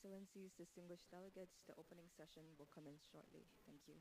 Excellencies, distinguished delegates, the opening session will commence shortly. Thank you.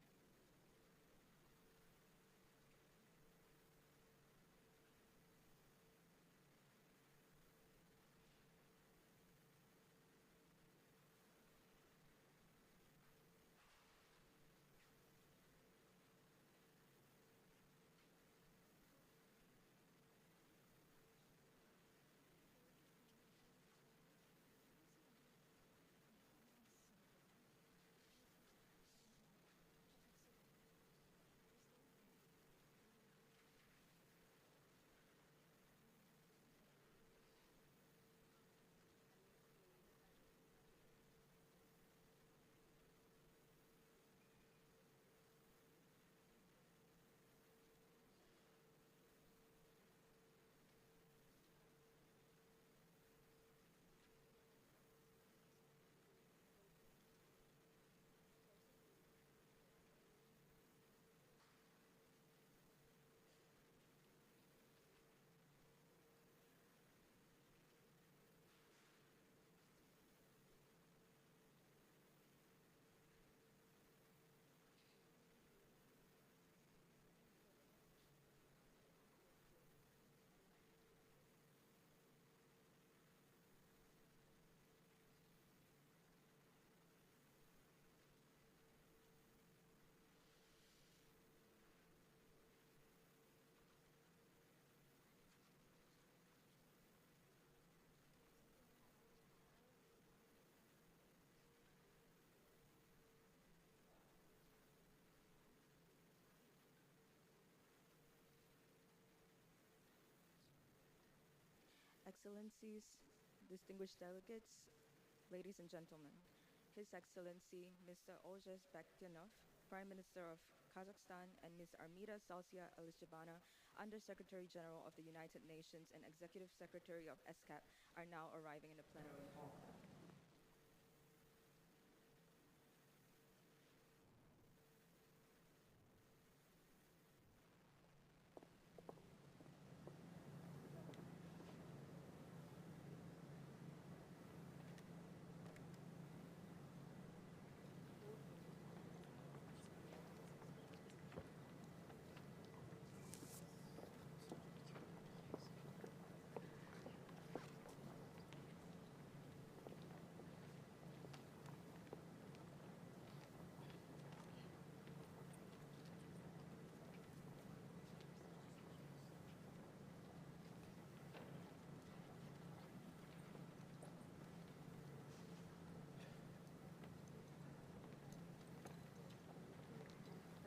Excellencies, distinguished delegates, ladies and gentlemen, His Excellency Mr. Olges Bakhtianov, Prime Minister of Kazakhstan, and Ms. Armida Salsia Elishibana, Under-Secretary General of the United Nations and Executive Secretary of ESCAP, are now arriving in the plenary hall.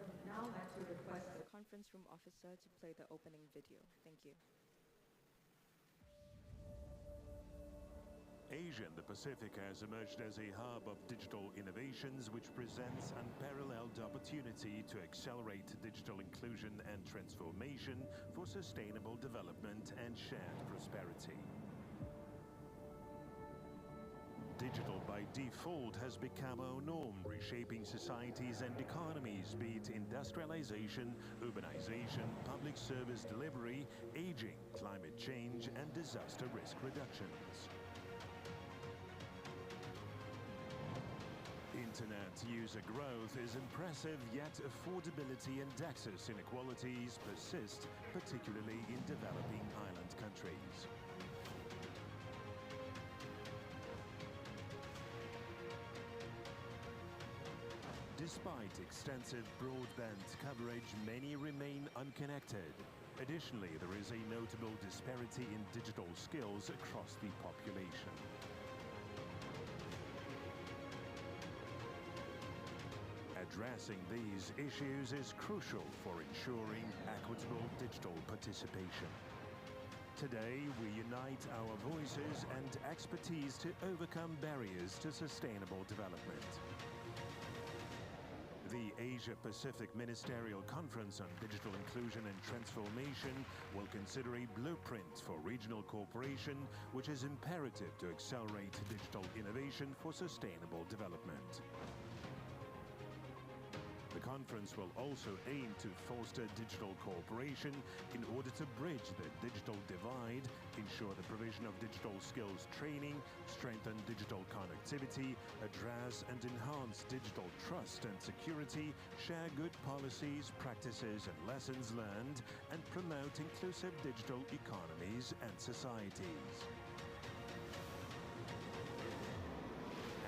I would now like to request the conference room officer to play the opening video. Thank you. Asia and the Pacific has emerged as a hub of digital innovations, which presents unparalleled opportunity to accelerate digital inclusion and transformation for sustainable development and shared prosperity. Digital by default has become our norm, reshaping societies and economies, be it industrialization, urbanization, public service delivery, aging, climate change, and disaster risk reductions. Internet user growth is impressive, yet affordability and access inequalities persist, particularly in developing island countries. Despite extensive broadband coverage, many remain unconnected. Additionally, there is a notable disparity in digital skills across the population. Addressing these issues is crucial for ensuring equitable digital participation. Today, we unite our voices and expertise to overcome barriers to sustainable development. The Asia-Pacific Ministerial Conference on Digital Inclusion and Transformation will consider a blueprint for regional cooperation, which is imperative to accelerate digital innovation for sustainable development. The conference will also aim to foster digital cooperation in order to bridge the digital divide, ensure the provision of digital skills training, strengthen digital connectivity, address and enhance digital trust and security, share good policies, practices and lessons learned, and promote inclusive digital economies and societies.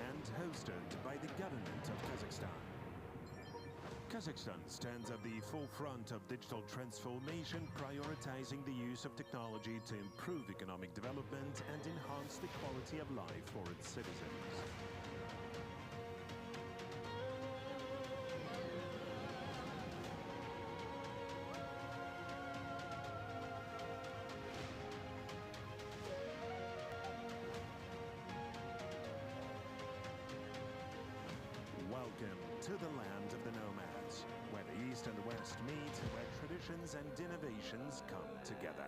And hosted by the government of Kazakhstan. Kazakhstan stands at the forefront of digital transformation, prioritizing the use of technology to improve economic development and enhance the quality of life for its citizens. Welcome to the land of the nomads, where the East and the West meet, where traditions and innovations come together.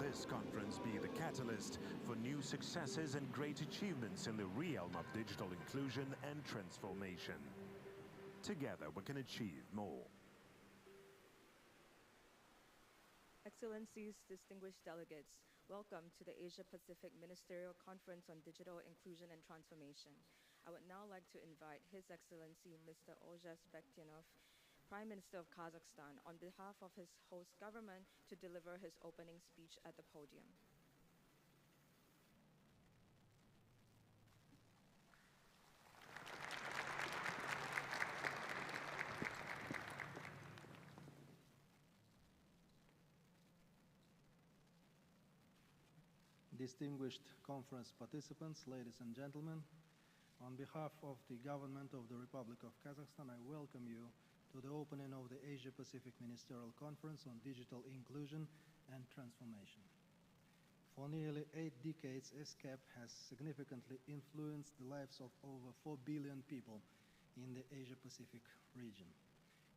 This conference be the catalyst for new successes and great achievements in the realm of digital inclusion and transformation. Together we can achieve more. Excellencies, distinguished delegates, welcome to the Asia-Pacific Ministerial Conference on Digital Inclusion and Transformation. I would now like to invite His Excellency Mr. Olzhas Bektinov, Prime Minister of Kazakhstan, on behalf of his host government, to deliver his opening speech at the podium. Distinguished conference participants, ladies and gentlemen, on behalf of the government of the Republic of Kazakhstan, I welcome you to the opening of the Asia-Pacific Ministerial Conference on Digital Inclusion and Transformation. For nearly 8 decades, ESCAP has significantly influenced the lives of over 4 billion people in the Asia-Pacific region.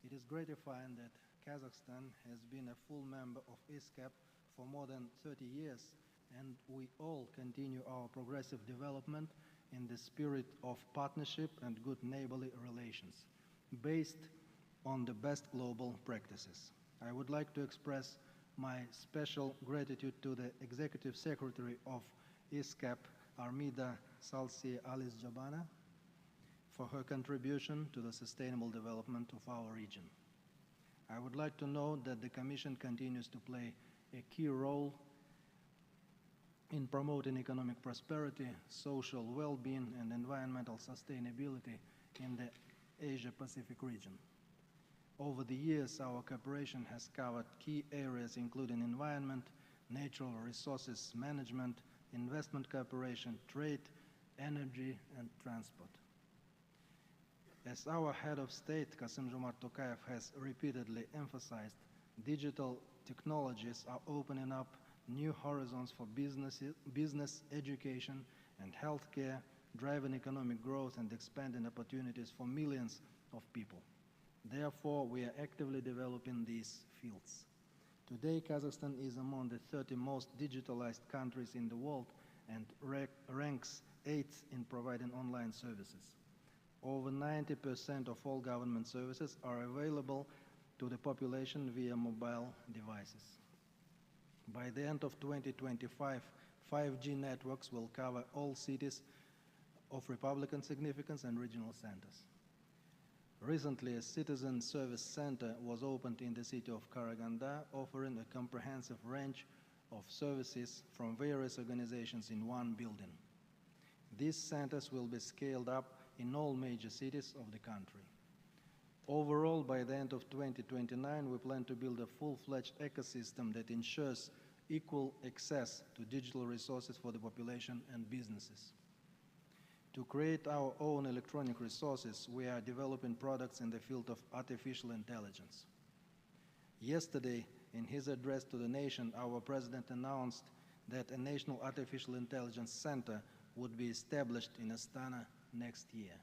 It is gratifying that Kazakhstan has been a full member of ESCAP for more than 30 years, and we all continue our progressive development in the spirit of partnership and good neighborly relations, based on the best global practices. I would like to express my special gratitude to the Executive Secretary of ESCAP, Armida Salsi Alice-Jabana, for her contribution to the sustainable development of our region. I would like to note that the Commission continues to play a key role in promoting economic prosperity, social well-being, and environmental sustainability in the Asia-Pacific region. Over the years, our cooperation has covered key areas including environment, natural resources management, investment cooperation, trade, energy, and transport. As our head of state, Kassym-Jomart Tokayev, has repeatedly emphasized, digital technologies are opening up new horizons for business, education, and healthcare, driving economic growth and expanding opportunities for millions of people. Therefore, we are actively developing these fields. Today, Kazakhstan is among the 30 most digitalized countries in the world and ranks 8th in providing online services. Over 90% of all government services are available to the population via mobile devices. By the end of 2025, 5G networks will cover all cities of Republican significance and regional centers. Recently, a citizen service center was opened in the city of Karaganda, offering a comprehensive range of services from various organizations in one building. These centers will be scaled up in all major cities of the country. Overall, by the end of 2029, we plan to build a full-fledged ecosystem that ensures equal access to digital resources for the population and businesses. To create our own electronic resources, we are developing products in the field of artificial intelligence. Yesterday, in his address to the nation, our president announced that a National Artificial Intelligence Center would be established in Astana next year.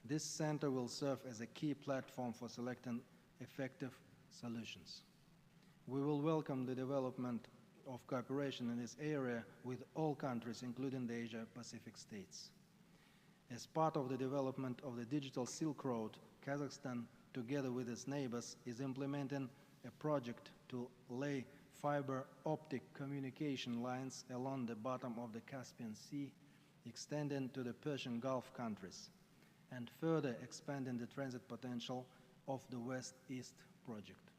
This center will serve as a key platform for selecting effective solutions. We will welcome the development of cooperation in this area with all countries, including the Asia-Pacific states. As part of the development of the digital Silk Road, Kazakhstan, together with its neighbors, is implementing a project to lay fiber optic communication lines along the bottom of the Caspian Sea, extending to the Persian Gulf countries, and further expanding the transit potential of the West-East project.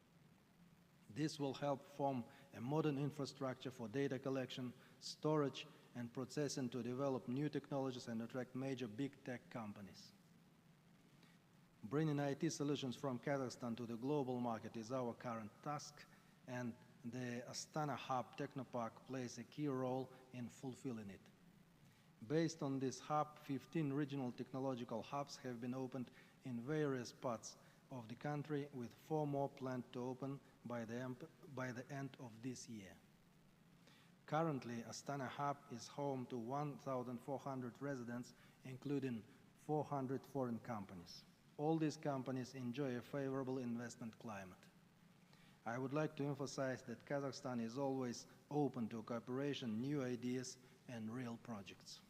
This will help form a modern infrastructure for data collection, storage, and processing to develop new technologies and attract major big tech companies. Bringing IT solutions from Kazakhstan to the global market is our current task, and the Astana Hub Technopark plays a key role in fulfilling it. Based on this hub, 15 regional technological hubs have been opened in various parts of the country, with 4 more planned to open by the end of this year. Currently, Astana Hub is home to 1,400 residents, including 400 foreign companies. All these companies enjoy a favorable investment climate. I would like to emphasize that Kazakhstan is always open to cooperation, new ideas, and real projects.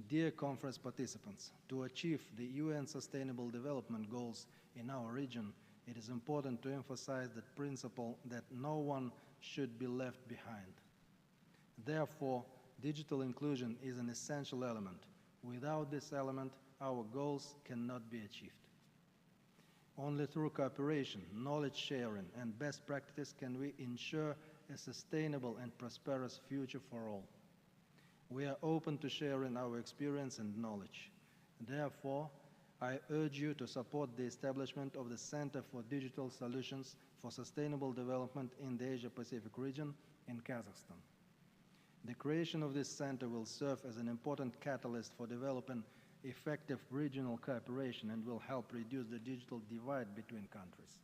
Dear conference participants, to achieve the UN Sustainable Development Goals in our region, it is important to emphasize the principle that no one should be left behind. Therefore, digital inclusion is an essential element. Without this element, our goals cannot be achieved. Only through cooperation, knowledge sharing, and best practices can we ensure a sustainable and prosperous future for all. We are open to sharing our experience and knowledge. Therefore, I urge you to support the establishment of the Center for Digital Solutions for Sustainable Development in the Asia-Pacific region in Kazakhstan. The creation of this center will serve as an important catalyst for developing effective regional cooperation and will help reduce the digital divide between countries.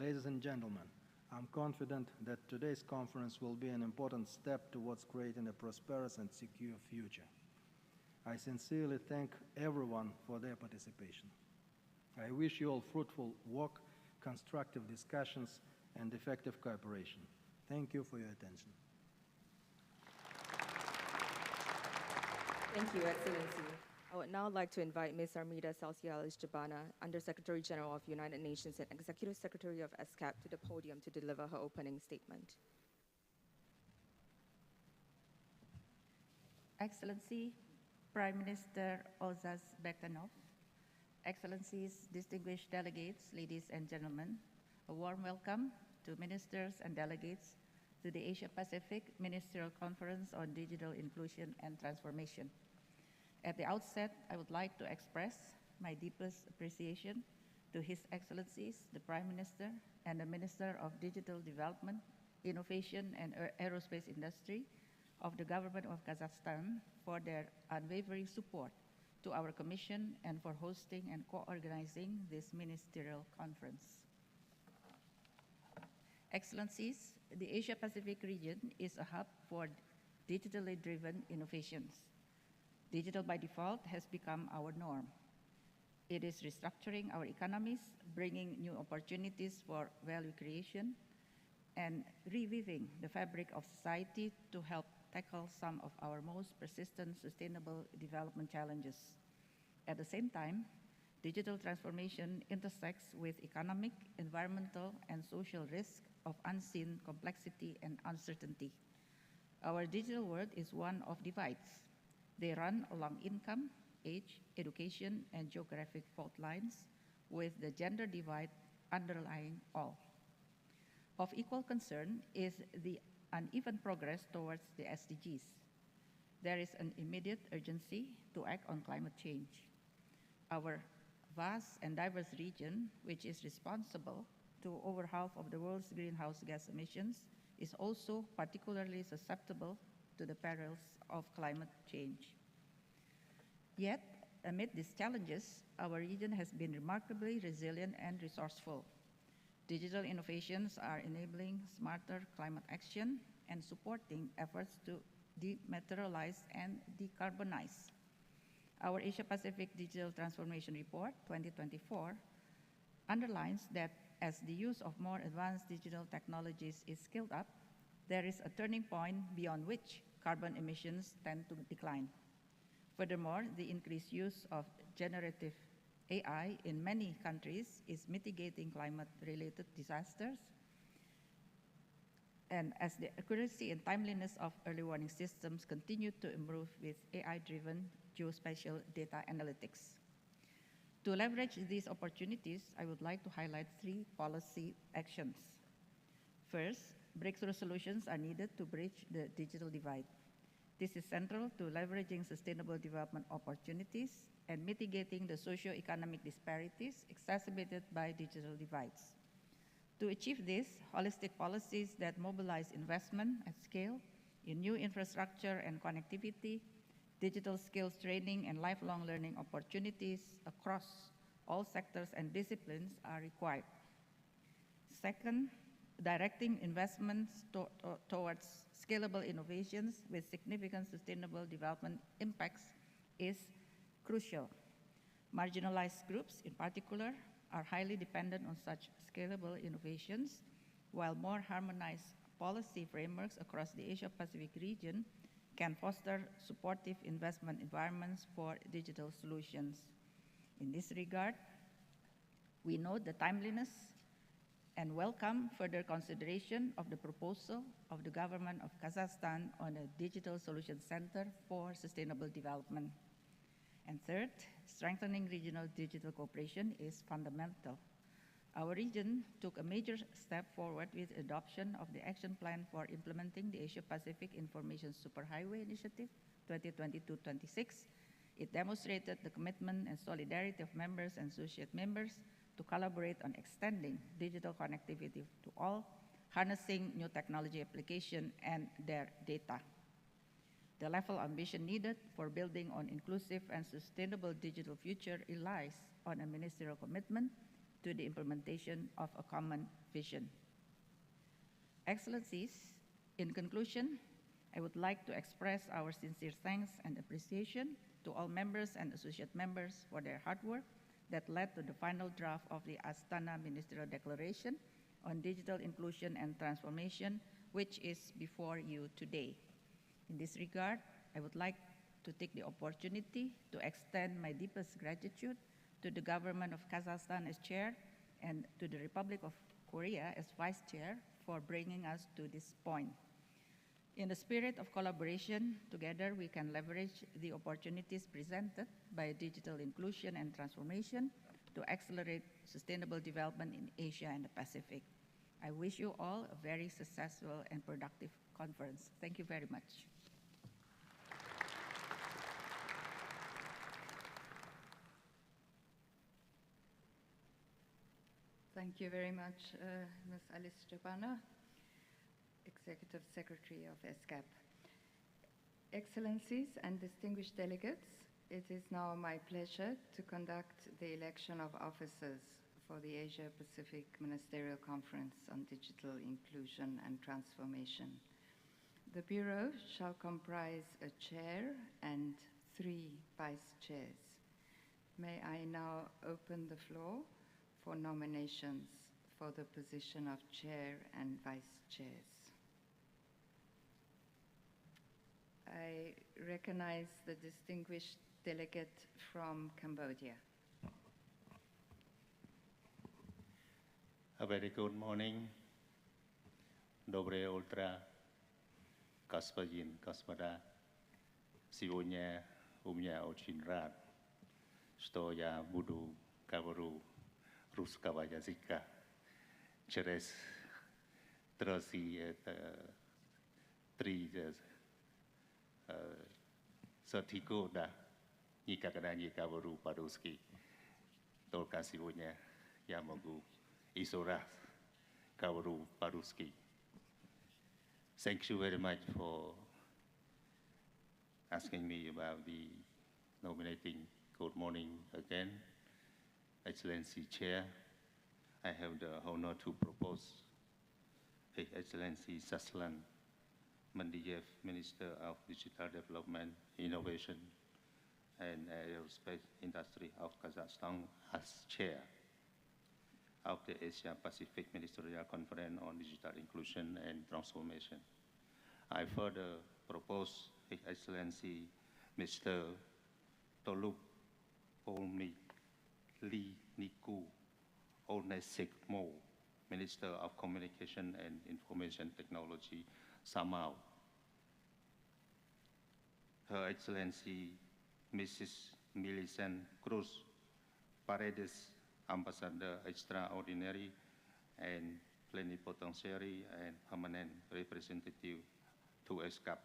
Ladies and gentlemen, I'm confident that today's conference will be an important step towards creating a prosperous and secure future. I sincerely thank everyone for their participation. I wish you all fruitful work, constructive discussions, and effective cooperation. Thank you for your attention. Thank you, Excellency. I would now like to invite Ms. Armida Salciales-Jabana, Undersecretary General of United Nations and Executive Secretary of ESCAP, to the podium to deliver her opening statement. Excellency, Prime Minister Ozas Bektanov, Excellencies, distinguished delegates, ladies and gentlemen, a warm welcome to ministers and delegates to the Asia-Pacific Ministerial Conference on Digital Inclusion and Transformation. At the outset, I would like to express my deepest appreciation to His Excellencies, the Prime Minister and the Minister of Digital Development, Innovation and Aerospace Industry of the Government of Kazakhstan for their unwavering support to our Commission and for hosting and co-organizing this ministerial conference. Excellencies, the Asia-Pacific region is a hub for digitally driven innovations. Digital by default has become our norm. It is restructuring our economies, bringing new opportunities for value creation, and reweaving the fabric of society to help tackle some of our most persistent sustainable development challenges. At the same time, digital transformation intersects with economic, environmental, and social risks of unseen complexity and uncertainty. Our digital world is one of divides. They run along income, age, education, and geographic fault lines, with the gender divide underlying all. Of equal concern is the uneven progress towards the SDGs. there is an immediate urgency to act on climate change. Our vast and diverse region, which is responsible to over half of the world's greenhouse gas emissions, is also particularly susceptible to the perils of climate change. Yet, amid these challenges, our region has been remarkably resilient and resourceful. Digital innovations are enabling smarter climate action and supporting efforts to dematerialize and decarbonize. Our Asia-Pacific Digital Transformation Report 2024 underlines that as the use of more advanced digital technologies is scaled up, there is a turning point beyond which carbon emissions tend to decline. Furthermore, the increased use of generative AI in many countries is mitigating climate-related disasters. And as the accuracy and timeliness of early warning systems continue to improve with AI-driven geospatial data analytics. To leverage these opportunities, I would like to highlight 3 policy actions. First, breakthrough solutions are needed to bridge the digital divide. This is central to leveraging sustainable development opportunities and mitigating the socio-economic disparities exacerbated by digital divides. To achieve this, holistic policies that mobilize investment at scale in new infrastructure and connectivity, digital skills training, and lifelong learning opportunities across all sectors and disciplines are required. Second, directing investments towards scalable innovations with significant sustainable development impacts is crucial. Marginalized groups, in particular, are highly dependent on such scalable innovations, while more harmonized policy frameworks across the Asia-Pacific region can foster supportive investment environments for digital solutions. In this regard, we note the timeliness and welcome further consideration of the proposal of the government of Kazakhstan on a Digital Solutions Center for Sustainable Development. And third, strengthening regional digital cooperation is fundamental. Our region took a major step forward with adoption of the Action Plan for implementing the Asia-Pacific Information Superhighway Initiative 2022-26. It demonstrated the commitment and solidarity of members and associate members to collaborate on extending digital connectivity to all, harnessing new technology application and their data. The level of ambition needed for building an inclusive and sustainable digital future relies on a ministerial commitment to the implementation of a common vision. Excellencies, in conclusion, I would like to express our sincere thanks and appreciation to all members and associate members for their hard work that led to the final draft of the Astana Ministerial Declaration on Digital Inclusion and Transformation, which is before you today. In this regard, I would like to take the opportunity to extend my deepest gratitude to the government of Kazakhstan as chair and to the Republic of Korea as vice chair for bringing us to this point. In the spirit of collaboration, together we can leverage the opportunities presented by digital inclusion and transformation to accelerate sustainable development in Asia and the Pacific. I wish you all a very successful and productive conference. Thank you very much. Thank you very much, Ms. Alice Jabana, Executive Secretary of ESCAP. Excellencies and distinguished delegates, it is now my pleasure to conduct the election of officers for the Asia-Pacific Ministerial Conference on Digital Inclusion and Transformation. The Bureau shall comprise a chair and 3 vice chairs. May I now open the floor for nominations for the position of chair and vice chairs. I recognize the distinguished delegate from Cambodia. A very good morning. Доброе утро, господин, господа. Сегодня у меня очень рад, что я буду говорить русского языка через три Sertiko dah Nika kadang Nika baru Paduski Tolka Sibunya Yamogu Isora Kawaru Paduski. Thank you very much for asking me about the nominating. Good morning again, Excellency Chair. I have the honor to propose His Excellency Saslan Mandiyev, Minister of Digital Development, Innovation, and Aerospace Industry of Kazakhstan as Chair of the Asia-Pacific Ministerial Conference on Digital Inclusion and Transformation. I further propose His Excellency Mr. Tolup Olmi Lee Niku Onesikmo, Minister of Communication and Information Technology, Samau. Her Excellency Mrs. Millicent Cruz Paredes, Ambassador Extraordinary and Plenipotentiary and Permanent Representative to ESCAP,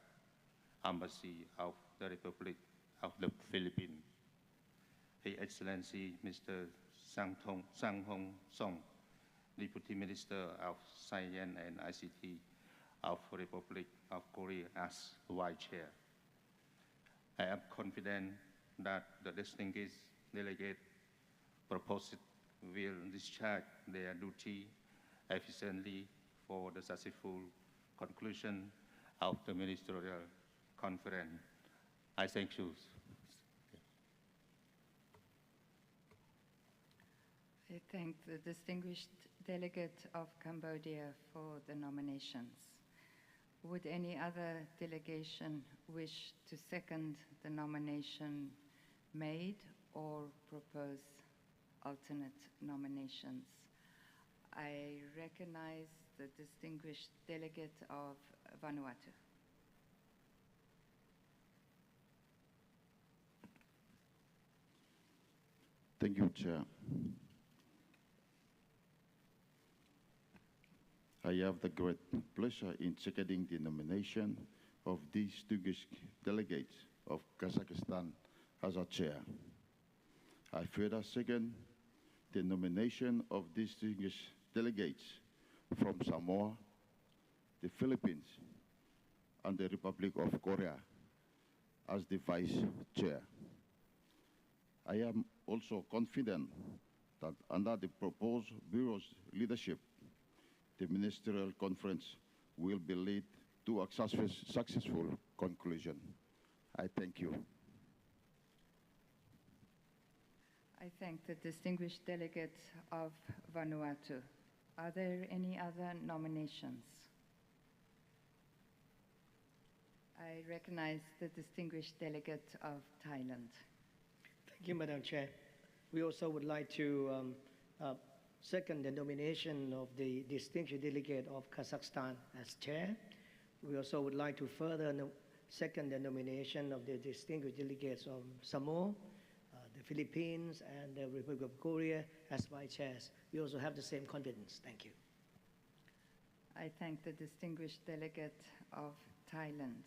Embassy of the Republic of the Philippines. His Excellency Mr. Sang Hong Song, Deputy Minister of Science and ICT of Republic of Korea as Vice Chair. I am confident that the distinguished delegate proposed will discharge their duty efficiently for the successful conclusion of the Ministerial Conference. I thank you. I thank the distinguished delegate of Cambodia for the nominations. Would any other delegation wish to second the nomination made or propose alternate nominations? I recognize the distinguished delegate of Vanuatu. Thank you, Chair. I have the great pleasure in seconding the nomination of distinguished delegates of Kazakhstan as a chair. I further second the nomination of distinguished delegates from Samoa, the Philippines, and the Republic of Korea as the vice chair. I am also confident that under the proposed Bureau's leadership, the Ministerial Conference will be led to a successful conclusion. I thank you. I thank the distinguished delegate of Vanuatu. Are there any other nominations? I recognize the distinguished delegate of Thailand. Thank you, Madam Chair. We also would like to second the nomination of the distinguished delegate of Kazakhstan as chair. We also would like to further second the nomination of the distinguished delegates of Samoa, the Philippines, and the Republic of Korea as vice chairs. We also have the same confidence. Thank you. I thank the distinguished delegate of Thailand.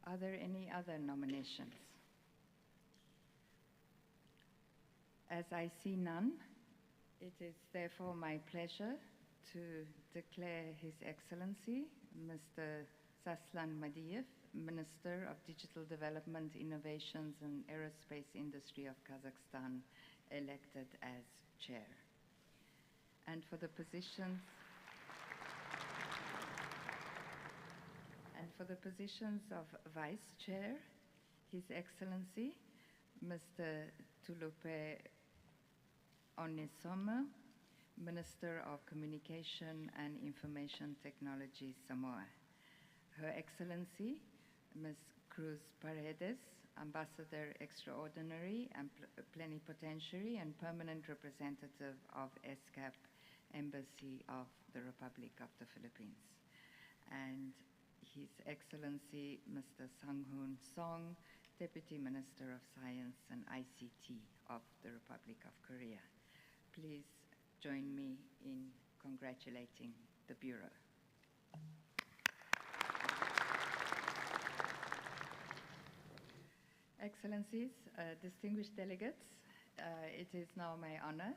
Are there any other nominations? As I see none, it is therefore my pleasure to declare His Excellency, Mr. Saslan Madiyev, Minister of Digital Development, Innovations and Aerospace Industry of Kazakhstan, elected as chair. And for the positions of vice chair, His Excellency, Mr. Tulupe Onesome, Minister of Communication and Information Technology, Samoa. Her Excellency, Ms. Cruz Paredes, Ambassador Extraordinary and Plenipotentiary and Permanent Representative of ESCAP, Embassy of the Republic of the Philippines. And His Excellency, Mr. Sang-hoon Song, Deputy Minister of Science and ICT of the Republic of Korea. Please join me in congratulating the Bureau. Excellencies, distinguished delegates, it is now my honor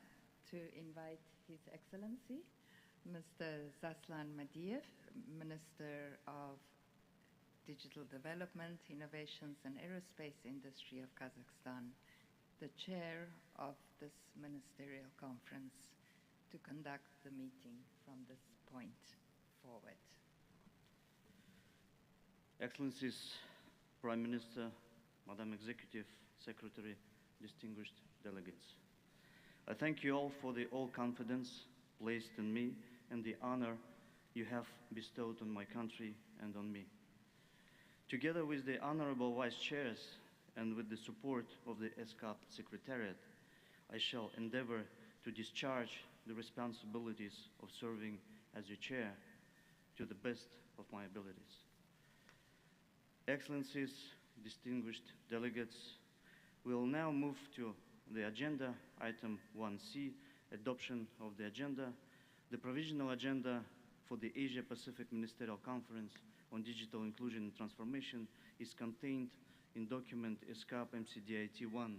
to invite His Excellency, Mr. Zaslan Madiev, Minister of Digital Development, Innovations and Aerospace Industry of Kazakhstan, the chair of this ministerial conference, to conduct the meeting from this point forward. Excellencies, Prime Minister, Madam Executive Secretary, distinguished delegates. I thank you all for the all confidence placed in me and the honor you have bestowed on my country and on me. Together with the honorable vice chairs and with the support of the ESCAP Secretariat, I shall endeavor to discharge the responsibilities of serving as your chair to the best of my abilities. Excellencies, distinguished delegates, we will now move to the agenda, item 1C, adoption of the agenda. The provisional agenda for the Asia-Pacific Ministerial Conference on Digital Inclusion and Transformation is contained in document ESCAP MCDIT-1.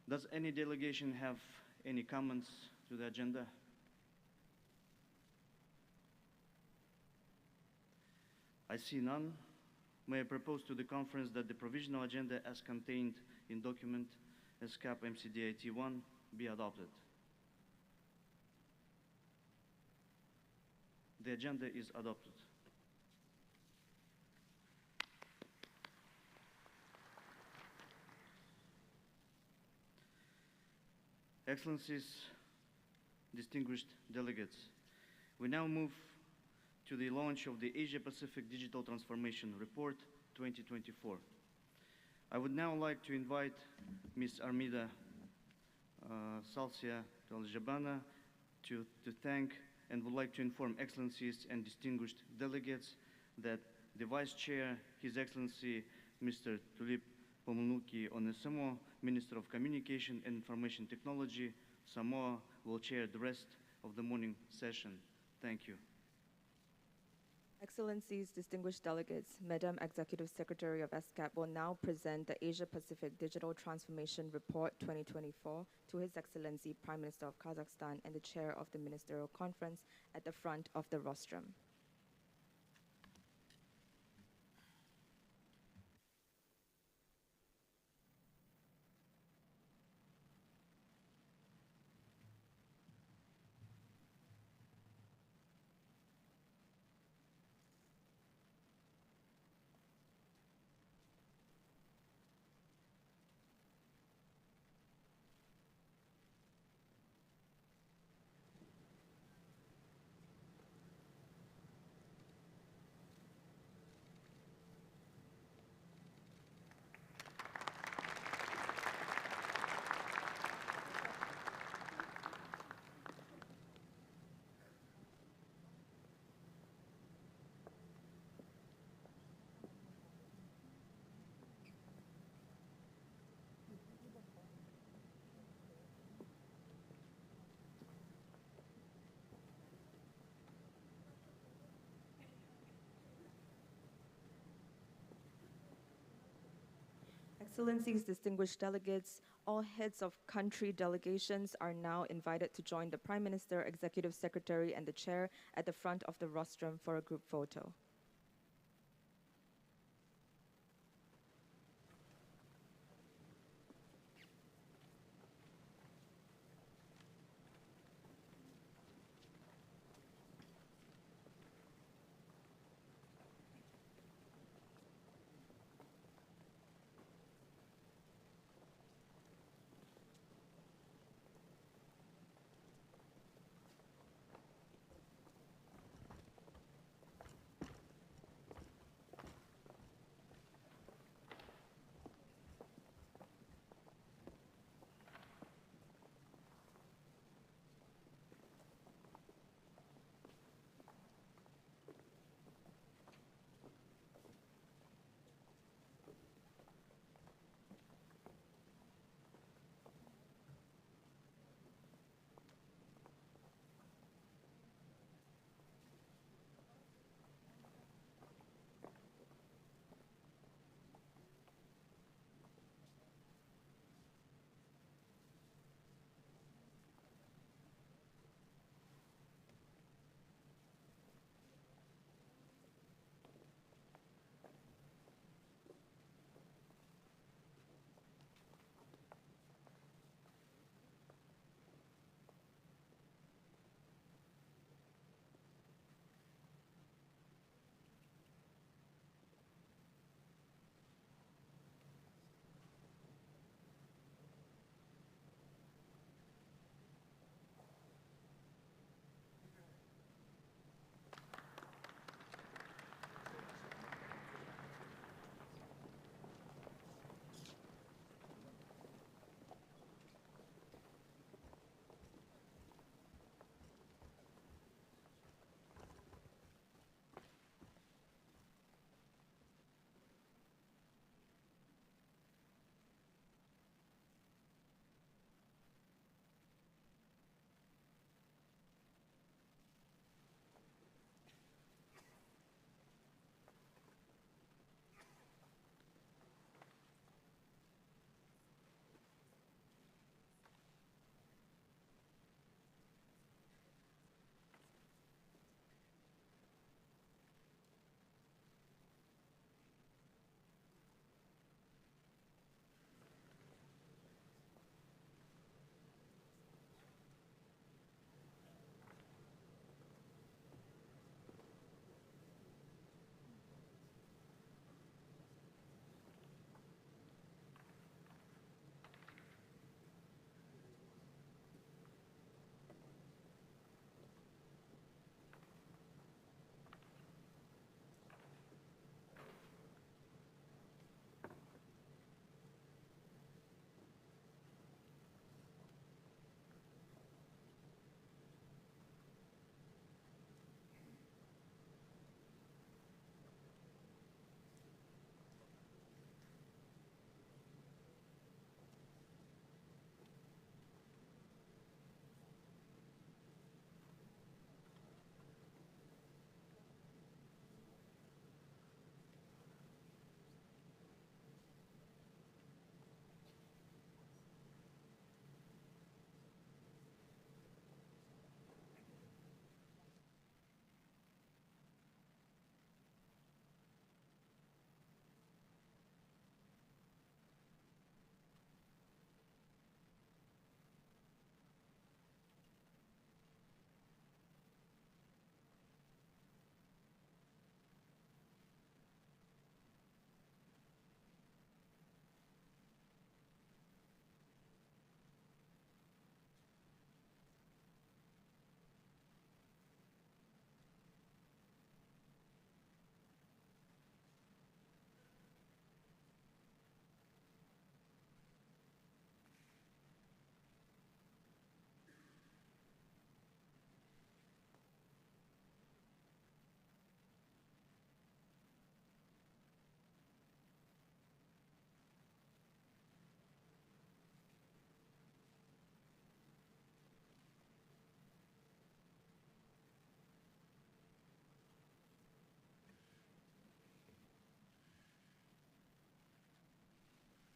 Does any delegation have any comments to the agenda? I see none. May I propose to the conference that the provisional agenda as contained in document ESCAP MCDIT-1 be adopted. The agenda is adopted. Excellencies, distinguished delegates, we now move to the launch of the Asia-Pacific Digital Transformation Report 2024. I would now like to invite Ms. Armida Salcia Taljabana to thank and would like to inform Excellencies and distinguished delegates that the Vice Chair, His Excellency Mr. Tulip Pomuluki Onesimo, Minister of Communication and Information Technology, Samoa, will chair the rest of the morning session. Thank you. Excellencies, distinguished delegates, Madam Executive Secretary of ESCAP will now present the Asia-Pacific Digital Transformation Report 2024 to His Excellency Prime Minister of Kazakhstan and the Chair of the Ministerial Conference at the front of the rostrum. Excellencies, distinguished delegates, all heads of country delegations are now invited to join the Prime Minister, Executive Secretary, and the Chair at the front of the rostrum for a group photo.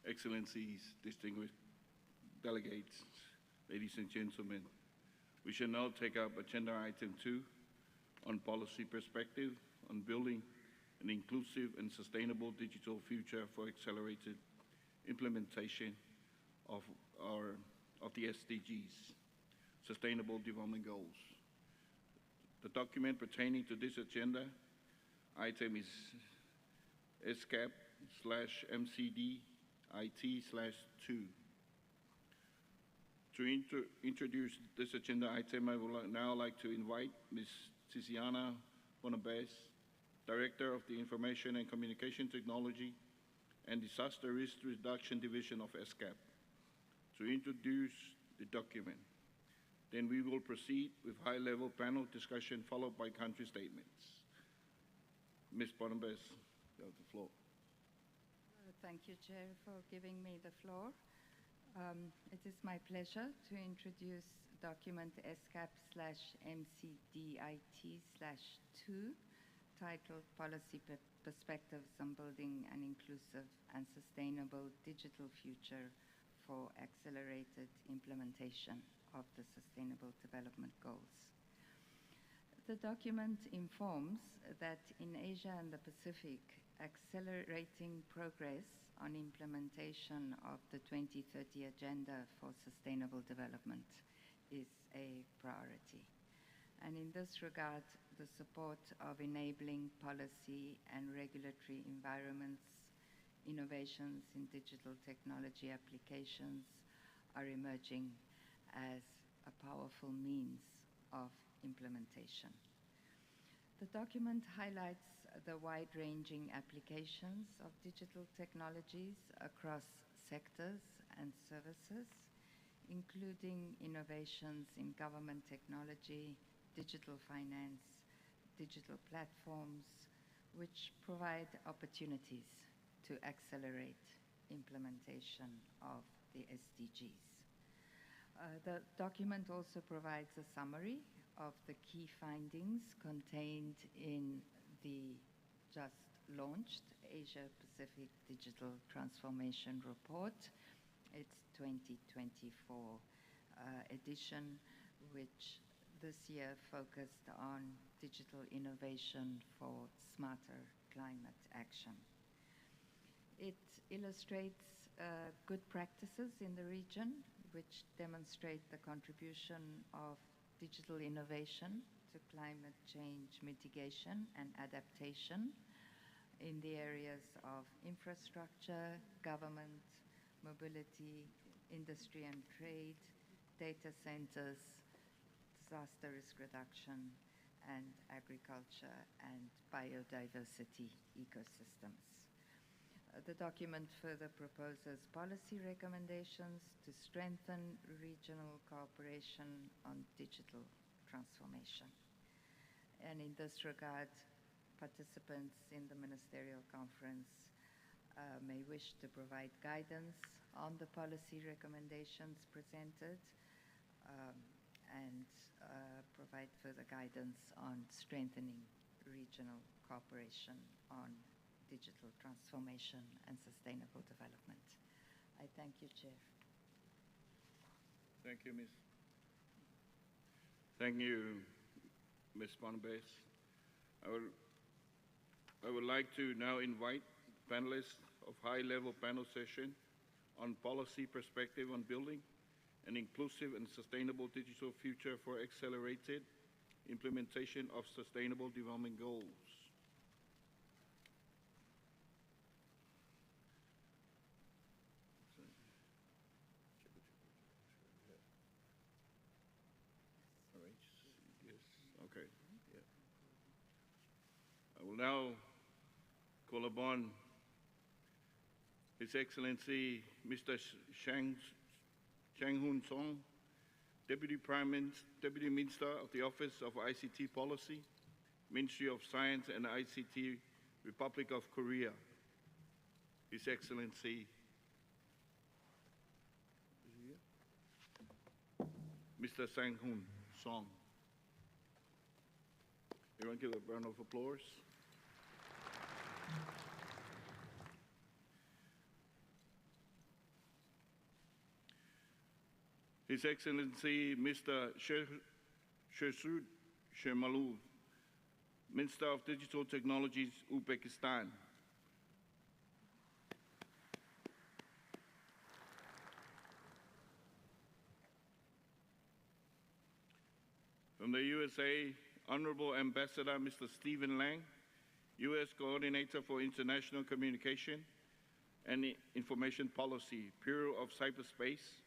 Excellencies, distinguished delegates, ladies and gentlemen, we shall now take up agenda item 2 on policy perspective on building an inclusive and sustainable digital future for accelerated implementation of the SDGs, Sustainable Development Goals. The document pertaining to this agenda item is SCAP/MCD-IT/2. To introduce this agenda item, I would now like to invite Ms. Tiziana Bonabes, Director of the Information and Communication Technology and Disaster Risk Reduction Division of SCAP, to introduce the document. Then we will proceed with high-level panel discussion followed by country statements. Ms. Bonabes, you have the floor. Thank you, Chair, for giving me the floor. It is my pleasure to introduce document SCAP/MCDIT/2, titled Policy Perspectives on Building an Inclusive and Sustainable Digital Future for Accelerated Implementation of the Sustainable Development Goals. The document informs that in Asia and the Pacific, accelerating progress on implementation of the 2030 Agenda for Sustainable Development is a priority. And in this regard, the support of enabling policy and regulatory environments, innovations in digital technology applications are emerging as a powerful means of implementation. The document highlights the wide-ranging applications of digital technologies across sectors and services, including innovations in government technology, digital finance, digital platforms, which provide opportunities to accelerate implementation of the SDGs. The document also provides a summary of the key findings contained in the just launched Asia-Pacific Digital Transformation Report, its 2024 edition, which this year focused on digital innovation for smarter climate action. It illustrates good practices in the region, which demonstrate the contribution of digital innovation to climate change mitigation and adaptation in the areas of infrastructure, government, mobility, industry and trade, data centers, disaster risk reduction, and agriculture and biodiversity ecosystems. The document further proposes policy recommendations to strengthen regional cooperation on digital transformation. And in this regard, participants in the Ministerial Conference may wish to provide guidance on the policy recommendations presented and provide further guidance on strengthening regional cooperation on digital transformation and sustainable development. I thank you, Chair. Thank you, Ms. Thank you, Ms. Bonabes. I would like to now invite panelists of high-level panel session on policy perspective on building an inclusive and sustainable digital future for accelerated implementation of sustainable development goals. Okay. Yeah. I will now call upon His Excellency Mr. Chang Hun Song, Deputy Minister of the Office of ICT Policy, Ministry of Science and ICT, Republic of Korea. His Excellency Mr. Sang Hun Song. Everyone give a round of applause. His Excellency Mr. Shersud Shermalov, Minister of Digital Technologies, Uzbekistan. From the USA, Honorable Ambassador Mr. Stephen Lang, U.S. Coordinator for International Communication and Information Policy, Bureau of Cyberspace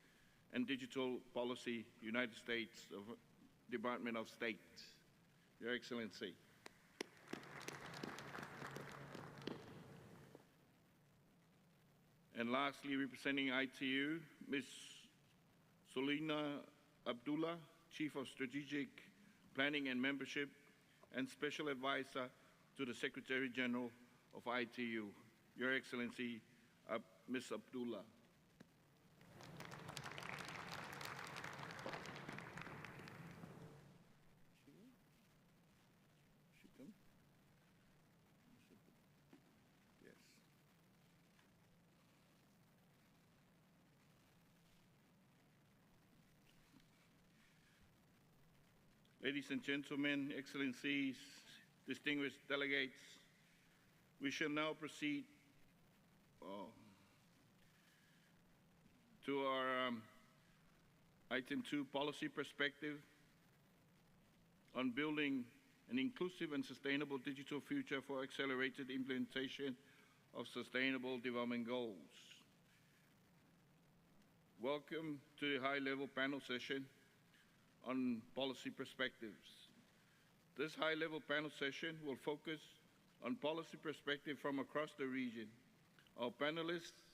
and Digital Policy, United States Department of State. Your Excellency. And lastly, representing ITU, Ms. Solina Abdullah, Chief of Strategic Planning and Membership and Special Advisor to the Secretary General of ITU. Your Excellency, Ms. Abdullah. Yes. Ladies and gentlemen, Excellencies, distinguished delegates, we shall now proceed to our item 2, policy perspective on building an inclusive and sustainable digital future for accelerated implementation of sustainable development goals. Welcome to the high-level panel session on policy perspectives. This high-level panel session will focus on policy perspective from across the region. Our panelists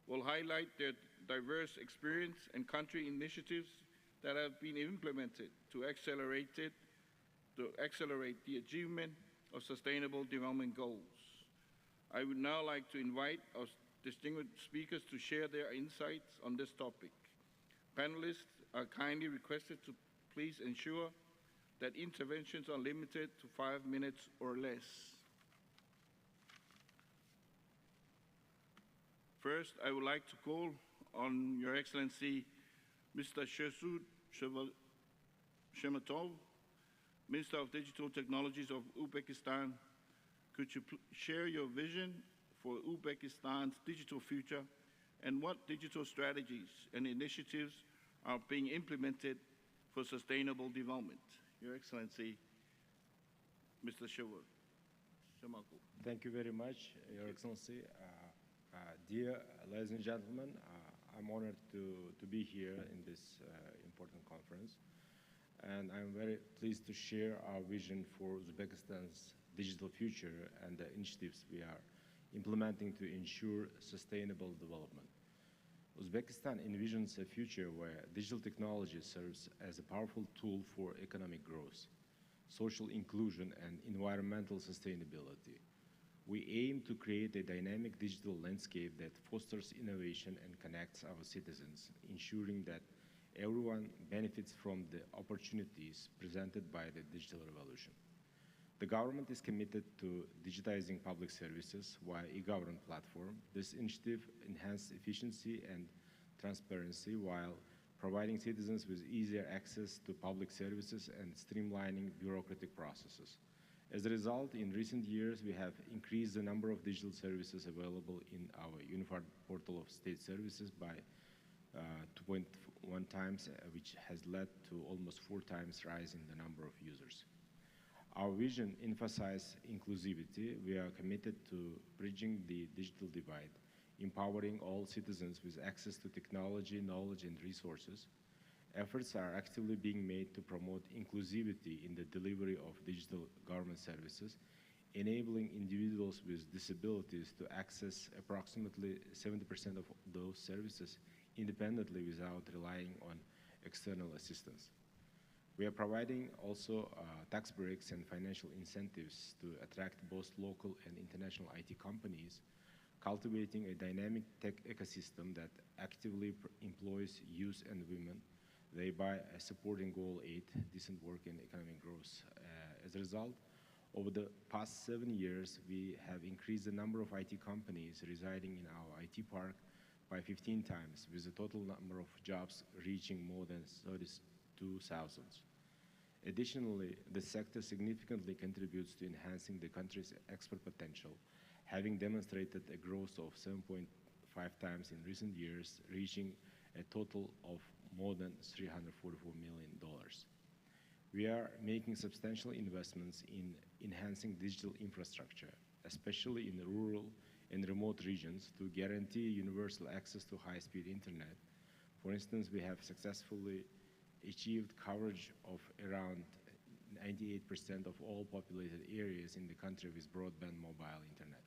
will highlight their diverse experience and country initiatives that have been implemented to accelerate the achievement of sustainable development goals. I would now like to invite our distinguished speakers to share their insights on this topic. Panelists are kindly requested to please ensure that interventions are limited to 5 minutes or less. First, I would like to call on Your Excellency Mr. Shersud Shermatov, Minister of Digital Technologies of Uzbekistan. Could you share your vision for Uzbekistan's digital future and what digital strategies and initiatives are being implemented for sustainable development? Your Excellency, Mr. Shemakov. Thank you very much, Your Excellency. Dear ladies and gentlemen, I'm honored to be here in this important conference. And I'm very pleased to share our vision for Uzbekistan's digital future and the initiatives we are implementing to ensure sustainable development. Uzbekistan envisions a future where digital technology serves as a powerful tool for economic growth, social inclusion, and environmental sustainability. We aim to create a dynamic digital landscape that fosters innovation and connects our citizens, ensuring that everyone benefits from the opportunities presented by the digital revolution. The government is committed to digitizing public services via e-government platform. This initiative enhances efficiency and transparency while providing citizens with easier access to public services and streamlining bureaucratic processes. As a result, in recent years, we have increased the number of digital services available in our unified portal of state services by 2.1 times, which has led to almost 4 times rise in the number of users. Our vision emphasizes inclusivity. We are committed to bridging the digital divide, empowering all citizens with access to technology, knowledge, and resources. Efforts are actively being made to promote inclusivity in the delivery of digital government services, enabling individuals with disabilities to access approximately 70% of those services independently without relying on external assistance. We are providing also tax breaks and financial incentives to attract both local and international IT companies, cultivating a dynamic tech ecosystem that actively employs youth and women, thereby supporting Goal 8, decent work and economic growth. As a result, over the past 7 years, we have increased the number of IT companies residing in our IT park by 15 times, with the total number of jobs reaching more than 32,000. Additionally, the sector significantly contributes to enhancing the country's export potential, having demonstrated a growth of 7.5 times in recent years, reaching a total of more than $344 million. We are making substantial investments in enhancing digital infrastructure, especially in rural and remote regions, to guarantee universal access to high-speed internet. For instance, we have successfully achieved coverage of around 98% of all populated areas in the country with broadband mobile internet.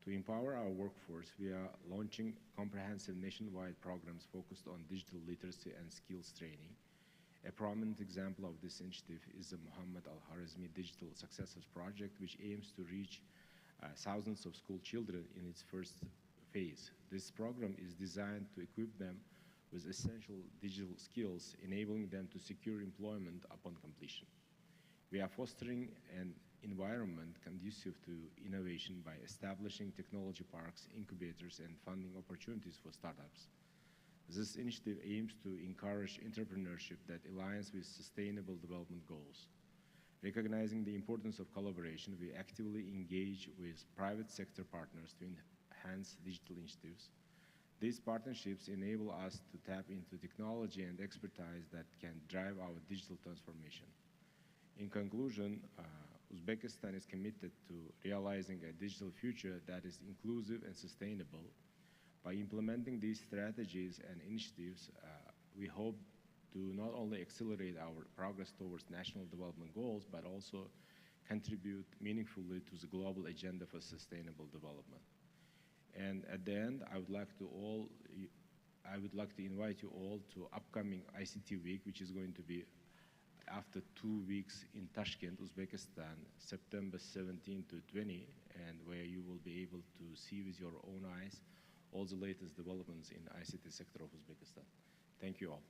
To empower our workforce, we are launching comprehensive nationwide programs focused on digital literacy and skills training. A prominent example of this initiative is the Muhammad Al-Khwarizmi Digital Successors Project, which aims to reach thousands of school children in its first phase. This program is designed to equip them with essential digital skills, enabling them to secure employment upon completion. We are fostering an environment conducive to innovation by establishing technology parks, incubators, and funding opportunities for startups. This initiative aims to encourage entrepreneurship that aligns with sustainable development goals. Recognizing the importance of collaboration, we actively engage with private sector partners to enhance digital initiatives. These partnerships enable us to tap into technology and expertise that can drive our digital transformation. In conclusion, Uzbekistan is committed to realizing a digital future that is inclusive and sustainable. By implementing these strategies and initiatives, we hope to not only accelerate our progress towards national development goals, but also contribute meaningfully to the global agenda for sustainable development. And at the end, I would like to invite you all to upcoming ICT Week, which is going to be after 2 weeks in Tashkent, Uzbekistan, September 17 to 20, and where you will be able to see with your own eyes all the latest developments in the ICT sector of Uzbekistan. Thank you all.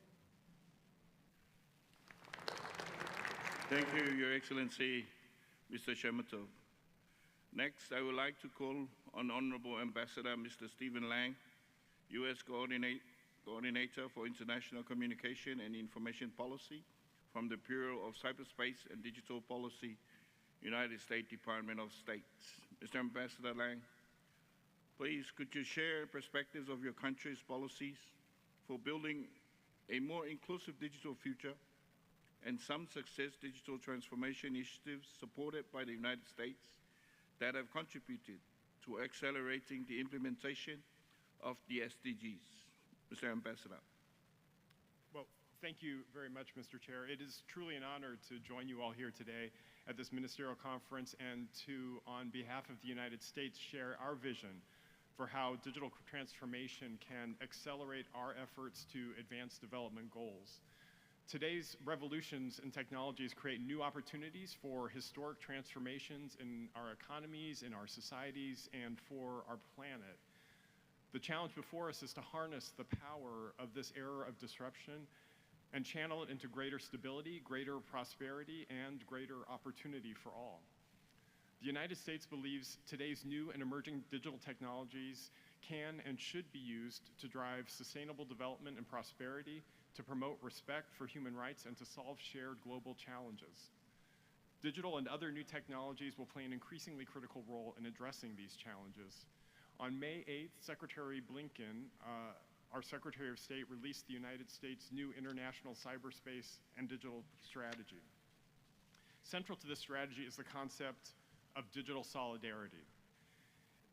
Thank you, Your Excellency, Mr. Shemetov. Next, I would like to call on Honorable Ambassador Mr. Stephen Lang, U.S. Coordinator for International Communication and Information Policy from the Bureau of Cyberspace and Digital Policy, United States Department of State. Mr. Ambassador Lang, please could you share perspectives of your country's policies for building a more inclusive digital future and some success digital transformation initiatives supported by the United States that have contributed to accelerating the implementation of the SDGs. Mr. Ambassador. Well, thank you very much, Mr. Chair. It is truly an honor to join you all here today at this ministerial conference and to, on behalf of the United States, share our vision for how digital transformation can accelerate our efforts to advance development goals. Today's revolutions in technologies create new opportunities for historic transformations in our economies, in our societies, and for our planet. The challenge before us is to harness the power of this era of disruption and channel it into greater stability, greater prosperity, and greater opportunity for all. The United States believes today's new and emerging digital technologies can and should be used to drive sustainable development and prosperity, to promote respect for human rights, and to solve shared global challenges. Digital and other new technologies will play an increasingly critical role in addressing these challenges. On May 8th, Secretary Blinken, our Secretary of State, released the United States' new international cyberspace and digital strategy. Central to this strategy is the concept of digital solidarity.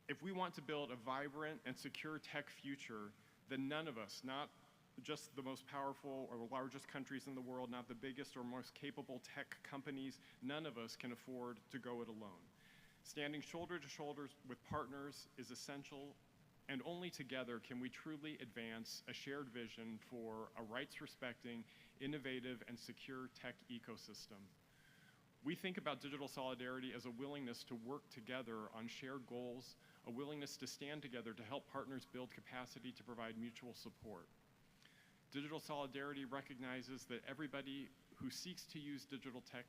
If we want to build a vibrant and secure tech future, then none of us, not just the most powerful or largest countries in the world, not the biggest or most capable tech companies, none of us can afford to go it alone. Standing shoulder to shoulder with partners is essential, and only together can we truly advance a shared vision for a rights-respecting, innovative, and secure tech ecosystem. We think about digital solidarity as a willingness to work together on shared goals, a willingness to stand together to help partners build capacity to provide mutual support. Digital solidarity recognizes that everybody who seeks to use digital tech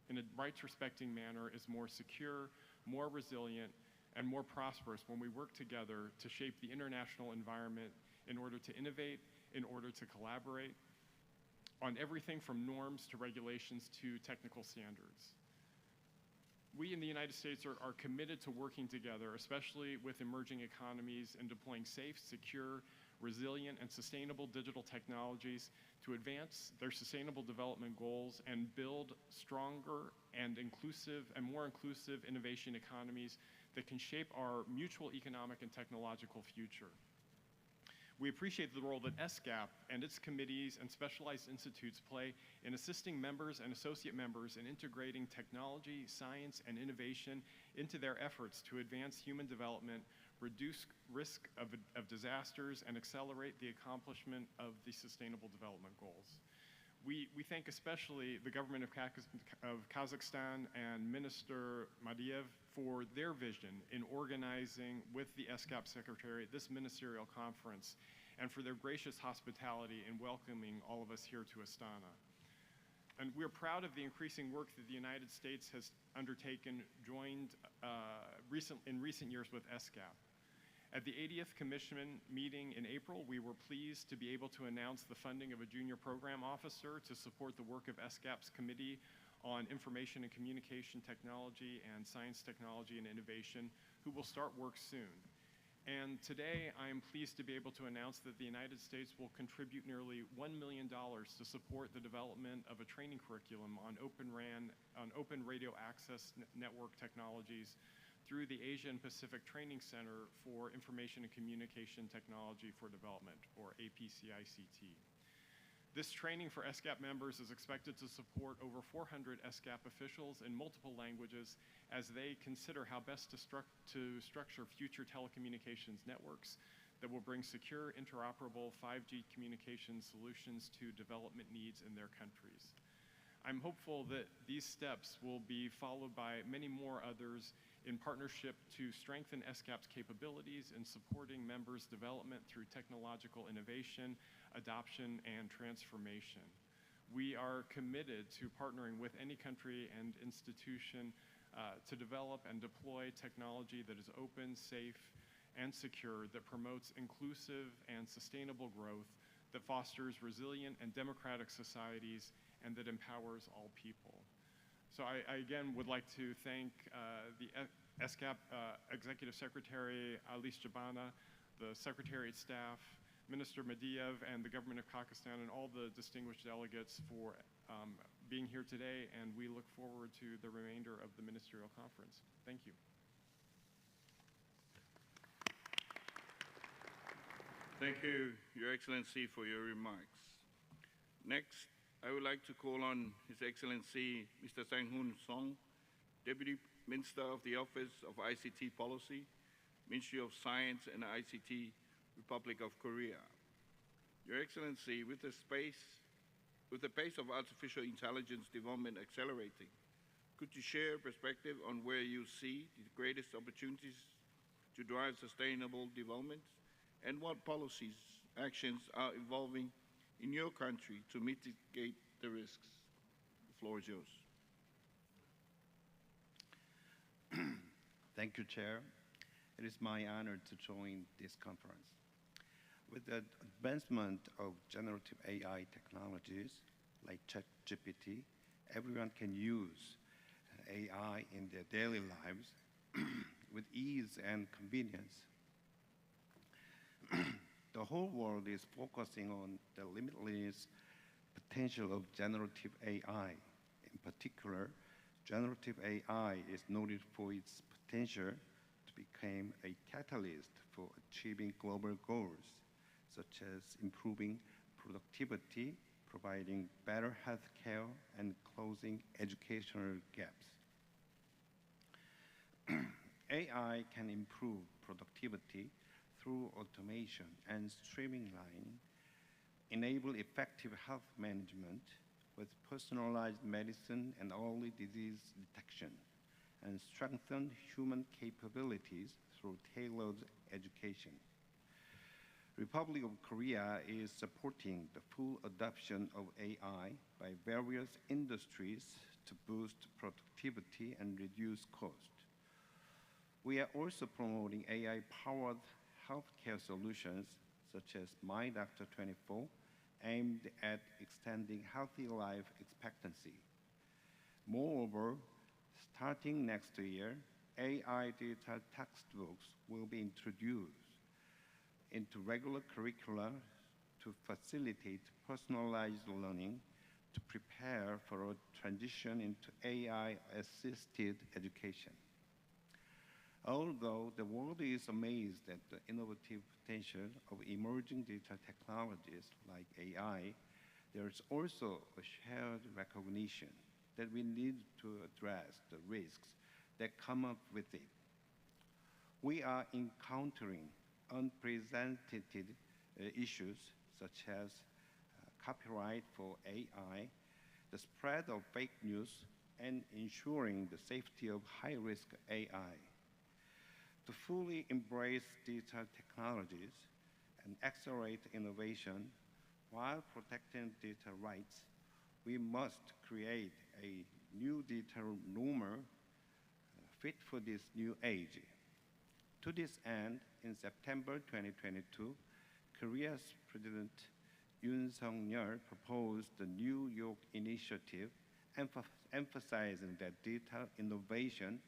in a rights-respecting manner is more secure, more resilient, and more prosperous when we work together to shape the international environment in order to innovate, in order to collaborate on everything from norms to regulations to technical standards. We in the United States are committed to working together, especially with emerging economies, in deploying safe, secure, resilient, and sustainable digital technologies to advance their sustainable development goals and build stronger and inclusive and more inclusive innovation economies that can shape our mutual economic and technological future. We appreciate the role that ESCAP and its committees and specialized institutes play in assisting members and associate members in integrating technology, science, and innovation into their efforts to advance human development, reduce risk of disasters, and accelerate the accomplishment of the Sustainable Development Goals. We thank especially the government of Kazakhstan and Minister Madiev for their vision in organizing with the ESCAP Secretary this ministerial conference and for their gracious hospitality in welcoming all of us here to Astana. And we're proud of the increasing work that the United States has undertaken, joined in recent years with ESCAP. At the 80th Commission meeting in April, we were pleased to be able to announce the funding of a junior program officer to support the work of ESCAP's Committee on Information and Communication Technology and Science, Technology, and Innovation, who will start work soon. And today, I am pleased to be able to announce that the United States will contribute nearly $1 million to support the development of a training curriculum on Open Radio Access Network technologies through the Asia and Pacific Training Center for Information and Communication Technology for Development, or APCICT. This training for ESCAP members is expected to support over 400 ESCAP officials in multiple languages as they consider how best to structure future telecommunications networks that will bring secure, interoperable 5G communication solutions to development needs in their countries. I'm hopeful that these steps will be followed by many more others in partnership to strengthen ESCAP's capabilities in supporting members' development through technological innovation, adoption, and transformation. We are committed to partnering with any country and institution to develop and deploy technology that is open, safe, and secure, that promotes inclusive and sustainable growth, that fosters resilient and democratic societies, and that empowers all people. So I again would like to thank the ESCAP Executive Secretary Alice Jabana, the Secretariat staff, Minister Madiev, and the government of Kazakhstan, and all the distinguished delegates for being here today, and we look forward to the remainder of the ministerial conference. Thank you. Thank you, Your Excellency, for your remarks. Next, I would like to call on His Excellency Mr. Sang-Hoon Song, Deputy Minister of the Office of ICT Policy, Ministry of Science and ICT, Republic of Korea. Your Excellency, with the pace of artificial intelligence development accelerating, could you share a perspective on where you see the greatest opportunities to drive sustainable development, and what policies, actions are evolving in your country to mitigate the risks? The floor is yours. Thank you, Chair. It is my honor to join this conference. With the advancement of generative AI technologies like ChatGPT, everyone can use AI in their daily lives with ease and convenience. The whole world is focusing on the limitless potential of generative AI. In particular, generative AI is noted for its potential to become a catalyst for achieving global goals, such as improving productivity, providing better health care, and closing educational gaps. AI can improve productivity through automation and streamlining, enable effective health management with personalized medicine and early disease detection, and strengthen human capabilities through tailored education. Republic of Korea is supporting the full adoption of AI by various industries to boost productivity and reduce cost. We are also promoting AI-powered healthcare solutions such as My Doctor 24, aimed at extending healthy life expectancy. Moreover, starting next year, AI digital textbooks will be introduced into regular curricula to facilitate personalized learning to prepare for a transition into AI-assisted education. Although the world is amazed at the innovative potential of emerging digital technologies like AI, there is also a shared recognition that we need to address the risks that come up with it. We are encountering unprecedented issues such as copyright for AI, the spread of fake news, and ensuring the safety of high-risk AI. To fully embrace digital technologies and accelerate innovation while protecting digital rights, we must create a new digital norm fit for this new age. To this end, in September 2022, Korea's President Yoon Suk-yeol proposed the New York Initiative, emphasizing that digital innovation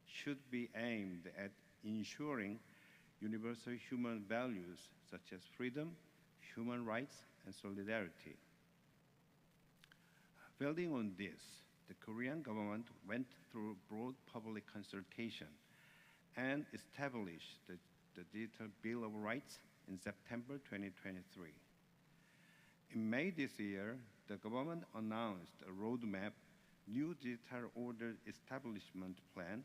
should be aimed at ensuring universal human values such as freedom, human rights, and solidarity. Building on this, the Korean government went through broad public consultation and established the Digital Bill of Rights in September 2023. In May this year, the government announced a roadmap, New Digital Order Establishment Plan,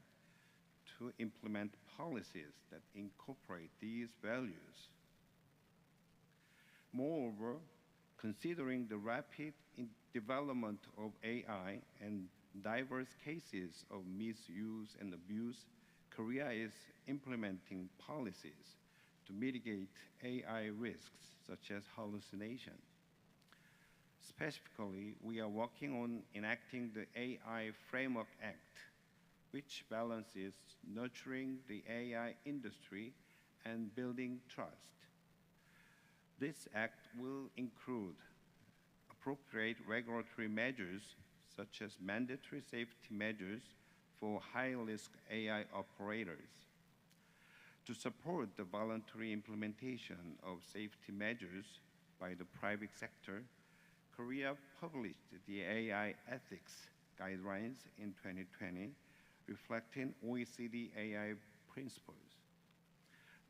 to implement policies that incorporate these values. Moreover, considering the rapid development of AI and diverse cases of misuse and abuse, Korea is implementing policies to mitigate AI risks such as hallucination. Specifically, we are working on enacting the AI Framework Act, which balances nurturing the AI industry and building trust. This act will include appropriate regulatory measures such as mandatory safety measures for high-risk AI operators. To support the voluntary implementation of safety measures by the private sector, Korea published the AI ethics guidelines in 2020, reflecting OECD AI principles.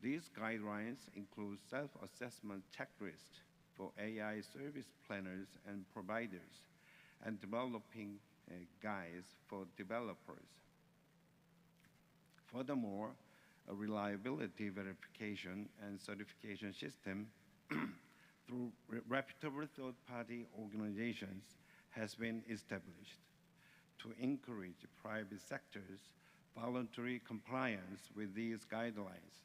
These guidelines include self-assessment checklists for AI service planners and providers, and developing guides for developers. Furthermore, a reliability verification and certification system through reputable third-party organizations has been established to encourage private sector's voluntary compliance with these guidelines.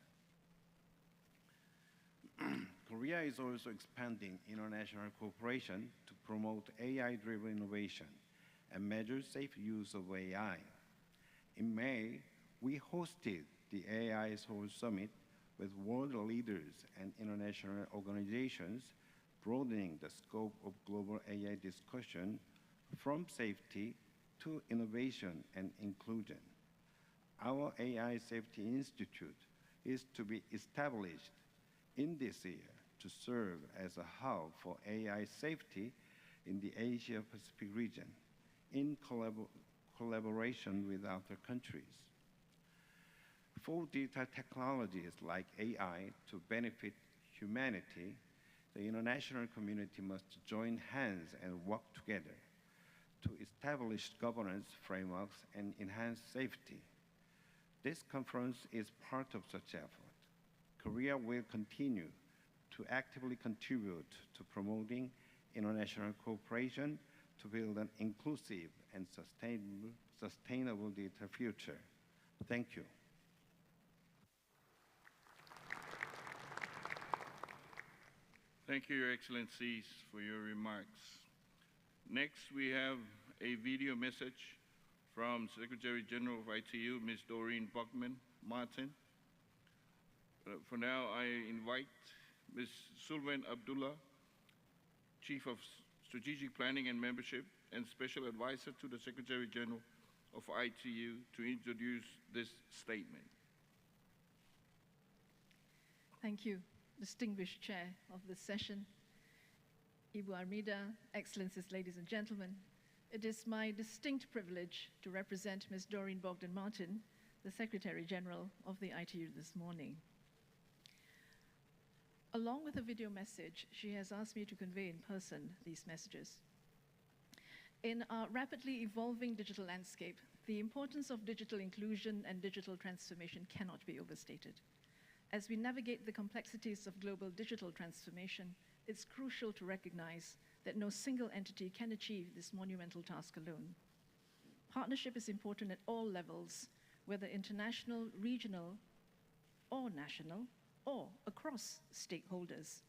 Korea is also expanding international cooperation to promote AI-driven innovation and measure safe use of AI. In May, we hosted the AI Seoul Summit with world leaders and international organizations, broadening the scope of global AI discussion from safety to innovation and inclusion. Our AI Safety Institute is to be established in this year to serve as a hub for AI safety in the Asia-Pacific region in collaboration with other countries. For digital technologies like AI to benefit humanity, the international community must join hands and work together to establish governance frameworks and enhance safety. This conference is part of such effort. Korea will continue to actively contribute to promoting international cooperation to build an inclusive and sustainable digital future. Thank you. Thank you, Your Excellencies, for your remarks. Next, we have a video message from Secretary General of ITU, Ms. Doreen Buckman, Martin. For now, I invite Ms. Sulvan Abdullah, Chief of Strategic Planning and Membership and Special Advisor to the Secretary General of ITU, to introduce this statement. Thank you, distinguished chair of this session. Ibu Armida, Excellencies, ladies and gentlemen, it is my distinct privilege to represent Ms. Doreen Bogdan-Martin, the Secretary General of the ITU this morning. Along with a video message, she has asked me to convey in person these messages. In our rapidly evolving digital landscape, the importance of digital inclusion and digital transformation cannot be overstated. As we navigate the complexities of global digital transformation, it's crucial to recognize that no single entity can achieve this monumental task alone. Partnership is important at all levels, whether international, regional, or national, or across stakeholders.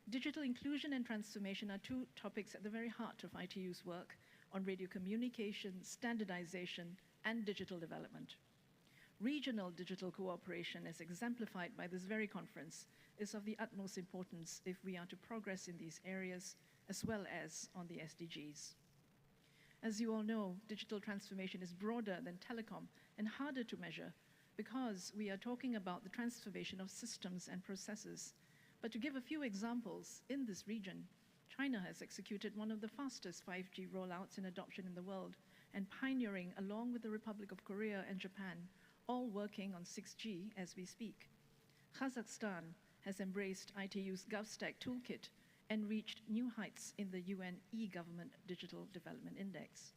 Digital inclusion and transformation are two topics at the very heart of ITU's work on radio communication, standardization, and digital development. Regional digital cooperation, as exemplified by this very conference, is of the utmost importance if we are to progress in these areas, as well as on the SDGs. As you all know, digital transformation is broader than telecom and harder to measure because we are talking about the transformation of systems and processes. But to give a few examples, in this region, China has executed one of the fastest 5G rollouts in adoption in the world and pioneering along with the Republic of Korea and Japan, all working on 6G as we speak. Kazakhstan has embraced ITU's GovStack toolkit and reached new heights in the UN e-Government Digital Development Index.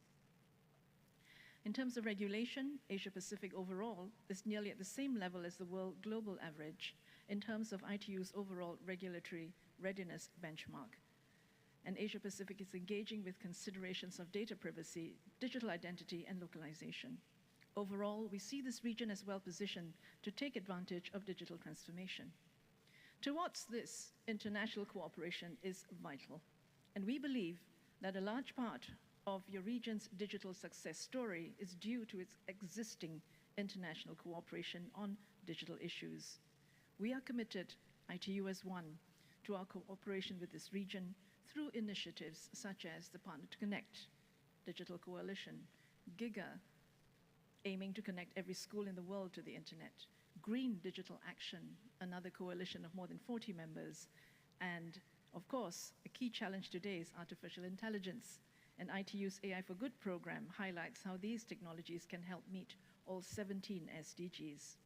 In terms of regulation, Asia-Pacific overall is nearly at the same level as the world global average in terms of ITU's overall regulatory readiness benchmark. And Asia-Pacific is engaging with considerations of data privacy, digital identity, and localization. Overall, we see this region as well positioned to take advantage of digital transformation. Towards this, international cooperation is vital. And we believe that a large part of your region's digital success story is due to its existing international cooperation on digital issues. We are committed, ITU as one, to our cooperation with this region through initiatives such as the Partner to Connect, Digital Coalition, GIGA, aiming to connect every school in the world to the internet, Green Digital Action, another coalition of more than 40 members, and of course, a key challenge today is artificial intelligence, and ITU's AI for Good program highlights how these technologies can help meet all 17 SDGs.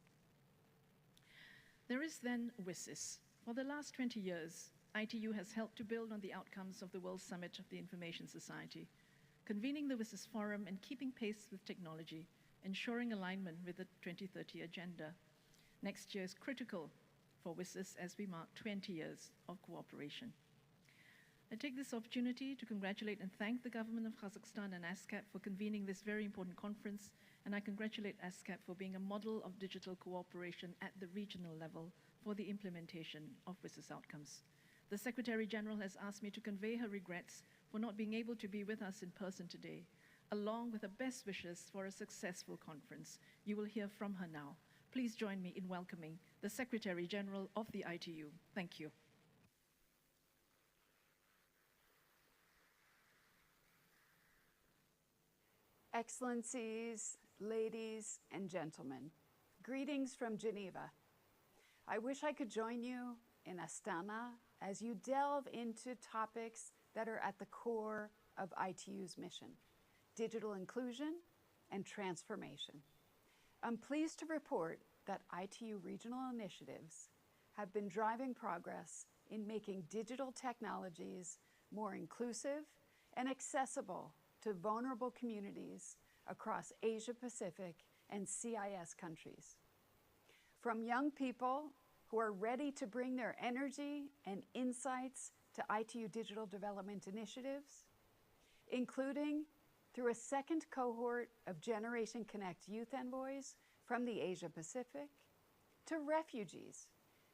There is then WSIS. For the last 20 years, ITU has helped to build on the outcomes of the World Summit of the Information Society, convening the WSIS Forum and keeping pace with technology, ensuring alignment with the 2030 agenda. Next year is critical for WSIS as we mark 20 years of cooperation. I take this opportunity to congratulate and thank the government of Kazakhstan and ASCAP for convening this very important conference, and I congratulate ASCAP for being a model of digital cooperation at the regional level for the implementation of WSIS outcomes. The Secretary General has asked me to convey her regrets for not being able to be with us in person today, along with her best wishes for a successful conference. You will hear from her now. Please join me in welcoming the Secretary General of the ITU. Thank you. Excellencies, ladies and gentlemen, greetings from Geneva. I wish I could join you in Astana as you delve into topics that are at the core of ITU's mission: digital inclusion and transformation. I'm pleased to report that ITU regional initiatives have been driving progress in making digital technologies more inclusive and accessible to vulnerable communities across Asia-Pacific and CIS countries. From young people who are ready to bring their energy and insights to ITU digital development initiatives, including through a second cohort of Generation Connect youth envoys from the Asia-Pacific, to refugees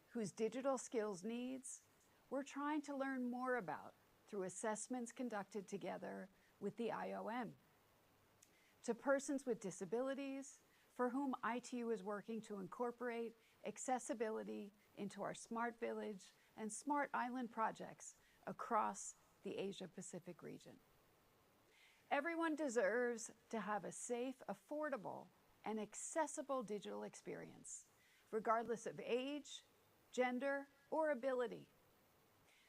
whose digital skills needs we're trying to learn more about through assessments conducted together with the IOM, to persons with disabilities for whom ITU is working to incorporate accessibility into our Smart Village and Smart Island projects across the Asia-Pacific region. Everyone deserves to have a safe, affordable, and accessible digital experience, regardless of age, gender, or ability.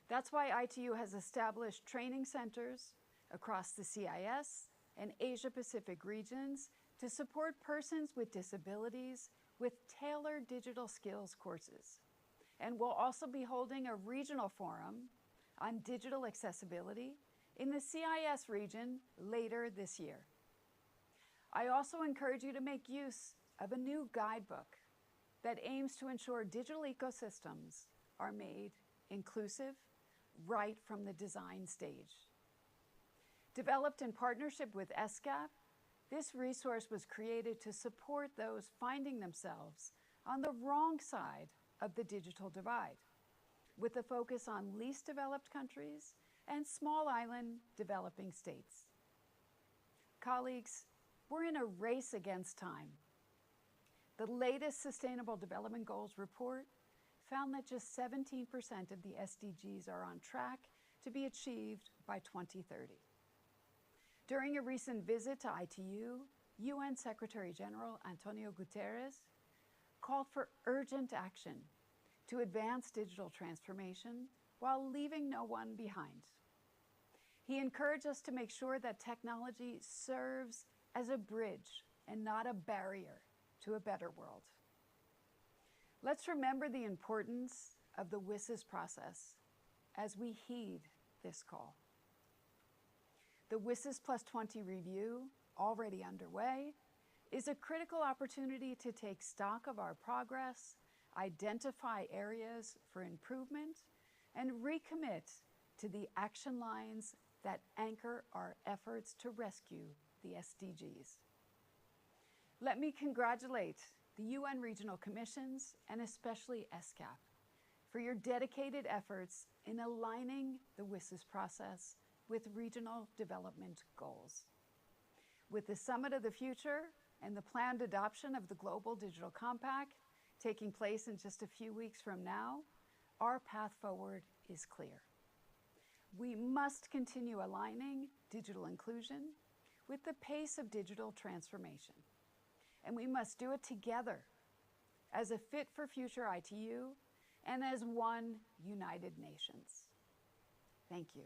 That's why ITU has established training centers across the CIS and Asia-Pacific regions to support persons with disabilities with tailored digital skills courses. And we'll also be holding a regional forum on digital accessibility in the CIS region later this year. I also encourage you to make use of a new guidebook that aims to ensure digital ecosystems are made inclusive right from the design stage. Developed in partnership with ESCAP, this resource was created to support those finding themselves on the wrong side of the digital divide, with a focus on least developed countries and small island developing states. Colleagues, we're in a race against time. The latest Sustainable Development Goals report found that just 17% of the SDGs are on track to be achieved by 2030. During a recent visit to ITU, UN Secretary General Antonio Guterres called for urgent action to advance digital transformation while leaving no one behind. He encouraged us to make sure that technology serves as a bridge and not a barrier to a better world. Let's remember the importance of the WSIS process as we heed this call. The WSIS Plus 20 review, already underway, is a critical opportunity to take stock of our progress, identify areas for improvement, and recommit to the action lines that anchor our efforts to rescue the SDGs. Let me congratulate the UN Regional Commissions and especially ESCAP for your dedicated efforts in aligning the WSIS process with regional development goals. With the Summit of the Future and the planned adoption of the Global Digital Compact taking place in just a few weeks from now, our path forward is clear. We must continue aligning digital inclusion with the pace of digital transformation. And we must do it together as a fit for future ITU and as one United Nations. Thank you.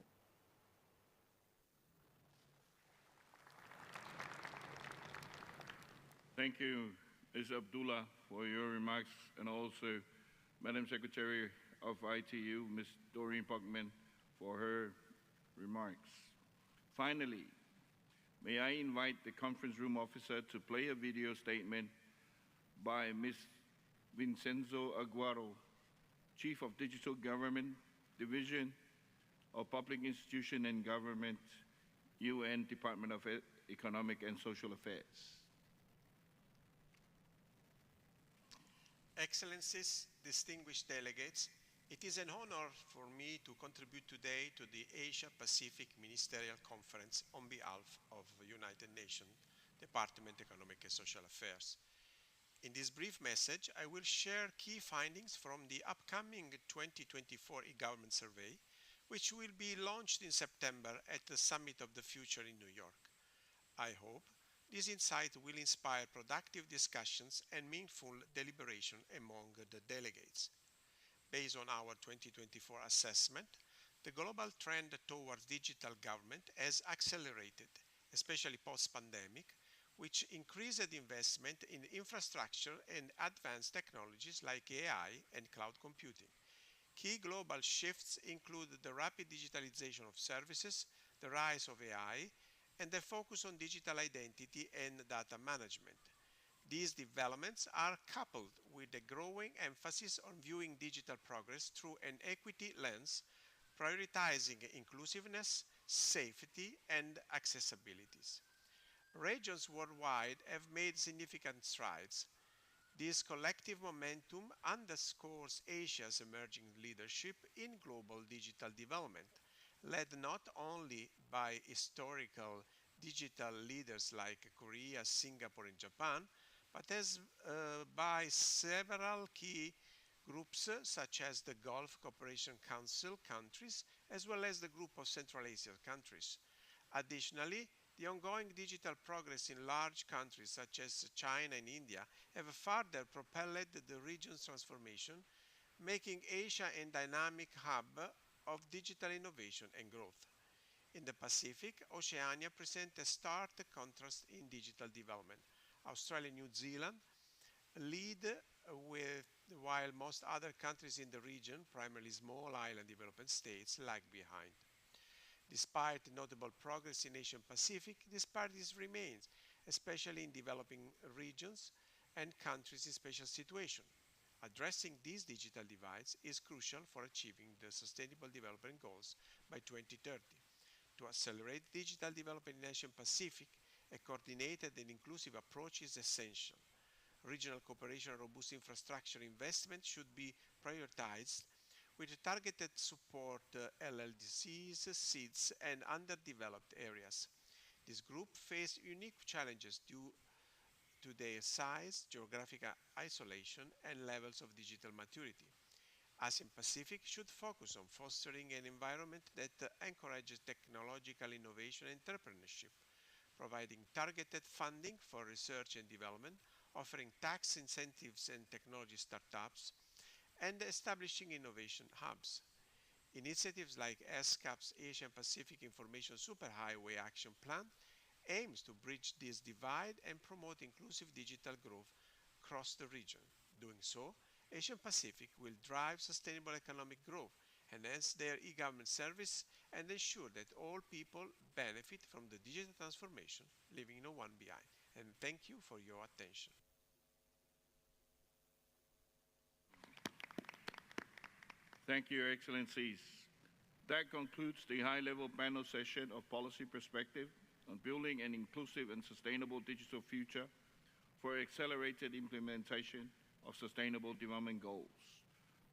Thank you, Ms. Abdullah, for your remarks, and also Madam Secretary of ITU, Ms. Doreen Puckman, for her remarks. Finally, may I invite the conference room officer to play a video statement by Ms. Vincenzo Aguaro, Chief of Digital Government Division of Public Institution and Government, UN Department of Economic and Social Affairs. Excellencies, distinguished delegates, it is an honor for me to contribute today to the Asia-Pacific Ministerial Conference on behalf of the United Nations Department of Economic and Social Affairs. In this brief message, I will share key findings from the upcoming 2024 e-government survey, which will be launched in September at the Summit of the Future in New York. I hope this insight will inspire productive discussions and meaningful deliberation among the delegates. Based on our 2024 assessment, the global trend towards digital government has accelerated, especially post-pandemic, which increased investment in infrastructure and advanced technologies like AI and cloud computing. Key global shifts include the rapid digitalization of services, the rise of AI, and the focus on digital identity and data management. These developments are coupled with a growing emphasis on viewing digital progress through an equity lens, prioritizing inclusiveness, safety, and accessibilities. Regions worldwide have made significant strides. This collective momentum underscores Asia's emerging leadership in global digital development, led not only by historical digital leaders like Korea, Singapore, and Japan, but as by several key groups such as the Gulf Cooperation Council countries, as well as the Group of Central Asia countries. Additionally, the ongoing digital progress in large countries such as China and India have further propelled the region's transformation, making Asia a dynamic hub of digital innovation and growth. In the Pacific, Oceania presents a stark contrast in digital development. Australia and New Zealand lead while most other countries in the region, primarily small island developing states, lag behind. Despite notable progress in Asian Pacific, disparities remain, especially in developing regions and countries in special situations. Addressing these digital divides is crucial for achieving the Sustainable Development Goals by 2030. To accelerate digital development in Asian Pacific, a coordinated and inclusive approach is essential. Regional cooperation and robust infrastructure investment should be prioritized with targeted support LLDCs, SEEDs, and underdeveloped areas. This group face unique challenges due to their size, geographic isolation, and levels of digital maturity. ASEAN Pacific should focus on fostering an environment that encourages technological innovation and entrepreneurship, providing targeted funding for research and development, offering tax incentives and technology startups, and establishing innovation hubs. Initiatives like ESCAP's Asian Pacific Information Superhighway Action Plan aims to bridge this divide and promote inclusive digital growth across the region. Doing so, Asian Pacific will drive sustainable economic growth, enhance their e-government service, and ensure that all people benefit from the digital transformation, leaving no one behind. And thank you for your attention. Thank you, Your Excellencies. That concludes the high-level panel session of Policy Perspective on Building an Inclusive and Sustainable Digital Future for Accelerated Implementation of Sustainable Development Goals.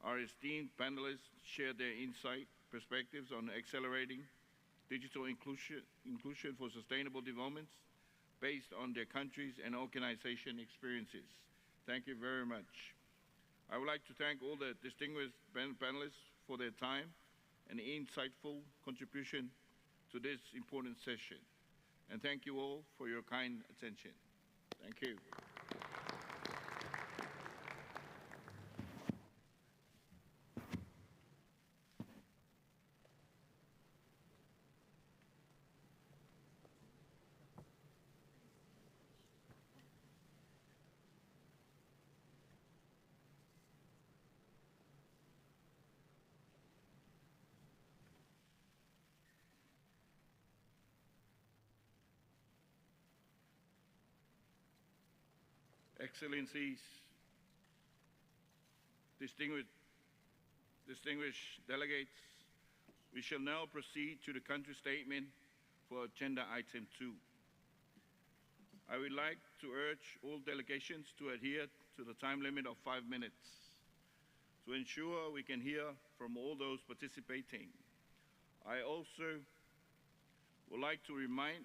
Our esteemed panelists shared their insight, perspectives on accelerating digital inclusion for sustainable developments based on their countries and organization experiences. Thank you very much. I would like to thank all the distinguished panelists for their time and insightful contribution to this important session. And thank you all for your kind attention. Thank you. Excellencies, distinguished delegates, we shall now proceed to the country statement for agenda item 2. I would like to urge all delegations to adhere to the time limit of 5 minutes to ensure we can hear from all those participating. I also would like to remind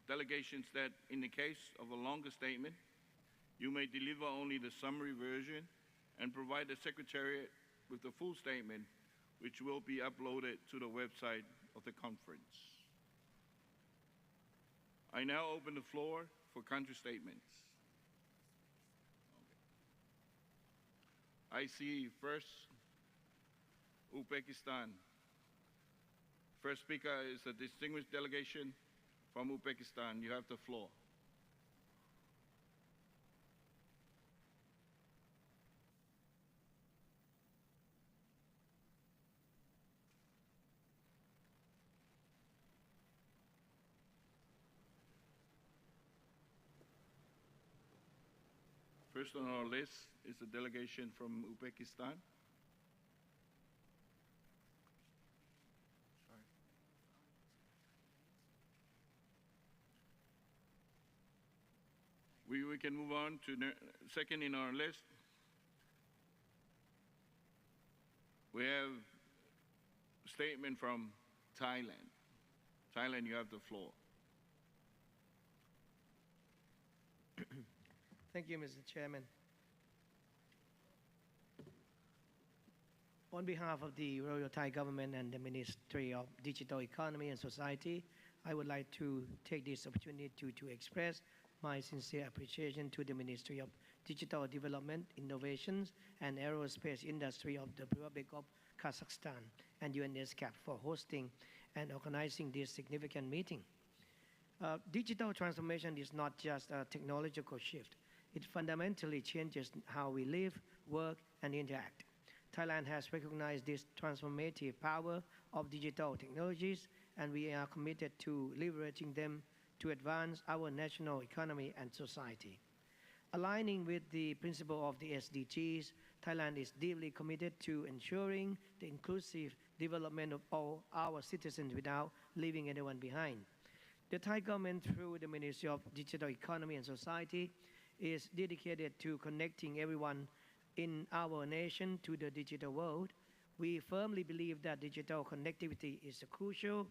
delegations that in the case of a longer statement, you may deliver only the summary version and provide the Secretariat with the full statement, which will be uploaded to the website of the conference. I now open the floor for country statements. I see first Uzbekistan. First speaker is a distinguished delegation from Uzbekistan. You have the floor. First on our list is a delegation from Uzbekistan. We can move on to second in our list. We have a statement from Thailand. Thailand, you have the floor. Thank you, Mr. Chairman. On behalf of the Royal Thai Government and the Ministry of Digital Economy and Society, I would like to take this opportunity to express my sincere appreciation to the Ministry of Digital Development, Innovations and Aerospace Industry of the Republic of Kazakhstan and UNESCAP for hosting and organizing this significant meeting. Digital transformation is not just a technological shift. It fundamentally changes how we live, work, and interact. Thailand has recognized this transformative power of digital technologies, and we are committed to leveraging them to advance our national economy and society. Aligning with the principle of the SDGs, Thailand is deeply committed to ensuring the inclusive development of all our citizens without leaving anyone behind. The Thai government, through the Ministry of Digital Economy and Society, is dedicated to connecting everyone in our nation to the digital world. We firmly believe that digital connectivity is a crucial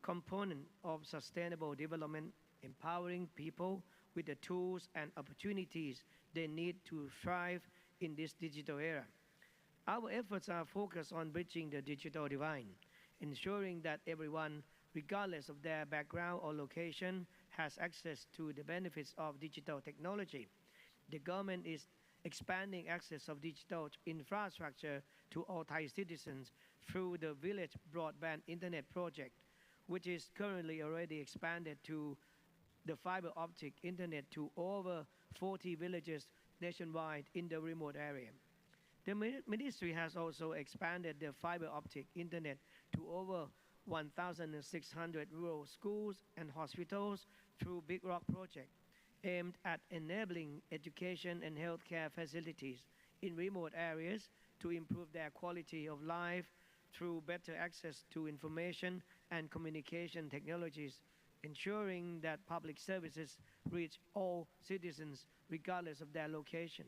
component of sustainable development, empowering people with the tools and opportunities they need to thrive in this digital era. Our efforts are focused on bridging the digital divide, ensuring that everyone, regardless of their background or location, has access to the benefits of digital technology. The government is expanding access of digital infrastructure to all Thai citizens through the Village Broadband Internet Project, which is currently already expanded to the fiber optic internet to over 40 villages nationwide in the remote area. The ministry has also expanded the fiber optic internet to over 1,600 rural schools and hospitals through Big Rock Project, aimed at enabling education and healthcare facilities in remote areas to improve their quality of life through better access to information and communication technologies, ensuring that public services reach all citizens regardless of their location.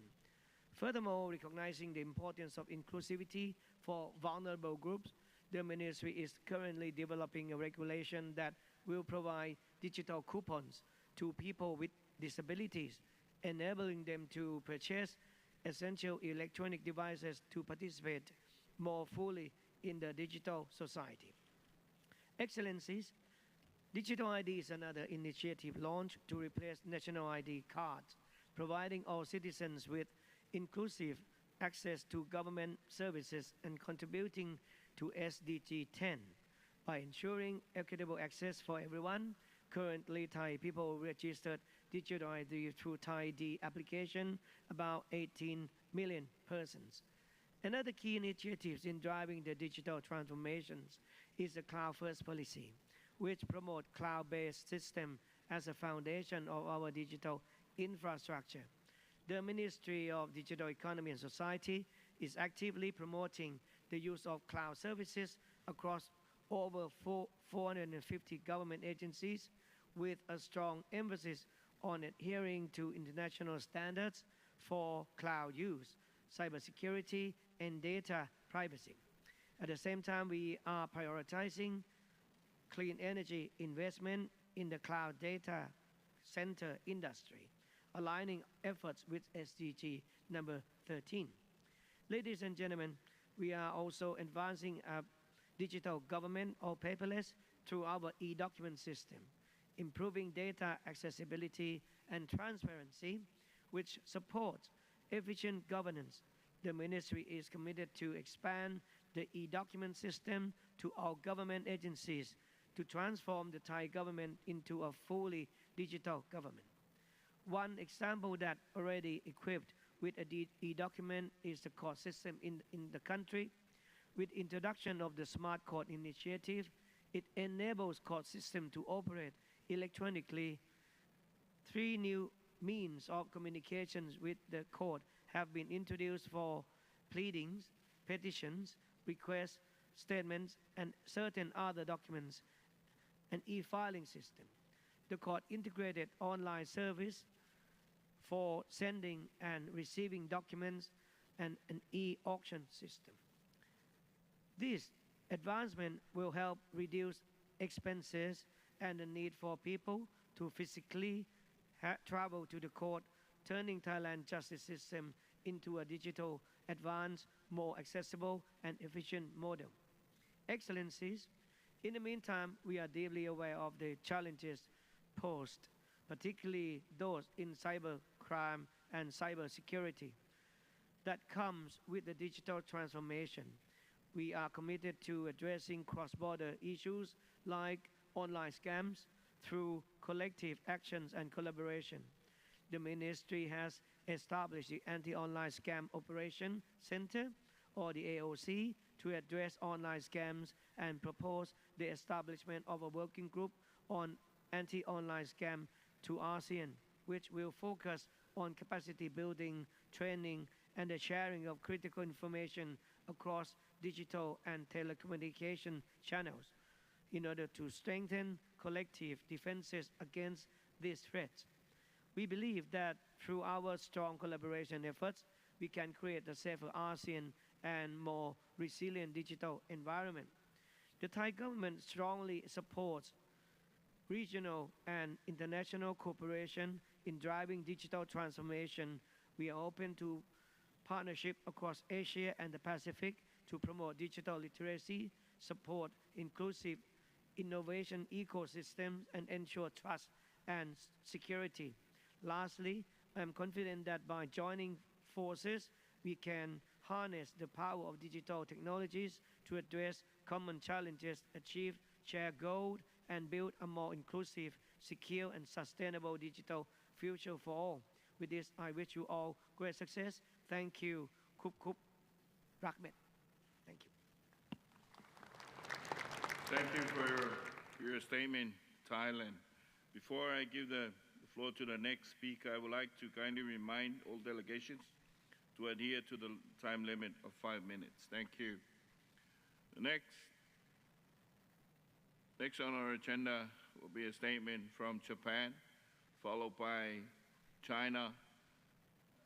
Furthermore, recognizing the importance of inclusivity for vulnerable groups, the ministry is currently developing a regulation that will provide digital coupons to people with disabilities, enabling them to purchase essential electronic devices to participate more fully in the digital society. Excellencies, Digital ID is another initiative launched to replace national ID cards, providing all citizens with inclusive access to government services and contributing to SDG 10 by ensuring equitable access for everyone. Currently, Thai people registered digital ID through Thai ID application about 18 million persons. Another key initiative in driving the digital transformations is the cloud-first policy, which promotes cloud-based system as a foundation of our digital infrastructure. The Ministry of Digital Economy and Society is actively promoting the use of cloud services across over 450 government agencies, with a strong emphasis on adhering to international standards for cloud use, cybersecurity, and data privacy. At the same time, we are prioritizing clean energy investment in the cloud data center industry, aligning efforts with SDG number 13. Ladies and gentlemen, we are also advancing a digital government or paperless through our e-document system, improving data accessibility and transparency, which supports efficient governance. The ministry is committed to expand the e-document system to all government agencies to transform the Thai government into a fully digital government. One example that already equipped with a e-document is the court system in the country. With introduction of the Smart Court initiative, it enables court system to operate electronically. 3 new means of communications with the court have been introduced for pleadings, petitions, requests, statements, and certain other documents, an e-filing system, the court integrated online service for sending and receiving documents, and an e-auction system. This advancement will help reduce expenses and the need for people to physically travel to the court turning Thailand's justice system into a digital, advanced, more accessible, and efficient model. Excellencies, in the meantime, we are deeply aware of the challenges posed, particularly those in cybercrime and cybersecurity, that comes with the digital transformation. We are committed to addressing cross-border issues like online scams through collective actions and collaboration. The Ministry has established the Anti-Online Scam Operation Center, or the AOC, to address online scams and propose the establishment of a working group on anti-online scam to ASEAN, which will focus on capacity building, training, and the sharing of critical information across digital and telecommunication channels in order to strengthen collective defenses against these threats. We believe that through our strong collaboration efforts, we can create a safer ASEAN and more resilient digital environment. The Thai government strongly supports regional and international cooperation in driving digital transformation. We are open to partnership across Asia and the Pacific to promote digital literacy, support inclusive innovation ecosystems, and ensure trust and security. Lastly, I am confident that by joining forces, we can harness the power of digital technologies to address common challenges, achieve shared goals, and build a more inclusive, secure, and sustainable digital future for all. With this, I wish you all great success. Thank you. Kup Kup Rakmet. Thank you. Thank you for your statement, Thailand. Before I give the floor to the next speaker, I would like to kindly remind all delegations to adhere to the time limit of 5 minutes. Thank you. The next on our agenda will be a statement from Japan, followed by China,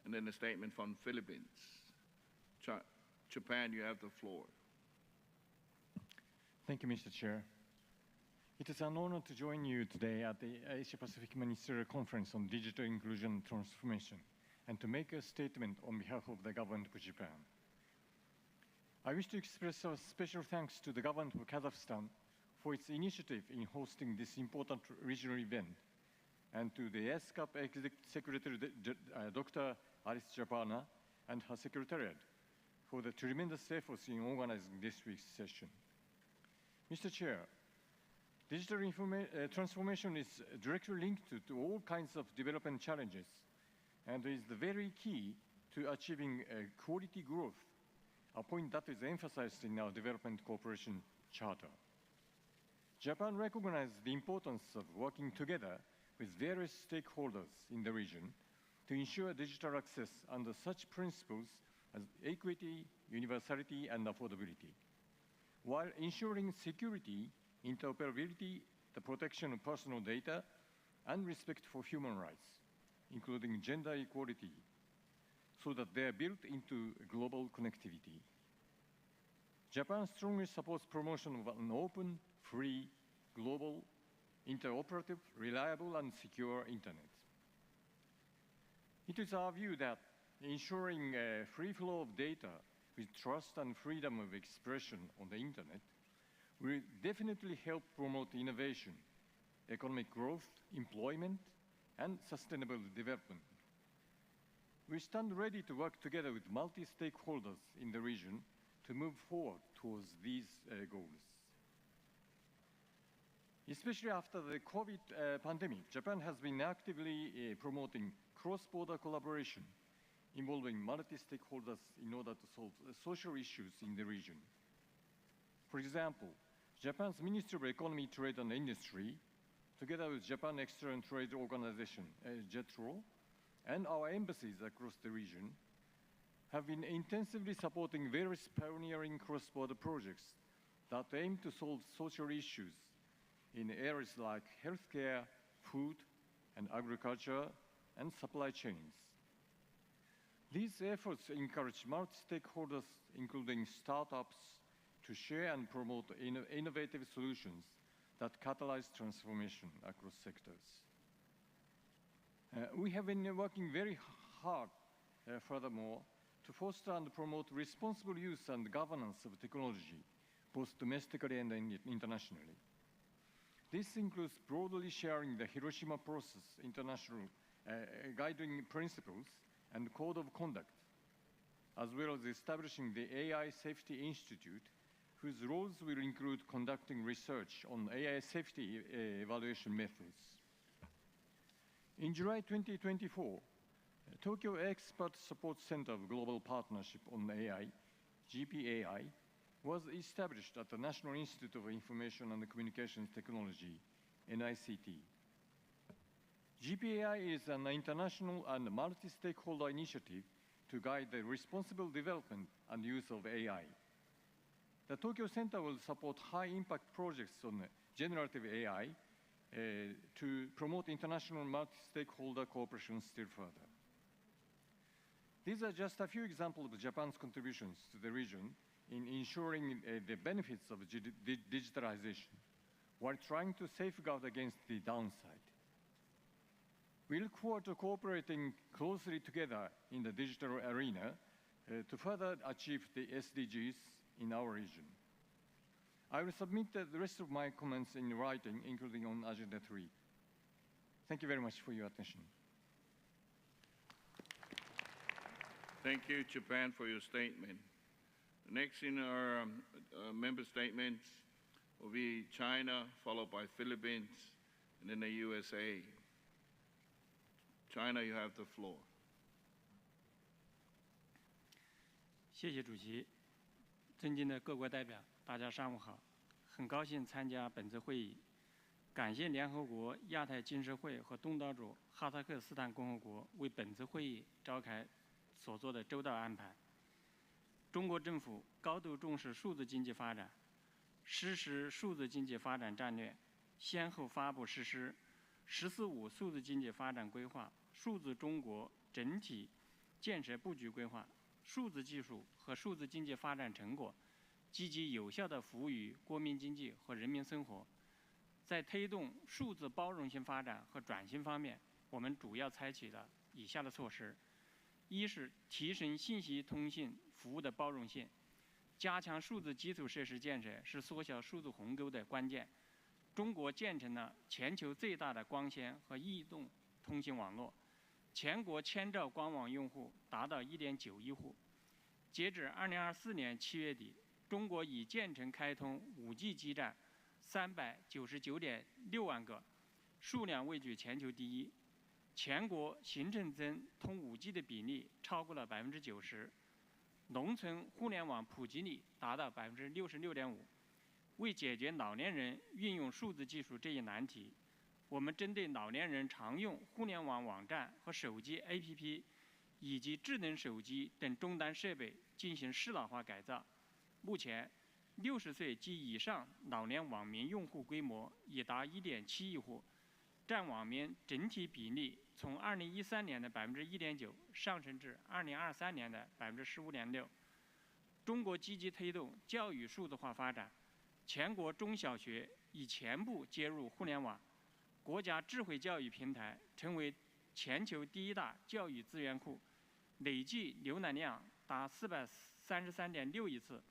and then a statement from Philippines. Japan, you have the floor. Thank you, Mr. Chair. It is an honor to join you today at the Asia-Pacific Ministerial Conference on Digital Inclusion and Transformation, and to make a statement on behalf of the government of Japan. I wish to express a special thanks to the government of Kazakhstan for its initiative in hosting this important regional event, and to the ESCAP Executive Secretary, Dr. Alice Japana, and her secretariat for the tremendous efforts in organizing this week's session. Mr. Chair, digital transformation is directly linked to all kinds of development challenges, and is the very key to achieving quality growth, a point that is emphasized in our Development Cooperation Charter. Japan recognizes the importance of working together with various stakeholders in the region to ensure digital access under such principles as equity, universality, and affordability, while ensuring security, interoperability, the protection of personal data, and respect for human rights, including gender equality, so that they are built into global connectivity. Japan strongly supports promotion of an open, free, global, interoperative, reliable, and secure internet. It is our view that ensuring a free flow of data with trust and freedom of expression on the internet will definitely help promote innovation, economic growth, employment, and sustainable development. We stand ready to work together with multi-stakeholders in the region to move forward towards these goals. Especially after the COVID pandemic, Japan has been actively promoting cross-border collaboration involving multi-stakeholders in order to solve social issues in the region. For example, Japan's Ministry of Economy, Trade and Industry, together with Japan External Trade Organization, JETRO, and our embassies across the region, have been intensively supporting various pioneering cross-border projects that aim to solve social issues in areas like healthcare, food, and agriculture, and supply chains. These efforts encourage multi-stakeholders, including startups, to share and promote innovative solutions that catalyze transformation across sectors. We have been working very hard, furthermore, to foster and promote responsible use and governance of technology, both domestically and internationally. This includes broadly sharing the Hiroshima Process International guiding principles and code of conduct, as well as establishing the AI Safety Institute, whose roles will include conducting research on AI safety evaluation methods. In July 2024, Tokyo Expert Support Center of Global Partnership on AI, GPAI, was established at the National Institute of Information and Communications Technology, NICT. GPAI is an international and multi-stakeholder initiative to guide the responsible development and use of AI. The Tokyo Center will support high-impact projects on generative AI to promote international multi-stakeholder cooperation still further. These are just a few examples of Japan's contributions to the region in ensuring the benefits of digitalization, while trying to safeguard against the downside. We look forward to cooperating closely together in the digital arena to further achieve the SDGs in our region. I will submit the rest of my comments in writing, including on Agenda 3. Thank you very much for your attention. Thank you, Japan, for your statement. Next in our member statements will be China, followed by Philippines, and then the USA. China, you have the floor. 谢谢主席，尊敬的各国代表，大家上午好，很高兴参加本次会议，感谢联合国亚太经社会和东道主哈萨克斯坦共和国为本次会议召开所做的周到安排。中国政府高度重视数字经济发展，实施数字经济发展战略，先后发布实施“十四五”数字经济发展规划、数字中国整体建设布局规划、数字技术和数字经济发展成果，积极有效地服务于国民经济和人民生活。在推动数字包容性发展和转型方面，我们主要采取了以下的措施：一是提升信息通信服务的包容性，加强数字基础设施建设是缩小数字鸿沟的关键。中国建成了全球最大的光纤和移动通信网络，全国千兆光网用户达到1.9亿户。截至2024年7月底，中国已建成开通5G 基站399.6万个，数量位居全球第一。全国行政村通5G 的比例超过了90%，农村互联网普及率达到66.5%。为解决老年人运用数字技术这一难题，我们针对老年人常用互联网网站和手机 APP 以及智能手机等终端设备进行适老化改造。目前，60岁及以上老年网民用户规模已达1.7亿户，占网民整体比例从2013年的1.9%上升至2023年的15.6%。中国积极推动教育数字化发展，全国中小学已全部接入互联网，国家智慧教育平台成为全球第一大教育资源库，累计浏览量达433.6亿次，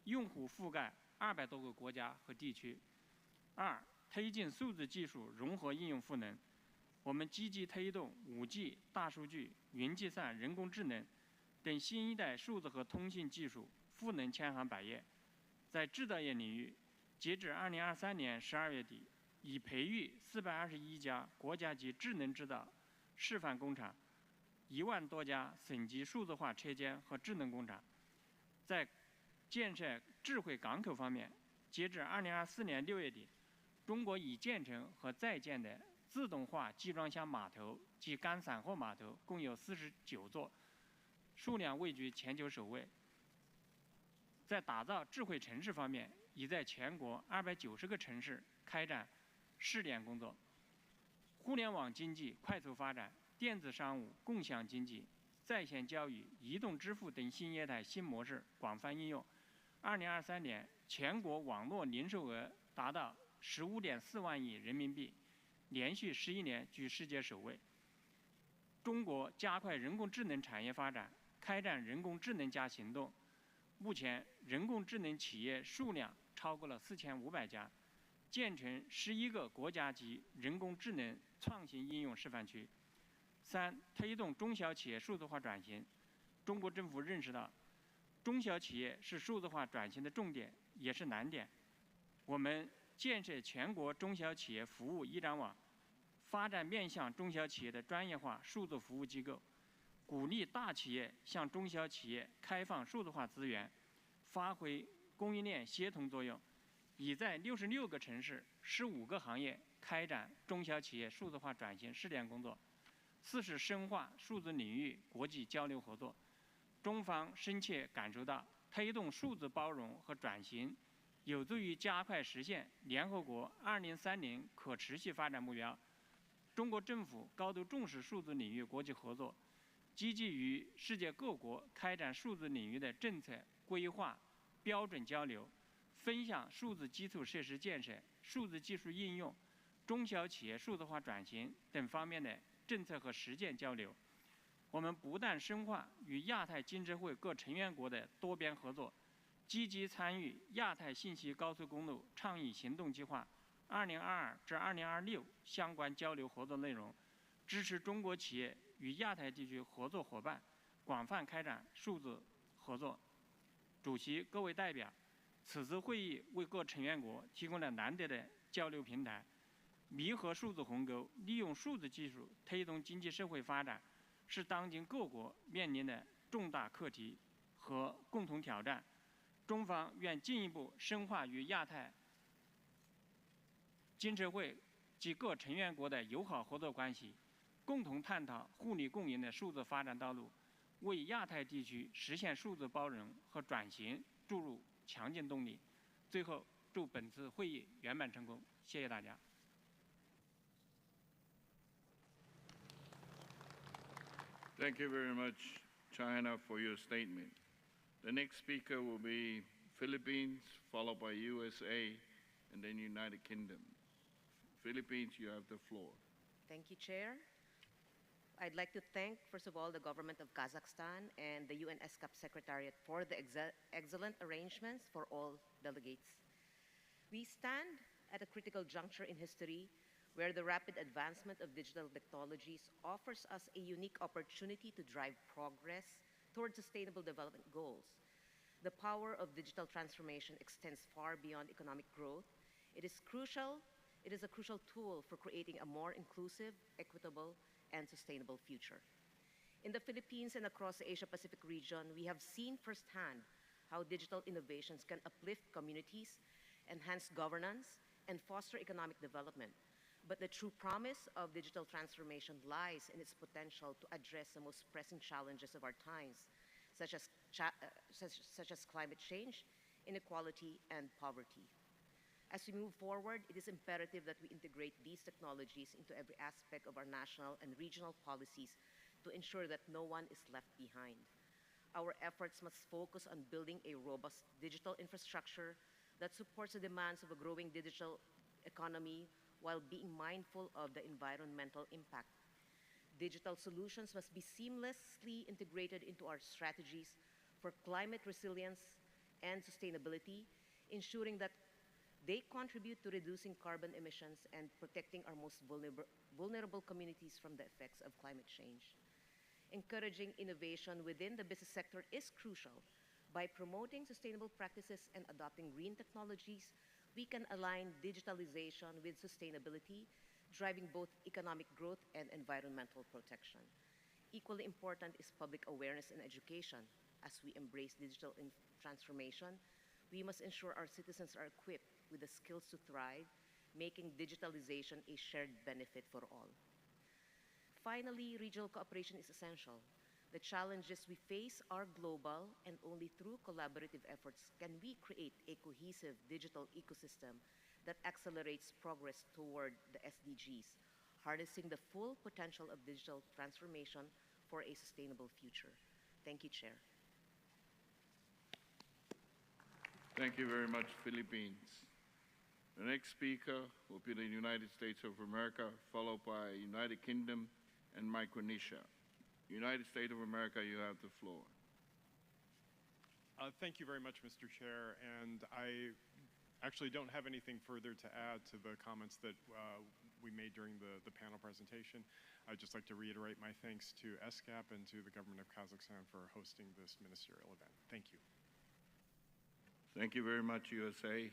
用户覆盖200多个国家和地区。二、推进数字技术融合应用赋能，我们积极推动5G、大数据、云计算、人工智能等新一代数字和通信技术赋能千行百业。在制造业领域，截至2023年12月底，已培育421家国家级智能制造示范工厂，1万多家省级数字化车间和智能工厂。在建设智慧港口方面，截至2024年6月底，中国已建成和在建的自动化集装箱码头及干散货码头共有49座，数量位居全球首位。在打造智慧城市方面，已在全国290个城市开展试点工作。互联网经济快速发展，电子商务、共享经济、在线教育、移动支付等新业态新模式广泛应用。2023年，全国网络零售额达到15.4万亿人民币，连续11年居世界首位。中国加快人工智能产业发展，开展人工智能加行动。目前，人工智能企业数量超过了4500家，建成11个国家级人工智能创新应用示范区。3、推动中小企业数字化转型。中国政府认识到，中小企业是数字化转型的重点，也是难点。我们建设全国中小企业服务驿站网，发展面向中小企业的专业化数字服务机构，鼓励大企业向中小企业开放数字化资源，发挥供应链协同作用，已在66个城市、15个行业开展中小企业数字化转型试点工作。4是深化数字领域国际交流合作。中方深切感受到，推动数字包容和转型，有助于加快实现联合国2030可持续发展目标。中国政府高度重视数字领域国际合作，积极与世界各国开展数字领域的政策规划、标准交流，分享数字基础设施建设、数字技术应用、中小企业数字化转型等方面的政策和实践交流。我们不但深化与亚太经济会各成员国的多边合作，积极参与亚太信息高速公路倡议行动计划2022至2026相关交流合作内容，支持中国企业与亚太地区合作伙伴广泛开展数字合作。主席、各位代表，此次会议为各成员国提供了难得的交流平台，弥合数字鸿沟，利用数字技术推动经济社会发展，是当今各国面临的重大课题和共同挑战。中方愿进一步深化与亚太经济会及各成员国的友好合作关系，共同探讨互利共赢的数字发展道路，为亚太地区实现数字包容和转型注入强劲动力。最后，祝本次会议圆满成功，谢谢大家。Thank you very much, China, for your statement. The next speaker will be Philippines, followed by USA, and then United Kingdom. Philippines, you have the floor. Thank you, Chair. I'd like to thank, first of all, the government of Kazakhstan and the UN ESCAP Secretariat for the excellent arrangements for all delegates. We stand at a critical juncture in history where the rapid advancement of digital technologies offers us a unique opportunity to drive progress toward sustainable development goals. The power of digital transformation extends far beyond economic growth. It is a crucial tool for creating a more inclusive, equitable, and sustainable future. In the Philippines and across the Asia-Pacific region, we have seen firsthand how digital innovations can uplift communities, enhance governance, and foster economic development. But the true promise of digital transformation lies in its potential to address the most pressing challenges of our times, such as climate change, inequality, and poverty. As we move forward, it is imperative that we integrate these technologies into every aspect of our national and regional policies to ensure that no one is left behind. Our efforts must focus on building a robust digital infrastructure that supports the demands of a growing digital economy while being mindful of the environmental impact. Digital solutions must be seamlessly integrated into our strategies for climate resilience and sustainability, ensuring that they contribute to reducing carbon emissions and protecting our most vulnerable communities from the effects of climate change. Encouraging innovation within the business sector is crucial. By promoting sustainable practices and adopting green technologies, we can align digitalization with sustainability, driving both economic growth and environmental protection. Equally important is public awareness and education. As we embrace digital transformation, we must ensure our citizens are equipped with the skills to thrive, making digitalization a shared benefit for all. Finally, regional cooperation is essential. The challenges we face are global, and only through collaborative efforts can we create a cohesive digital ecosystem that accelerates progress toward the SDGs, harnessing the full potential of digital transformation for a sustainable future. Thank you, Chair. Thank you very much, Philippines. The next speaker will be the United States of America, followed by United Kingdom and Micronesia. United States of America, you have the floor. Thank you very much, Mr. Chair. And I actually don't have anything further to add to the comments that we made during the panel presentation. I'd just like to reiterate my thanks to ESCAP and to the government of Kazakhstan for hosting this ministerial event. Thank you. Thank you very much, USA.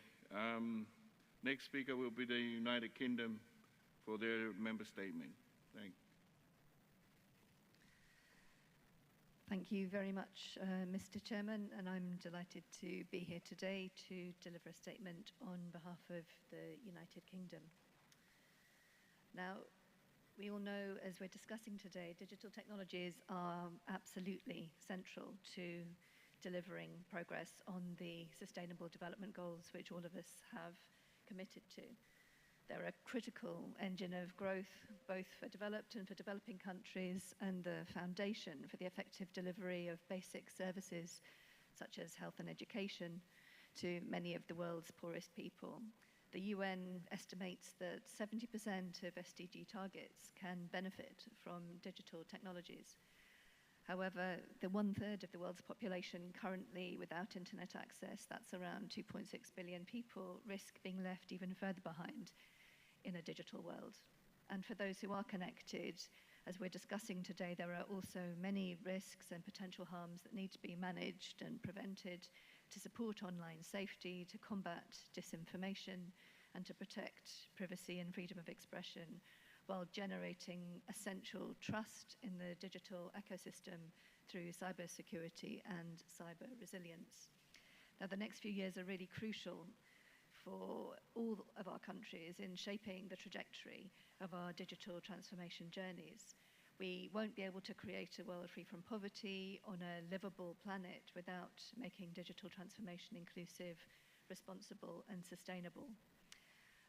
Next speaker will be the United Kingdom for their member statement. Thank you very much, Mr. Chairman, and I'm delighted to be here today to deliver a statement on behalf of the United Kingdom. Now, we all know, as we're discussing today, digital technologies are absolutely central to delivering progress on the Sustainable Development Goals, which all of us have committed to. They're a critical engine of growth, both for developed and for developing countries, and the foundation for the effective delivery of basic services, such as health and education, to many of the world's poorest people. The UN estimates that 70% of SDG targets can benefit from digital technologies. However, the 1/3 of the world's population currently without internet access, that's around 2.6 billion people, risk being left even further behind in a digital world. And for those who are connected, as we're discussing today, there are also many risks and potential harms that need to be managed and prevented to support online safety, to combat disinformation, and to protect privacy and freedom of expression, while generating essential trust in the digital ecosystem through cybersecurity and cyber resilience. Now, the next few years are really crucial for all of our countries in shaping the trajectory of our digital transformation journeys. We won't be able to create a world free from poverty on a livable planet without making digital transformation inclusive, responsible, and sustainable.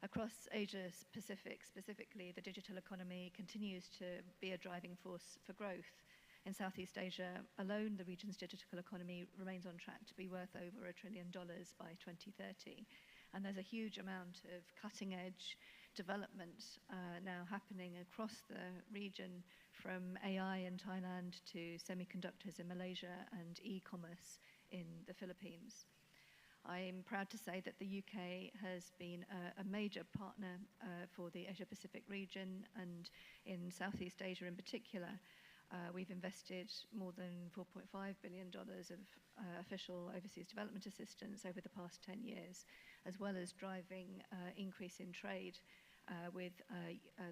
Across Asia Pacific specifically, the digital economy continues to be a driving force for growth. In Southeast Asia alone, the region's digital economy remains on track to be worth over $1 trillion by 2030. And there's a huge amount of cutting-edge development now happening across the region, from AI in Thailand to semiconductors in Malaysia and e-commerce in the Philippines. I'm proud to say that the UK has been a major partner for the Asia-Pacific region, and in Southeast Asia in particular, we've invested more than $4.5 billion of official overseas development assistance over the past 10 years, as well as driving increase in trade with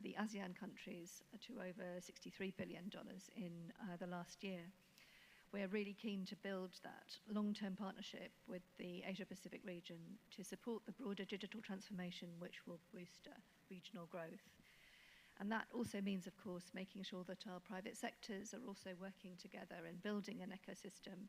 the ASEAN countries to over $63 billion in the last year. We're really keen to build that long-term partnership with the Asia-Pacific region to support the broader digital transformation, which will boost regional growth. And that also means, of course, making sure that our private sectors are also working together and building an ecosystem.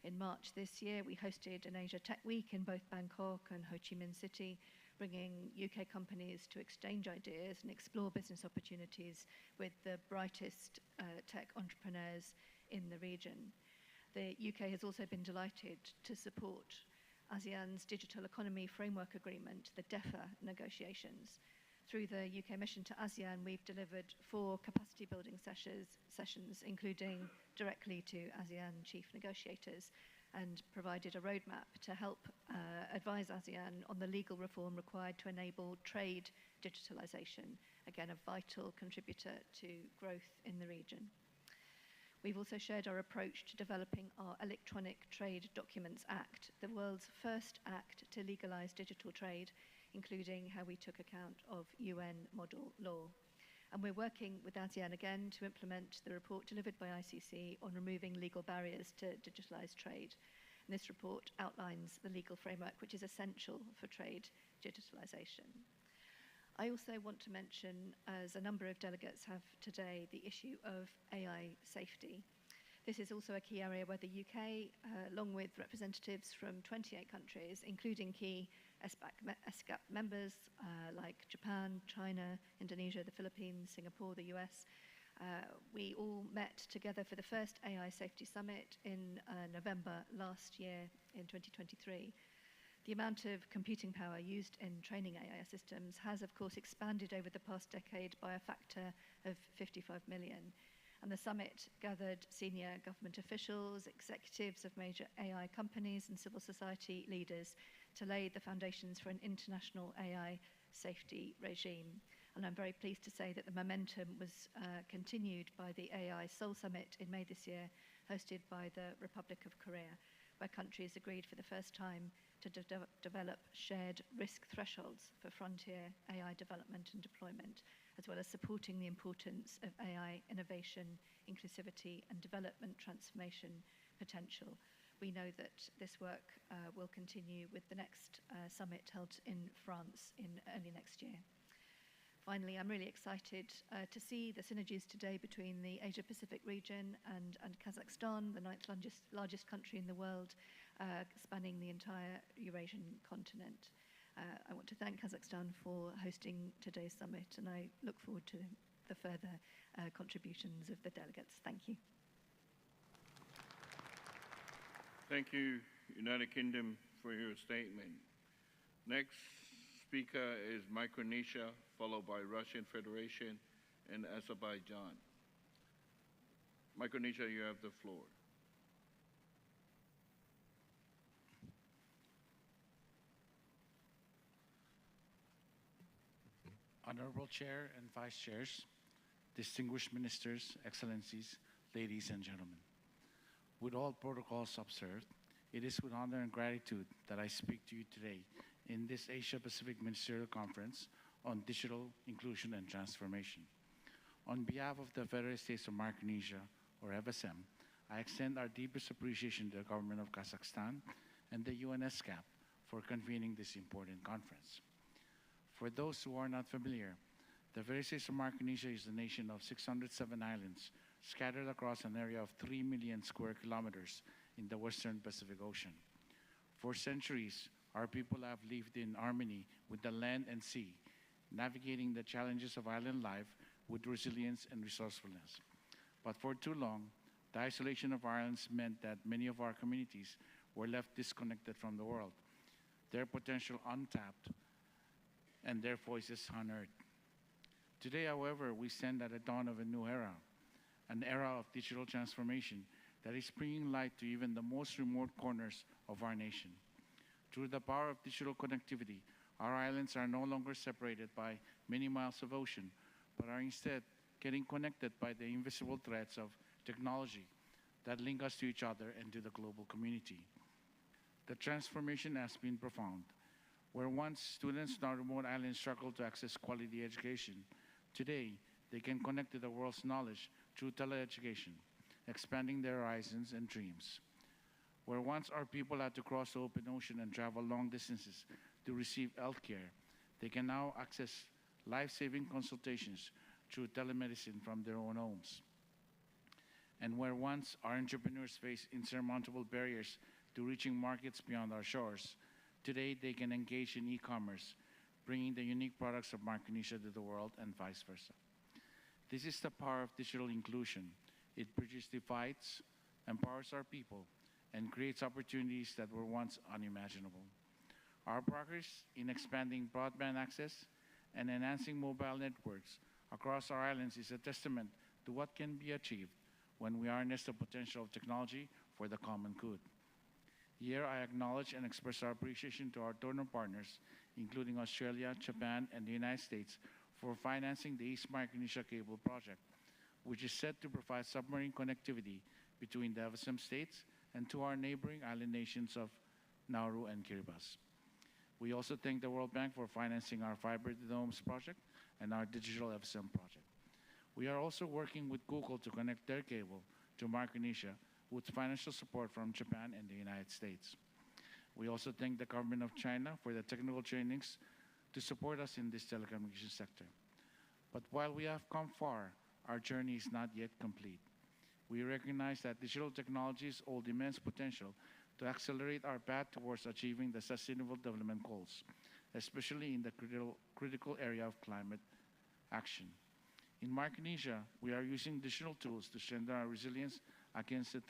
In March this year, we hosted an Asia Tech Week in both Bangkok and Ho Chi Minh City, bringing UK companies to exchange ideas and explore business opportunities with the brightest tech entrepreneurs in the region. The UK has also been delighted to support ASEAN's Digital Economy Framework Agreement, the DEFA negotiations. Through the UK mission to ASEAN, we've delivered 4 capacity building sessions, including directly to ASEAN chief negotiators, and provided a roadmap to help advise ASEAN on the legal reform required to enable trade digitalization, again, a vital contributor to growth in the region. We've also shared our approach to developing our Electronic Trade Documents Act, the world's first act to legalize digital trade, including how we took account of UN model law. And we're working with ASEAN again to implement the report delivered by ICC on removing legal barriers to digitalized trade. And this report outlines the legal framework which is essential for trade digitalization. I also want to mention, as a number of delegates have today, the issue of AI safety. This is also a key area where the UK, along with representatives from 28 countries, including key ESCAP members like Japan, China, Indonesia, the Philippines, Singapore, the US, we all met together for the first AI Safety Summit in November last year in 2023. The amount of computing power used in training AI systems has, of course, expanded over the past decade by a factor of 55 million. And the summit gathered senior government officials, executives of major AI companies, and civil society leaders to lay the foundations for an international AI safety regime. And I'm very pleased to say that the momentum was continued by the AI Seoul Summit in May this year, hosted by the Republic of Korea, where countries agreed for the first time to develop shared risk thresholds for frontier AI development and deployment, as well as supporting the importance of AI innovation, inclusivity, and development transformation potential. We know that this work will continue with the next summit held in France in early next year. Finally, I'm really excited to see the synergies today between the Asia-Pacific region and Kazakhstan, the ninth largest country in the world, spanning the entire Eurasian continent. I want to thank Kazakhstan for hosting today's summit, and I look forward to the further contributions of the delegates. Thank you. Thank you, United Kingdom, for your statement. Next speaker is Micronesia, followed by Russian Federation and Azerbaijan. Micronesia, you have the floor. Honorable Chair and Vice Chairs, distinguished ministers, excellencies, ladies and gentlemen. With all protocols observed, it is with honor and gratitude that I speak to you today in this Asia-Pacific Ministerial Conference on Digital Inclusion and Transformation. On behalf of the Federal States of Micronesia, or FSM, I extend our deepest appreciation to the government of Kazakhstan and the UNESCAP for convening this important conference. For those who are not familiar, the Federal States of Micronesia is a nation of 607 islands scattered across an area of 3 million square kilometers in the Western Pacific Ocean. For centuries, our people have lived in harmony with the land and sea, navigating the challenges of island life with resilience and resourcefulness. But for too long, the isolation of islands meant that many of our communities were left disconnected from the world, their potential untapped, and their voices unheard. Today, however, we stand at the dawn of a new era, an era of digital transformation that is bringing light to even the most remote corners of our nation. Through the power of digital connectivity, our islands are no longer separated by many miles of ocean, but are instead getting connected by the invisible threads of technology that link us to each other and to the global community. The transformation has been profound. Where once students on remote islands struggled to access quality education, today they can connect to the world's knowledge through teleeducation, expanding their horizons and dreams. Where once our people had to cross the open ocean and travel long distances to receive health care, they can now access life-saving consultations through telemedicine from their own homes. And where once our entrepreneurs faced insurmountable barriers to reaching markets beyond our shores, today they can engage in e-commerce, bringing the unique products of Micronesia to the world and vice versa. This is the power of digital inclusion. It bridges divides, empowers our people, and creates opportunities that were once unimaginable. Our progress in expanding broadband access and enhancing mobile networks across our islands is a testament to what can be achieved when we harness the potential of technology for the common good. Here, I acknowledge and express our appreciation to our donor partners, including Australia, Japan, and the United States, for financing the East Micronesia Cable Project, which is set to provide submarine connectivity between the FSM states and to our neighboring island nations of Nauru and Kiribati. We also thank the World Bank for financing our Fiber to the Homes project and our Digital FSM project. We are also working with Google to connect their cable to Micronesia with financial support from Japan and the United States. We also thank the government of China for the technical trainings to support us in this telecommunications sector. But while we have come far, our journey is not yet complete. We recognize that digital technologies hold immense potential to accelerate our path towards achieving the Sustainable Development Goals, especially in the critical area of climate action. In Micronesia, we are using digital tools to strengthen our resilience against the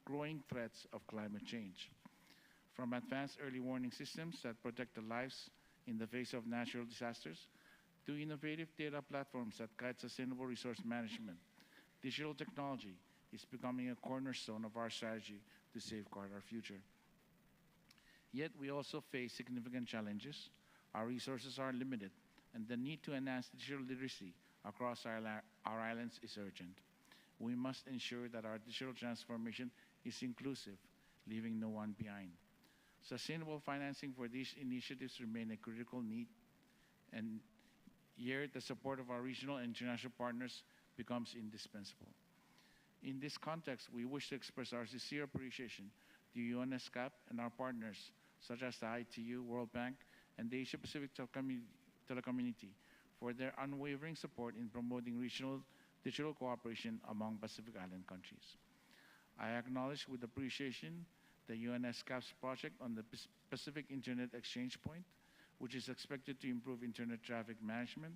growing threats of climate change. From advanced early warning systems that protect the lives in the face of natural disasters, to innovative data platforms that guide sustainable resource management, digital technology is becoming a cornerstone of our strategy to safeguard our future. Yet we also face significant challenges. Our resources are limited, and the need to enhance digital literacy across our islands is urgent. We must ensure that our digital transformation is inclusive, leaving no one behind. Sustainable financing for these initiatives remain a critical need, and here the support of our regional and international partners becomes indispensable. In this context, we wish to express our sincere appreciation to UNESCAP and our partners, such as the ITU, World Bank, and the Asia-Pacific Telecommunity, for their unwavering support in promoting regional digital cooperation among Pacific Island countries. I acknowledge with appreciation the UNESCAP's project on the Pacific Internet Exchange Point, which is expected to improve internet traffic management,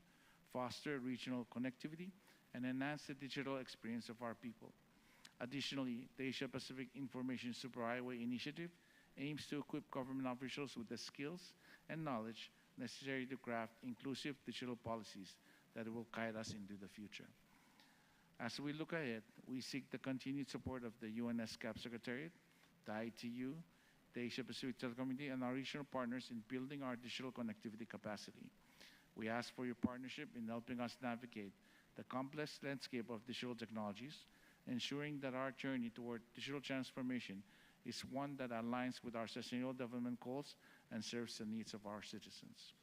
foster regional connectivity, and enhance the digital experience of our people. Additionally, the Asia-Pacific Information Superhighway Initiative aims to equip government officials with the skills and knowledge necessary to craft inclusive digital policies that will guide us into the future. As we look ahead, we seek the continued support of the UNESCAP Secretariat, the ITU, the Asia-Pacific Telecommunity, and our regional partners in building our digital connectivity capacity. We ask for your partnership in helping us navigate the complex landscape of digital technologies, ensuring that our journey toward digital transformation is one that aligns with our sustainable development goals and serves the needs of our citizens.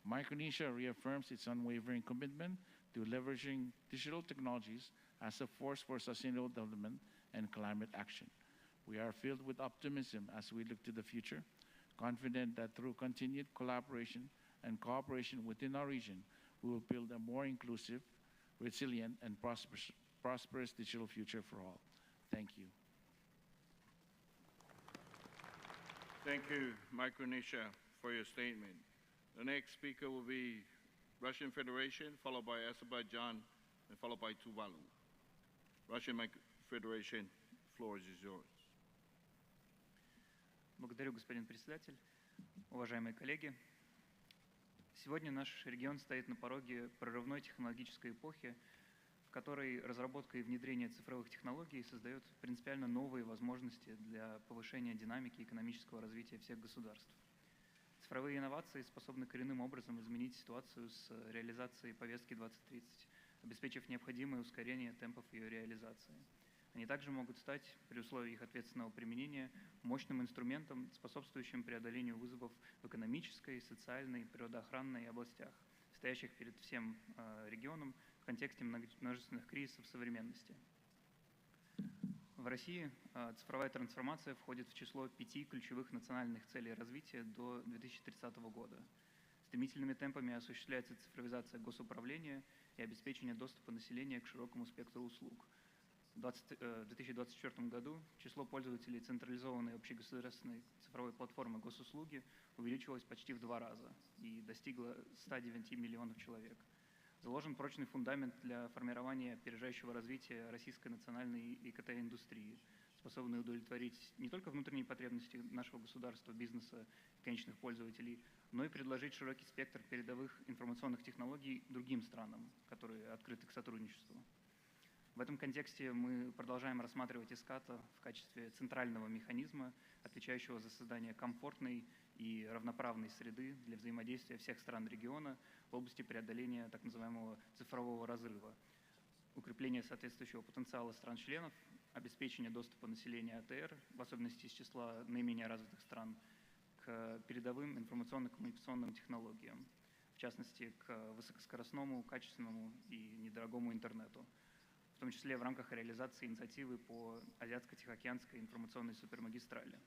Micronesia reaffirms its unwavering commitment to leveraging digital technologies as a force for sustainable development and climate action. We are filled with optimism as we look to the future, confident that through continued collaboration and cooperation within our region, we will build a more inclusive, resilient, and prosperous digital future for all. Thank you. Thank you, Micronesia, for your statement. The next speaker will be Russian Federation, followed by Azerbaijan, and followed by Tuvalu. Russian Federation, floor is yours. Благодарю, господин председатель. Уважаемые коллеги, сегодня наш регион стоит на пороге прорывной технологической эпохи, в которой разработка и внедрение цифровых технологий создает принципиально новые возможности для повышения динамики экономического развития всех государств. Цифровые инновации способны коренным образом изменить ситуацию с реализацией повестки 2030, обеспечив необходимое ускорение темпов ее реализации. Они также могут стать, при условии их ответственного применения, мощным инструментом, способствующим преодолению вызовов в экономической, социальной, природоохранной областях, стоящих перед всем регионом в контексте множественных кризисов современности. В России цифровая трансформация входит в число 5 ключевых национальных целей развития до 2030 года. Стремительными темпами осуществляется цифровизация госуправления и обеспечение доступа населения к широкому спектру услуг. В 2024 году число пользователей централизованной общегосударственной цифровой платформы госуслуги увеличилось почти в 2 раза и достигло 109 миллионов человек. Заложен прочный фундамент для формирования опережающего развития российской национальной ИКТ-индустрии, способной удовлетворить не только внутренние потребности нашего государства, бизнеса и конечных пользователей, но и предложить широкий спектр передовых информационных технологий другим странам, которые открыты к сотрудничеству. В этом контексте мы продолжаем рассматривать ИСКАТа в качестве центрального механизма, отвечающего за создание комфортной и равноправной среды для взаимодействия всех стран региона в области преодоления так называемого цифрового разрыва, укрепления соответствующего потенциала стран-членов, обеспечения доступа населения АТР, в особенности из числа наименее развитых стран, к передовым информационно-коммуникационным технологиям, в частности, к высокоскоростному, качественному и недорогому интернету, в том числе в рамках реализации инициативы по Азиатско-Тихоокеанской информационной супермагистрали.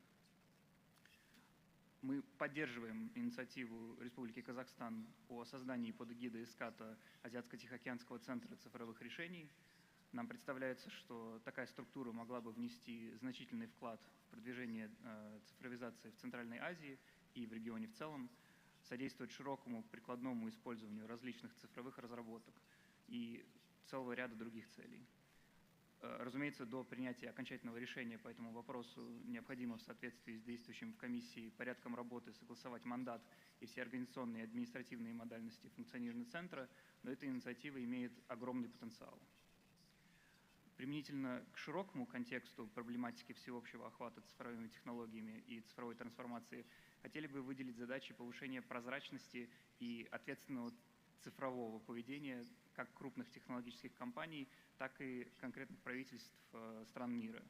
Мы поддерживаем инициативу Республики Казахстан по созданию под эгидой ИСКАТа Азиатско-Тихоокеанского центра цифровых решений. Нам представляется, что такая структура могла бы внести значительный вклад в продвижение цифровизации в Центральной Азии и в регионе в целом, содействовать широкому прикладному использованию различных цифровых разработок и целого ряда других целей. Разумеется, до принятия окончательного решения по этому вопросу необходимо в соответствии с действующим в комиссии порядком работы согласовать мандат и все организационные и административные модальности функционирования центра, но эта инициатива имеет огромный потенциал. Применительно к широкому контексту проблематики всеобщего охвата цифровыми технологиями и цифровой трансформации хотели бы выделить задачи повышения прозрачности и ответственного цифрового поведения как крупных технологических компаний, так и конкретных правительств стран мира.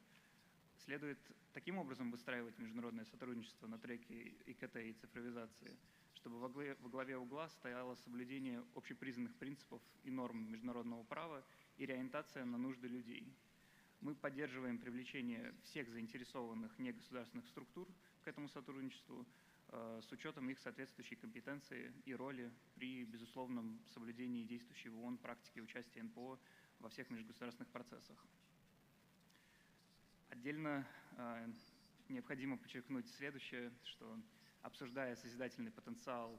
Следует таким образом выстраивать международное сотрудничество на треке ИКТ и цифровизации, чтобы во главе угла стояло соблюдение общепризнанных принципов и норм международного права и ориентация на нужды людей. Мы поддерживаем привлечение всех заинтересованных негосударственных структур к этому сотрудничеству с учетом их соответствующей компетенции и роли при безусловном соблюдении действующей в ООН практики участия НПО во всех межгосударственных процессах. Отдельно необходимо подчеркнуть следующее, что обсуждая созидательный потенциал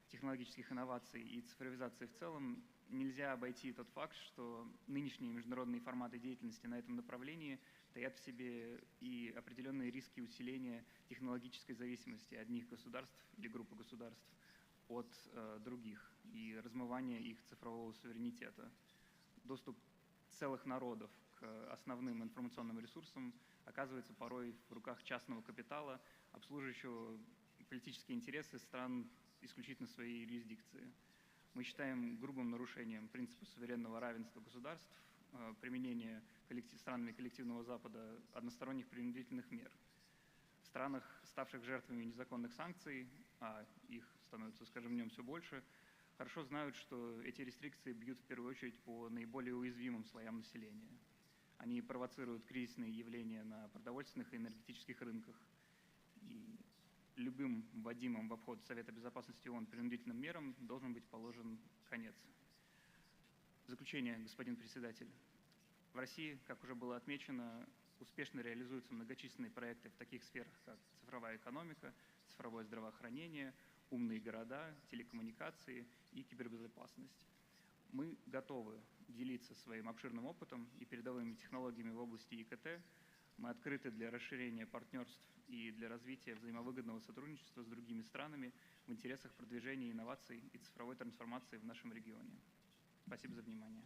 технологических инноваций и цифровизации в целом, нельзя обойти тот факт, что нынешние международные форматы деятельности на этом направлении таят в себе и определенные риски усиления технологической зависимости одних государств или группы государств от других и размывания их цифрового суверенитета. Доступ целых народов к основным информационным ресурсам оказывается порой в руках частного капитала, обслуживающего политические интересы стран исключительно своей юрисдикции. Мы считаем грубым нарушением принципа суверенного равенства государств применение странами коллективного Запада односторонних принудительных мер. В странах, ставших жертвами незаконных санкций, а их становится с каждым днем все больше, хорошо знают, что эти рестрикции бьют в первую очередь по наиболее уязвимым слоям населения. Они провоцируют кризисные явления на продовольственных и энергетических рынках. И любым вводимым в обход Совета Безопасности ООН принудительным мерам должен быть положен конец. В заключение, господин председатель. В России, как уже было отмечено, успешно реализуются многочисленные проекты в таких сферах, как цифровая экономика, цифровое здравоохранение, умные города, телекоммуникации и кибербезопасность. Мы готовы делиться своим обширным опытом и передовыми технологиями в области ИКТ. Мы открыты для расширения партнерств и для развития взаимовыгодного сотрудничества с другими странами в интересах продвижения инноваций и цифровой трансформации в нашем регионе. Спасибо за внимание.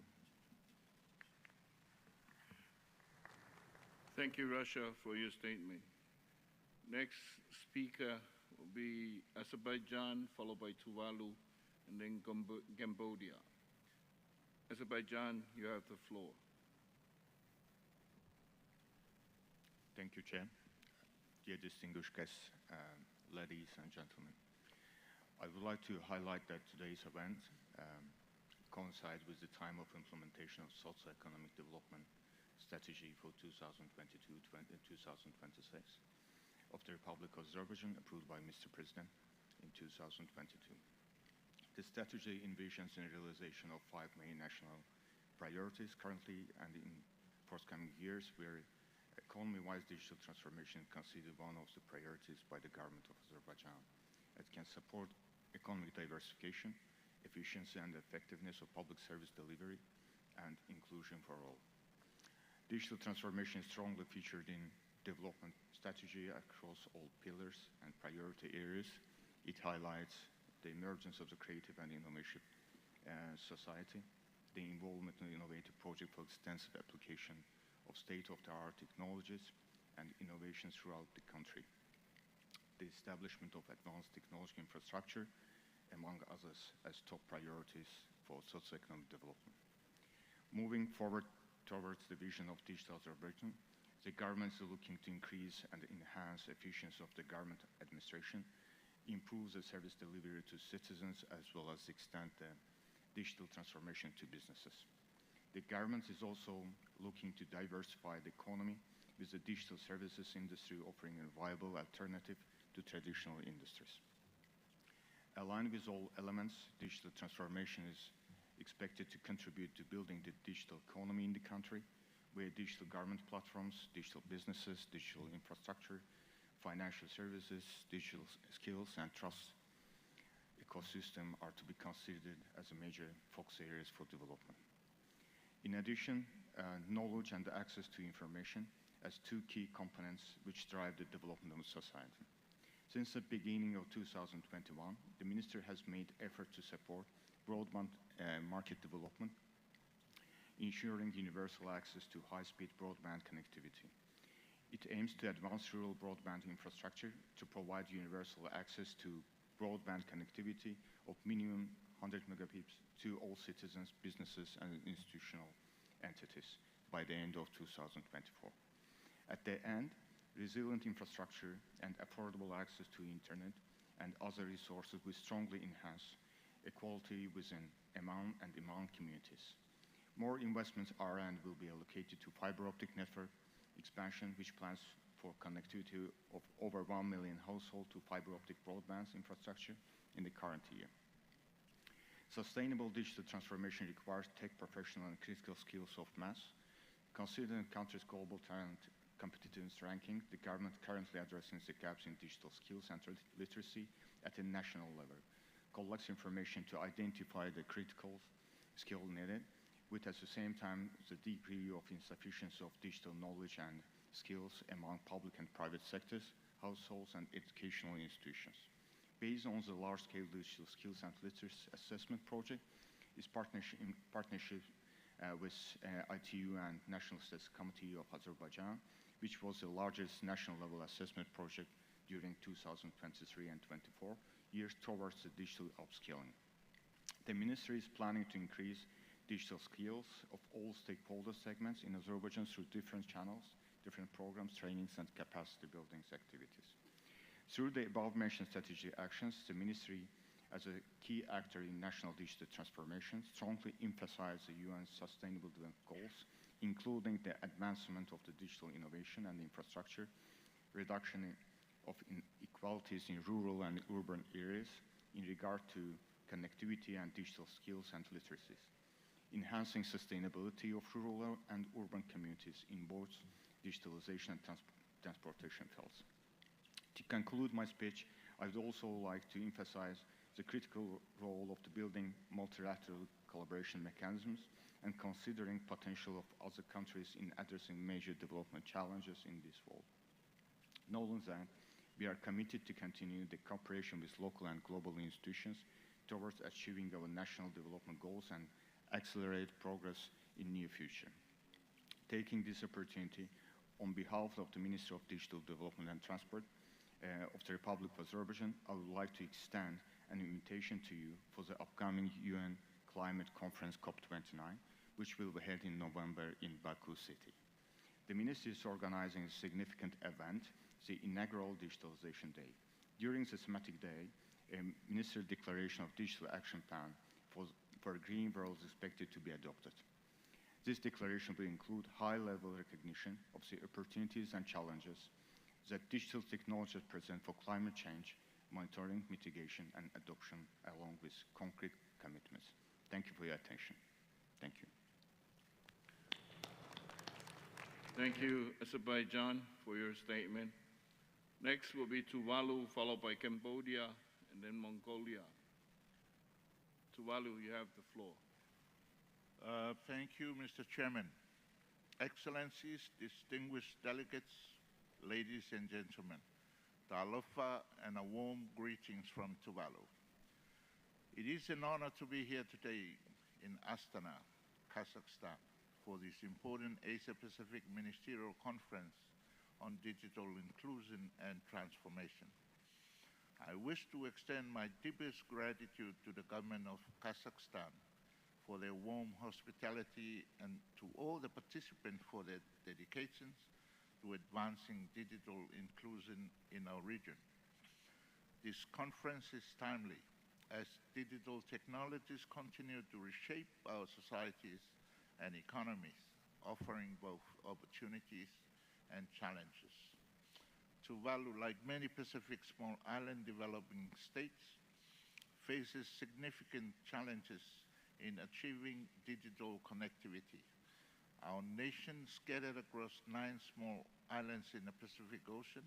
Thank you, Russia, for your statement. Next speaker will be Azerbaijan, followed by Tuvalu, and then Cambodia. Azerbaijan, you have the floor. Thank you, Chair. Dear distinguished guests, ladies and gentlemen, I would like to highlight that today's event coincides with the time of implementation of socio-economic development strategy for 2022-2026 of the Republic of Azerbaijan, approved by Mr. President in 2022. The strategy envisions the realization of 5 main national priorities currently and in forthcoming years, where economy-wise digital transformation is considered one of the priorities by the government of Azerbaijan. It can support economic diversification, efficiency and effectiveness of public service delivery, and inclusion for all. Digital transformation is strongly featured in development strategy across all pillars and priority areas. It highlights the emergence of the creative and innovative society, the involvement in innovative projects for extensive application of state-of-the-art technologies and innovations throughout the country, the establishment of advanced technology infrastructure, among others, as top priorities for socioeconomic development. Moving forward towards the vision of digital Azerbaijan, the government is looking to increase and enhance efficiency of the government administration, improve the service delivery to citizens, as well as extend the digital transformation to businesses. The government is also looking to diversify the economy with the digital services industry offering a viable alternative to traditional industries. Aligned with all elements, digital transformation is expected to contribute to building the digital economy in the country, where digital government platforms, digital businesses, digital infrastructure, financial services, digital skills, and trust ecosystem are to be considered as a major focus areas for development. In addition, knowledge and access to information as 2 key components which drive the development of society. Since the beginning of 2021, the Minister has made effort to support broadband market development ensuring universal access to high-speed broadband connectivity. It aims to advance rural broadband infrastructure to provide universal access to broadband connectivity of minimum 100 megabits to all citizens, businesses, and institutional entities by the end of 2024. At the end, resilient infrastructure and affordable access to internet and other resources will strongly enhance equality within among communities. More investments are and will be allocated to fiber optic network expansion, which plans for connectivity of over 1 million households to fiber optic broadband infrastructure in the current year. Sustainable digital transformation requires tech professional and critical skills of mass. Considering the country's global talent competitiveness ranking, the government currently addresses the gaps in digital skills and literacy at a national level, collects information to identify the critical skill needed, with at the same time the degree of insufficiency of digital knowledge and skills among public and private sectors, households, and educational institutions. Based on the large-scale digital skills and literacy assessment project, is in partnership with ITU and National Statistics Committee of Azerbaijan, which was the largest national-level assessment project during 2023 and 24 years towards the digital upskilling. The Ministry is planning to increase digital skills of all stakeholder segments in Azerbaijan through different channels, different programs, trainings, and capacity building activities. Through the above-mentioned strategic actions, the Ministry, as a key actor in national digital transformation, strongly emphasizes the UN's Sustainable Development Goals, including the advancement of the digital innovation and infrastructure, reduction of inequalities in rural and urban areas in regard to connectivity and digital skills and literacies, enhancing sustainability of rural and urban communities in both digitalization and transportation fields. To conclude my speech, I would also like to emphasize the critical role of the building multilateral collaboration mechanisms and considering potential of other countries in addressing major development challenges in this world. Knowing that, we are committed to continue the cooperation with local and global institutions towards achieving our national development goals and accelerate progress in near future. Taking this opportunity, on behalf of the Ministry of Digital Development and Transport of the Republic of Azerbaijan, I would like to extend an invitation to you for the upcoming UN Climate Conference COP29, which will be held in November in Baku city. The Ministry is organizing a significant event, the inaugural Digitalization Day. During the thematic day, a Ministerial Declaration of Digital Action Plan for a green world is expected to be adopted. This declaration will include high-level recognition of the opportunities and challenges that digital technologies present for climate change, monitoring, mitigation, and adoption, along with concrete commitments. Thank you for your attention. Thank you. Thank you, Azerbaijan, for your statement. Next will be Tuvalu, followed by Cambodia, and then Mongolia. Tuvalu, you have the floor. Thank you, Mr. Chairman. Excellencies, distinguished delegates, ladies and gentlemen, Talofa and a warm greetings from Tuvalu. It is an honor to be here today in Astana, Kazakhstan, for this important Asia-Pacific Ministerial Conference on Digital Inclusion and Transformation. I wish to extend my deepest gratitude to the government of Kazakhstan for their warm hospitality and to all the participants for their dedications to advancing digital inclusion in our region. This conference is timely as digital technologies continue to reshape our societies and economies, offering both opportunities and challenges. Tuvalu, like many Pacific small island developing states, faces significant challenges in achieving digital connectivity. Our nation, scattered across 9 small islands in the Pacific Ocean,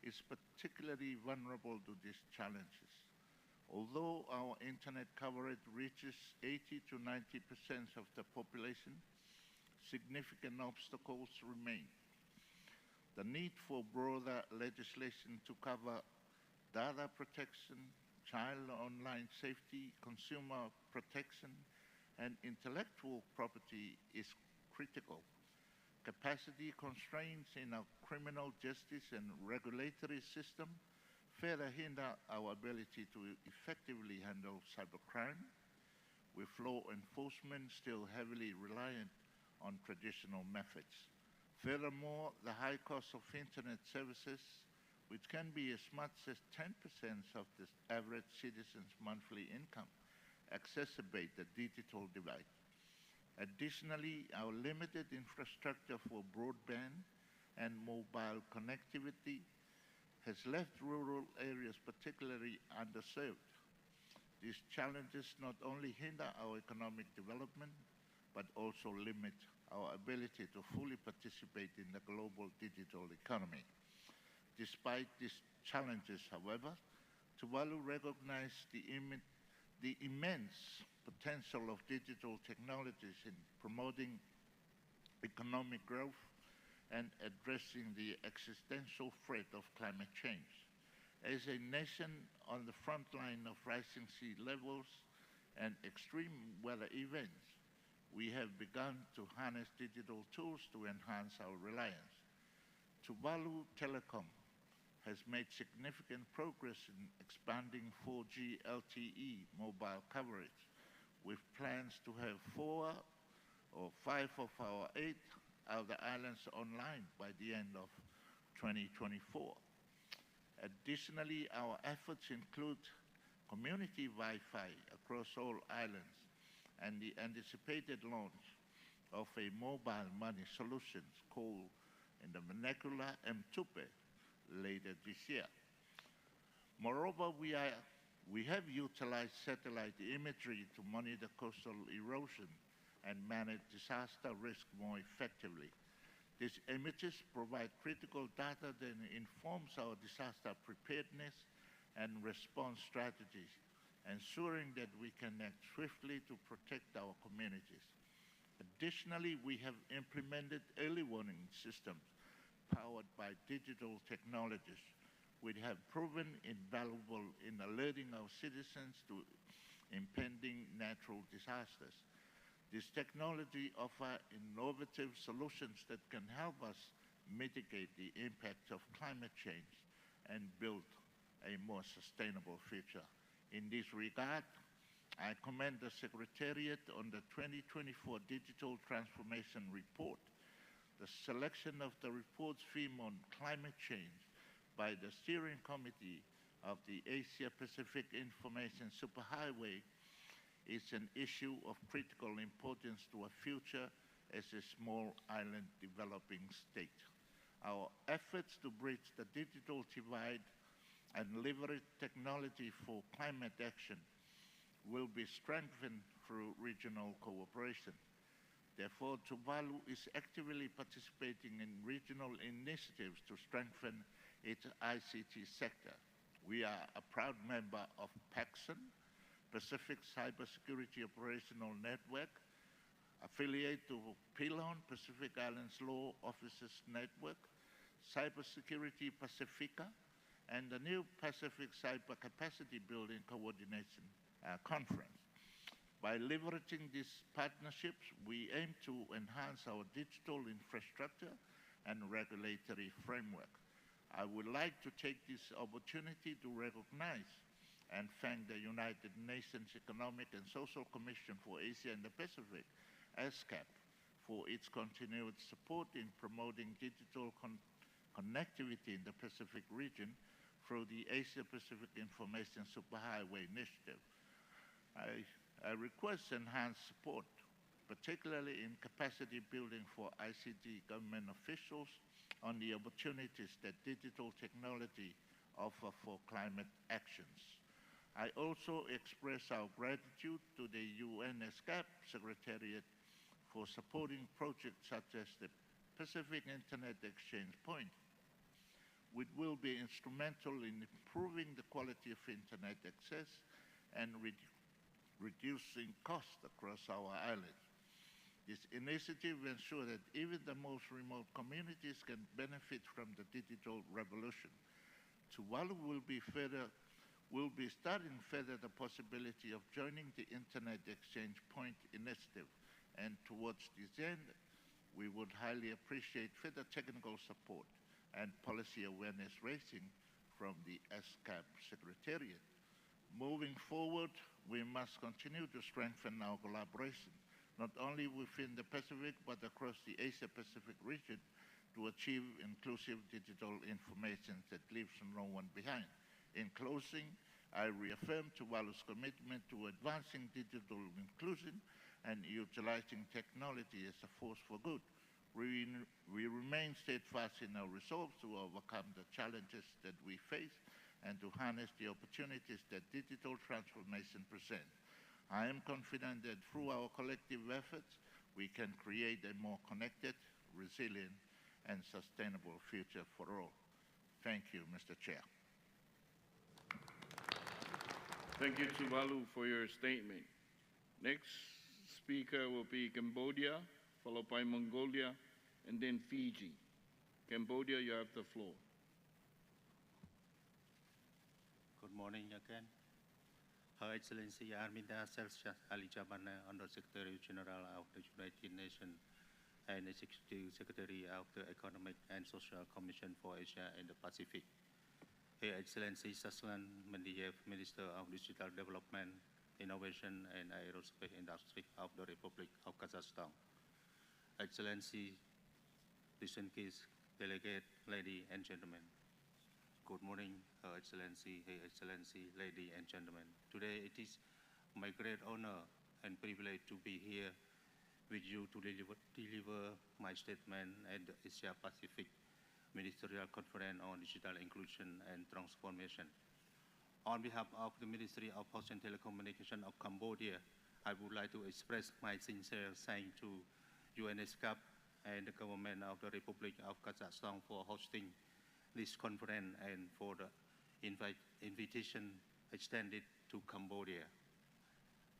is particularly vulnerable to these challenges. Although our internet coverage reaches 80 to 90% of the population, significant obstacles remain. The need for broader legislation to cover data protection, child online safety, consumer protection, and intellectual property is critical. Capacity constraints in our criminal justice and regulatory system further hinder our ability to effectively handle cybercrime, with law enforcement still heavily reliant on traditional methods. Furthermore, the high cost of internet services, which can be as much as 10% of the average citizen's monthly income, exacerbate the digital divide. Additionally, our limited infrastructure for broadband and mobile connectivity has left rural areas particularly underserved. These challenges not only hinder our economic development, but also limit our ability to fully participate in the global digital economy. Despite these challenges, however, Tuvalu recognized the immense potential of digital technologies in promoting economic growth and addressing the existential threat of climate change. As a nation on the front line of rising sea levels and extreme weather events, we have begun to harness digital tools to enhance our reliance. Tuvalu Telecom has made significant progress in expanding 4G LTE mobile coverage, with plans to have 4 or 5 of our 8 other islands online by the end of 2024. Additionally, our efforts include community Wi-Fi across all islands and the anticipated launch of a mobile money solution called in the vernacular Mtupe later this year. Moreover, we have utilized satellite imagery to monitor coastal erosion and manage disaster risk more effectively. These images provide critical data that informs our disaster preparedness and response strategies, ensuring that we can act swiftly to protect our communities. Additionally, we have implemented early warning systems powered by digital technologies, which have proven invaluable in alerting our citizens to impending natural disasters. This technology offers innovative solutions that can help us mitigate the impacts of climate change and build a more sustainable future. In this regard, I commend the Secretariat on the 2024 Digital Transformation Report. The selection of the report's theme on climate change by the Steering Committee of the Asia-Pacific Information Superhighway is an issue of critical importance to our future as a small island developing state. Our efforts to bridge the digital divide and leverage technology for climate action will be strengthened through regional cooperation. Therefore, Tuvalu is actively participating in regional initiatives to strengthen its ICT sector. We are a proud member of PACSON, Pacific Cybersecurity Operational Network, affiliate to PILON, Pacific Islands Law Officers Network, Cybersecurity Pacifica, and the new Pacific Cyber Capacity Building Coordination Conference. By leveraging these partnerships, we aim to enhance our digital infrastructure and regulatory framework. I would like to take this opportunity to recognize and thank the United Nations Economic and Social Commission for Asia and the Pacific, ESCAP, for its continued support in promoting digital connectivity in the Pacific region through the Asia-Pacific Information Superhighway Initiative. I request enhanced support, particularly in capacity building for ICT government officials on the opportunities that digital technology offer for climate actions. I also express our gratitude to the UNESCAP Secretariat for supporting projects such as the Pacific Internet Exchange Point, which will be instrumental in improving the quality of internet access and reducing costs across our islands. This initiative ensures that even the most remote communities can benefit from the digital revolution. Tuvalu will We'll be studying further the possibility of joining the Internet Exchange Point initiative, and towards this end, we would highly appreciate further technical support and policy awareness raising from the SCAP Secretariat. Moving forward, we must continue to strengthen our collaboration, not only within the Pacific, but across the Asia-Pacific region to achieve inclusive digital information that leaves no one behind. In closing, I reaffirm Tuvalu's commitment to advancing digital inclusion and utilizing technology as a force for good. We remain steadfast in our resolve to overcome the challenges that we face and to harness the opportunities that digital transformation presents. I am confident that through our collective efforts, we can create a more connected, resilient, and sustainable future for all. Thank you, Mr. Chair. Thank you, Tuvalu, for your statement. Next speaker will be Cambodia, followed by Mongolia, and then Fiji. Cambodia, you have the floor. Good morning again. Her Excellency Arminda Selshas Ali Jabana, Under Secretary General of the United Nations and Executive Secretary of the Economic and Social Commission for Asia and the Pacific. Her Excellency Saslan Mendiev, Minister of Digital Development, Innovation and Aerospace Industry of the Republic of Kazakhstan. Excellency, distinguished delegate, ladies and gentlemen. Good morning, Her Excellency, ladies and gentlemen. Today it is my great honor and privilege to be here with you to deliver my statement at the Asia Pacific Ministerial Conference on Digital Inclusion and Transformation. On behalf of the Ministry of Posts and Telecommunication of Cambodia, I would like to express my sincere thanks to UNESCAP and the government of the Republic of Kazakhstan for hosting this conference and for the invitation extended to Cambodia.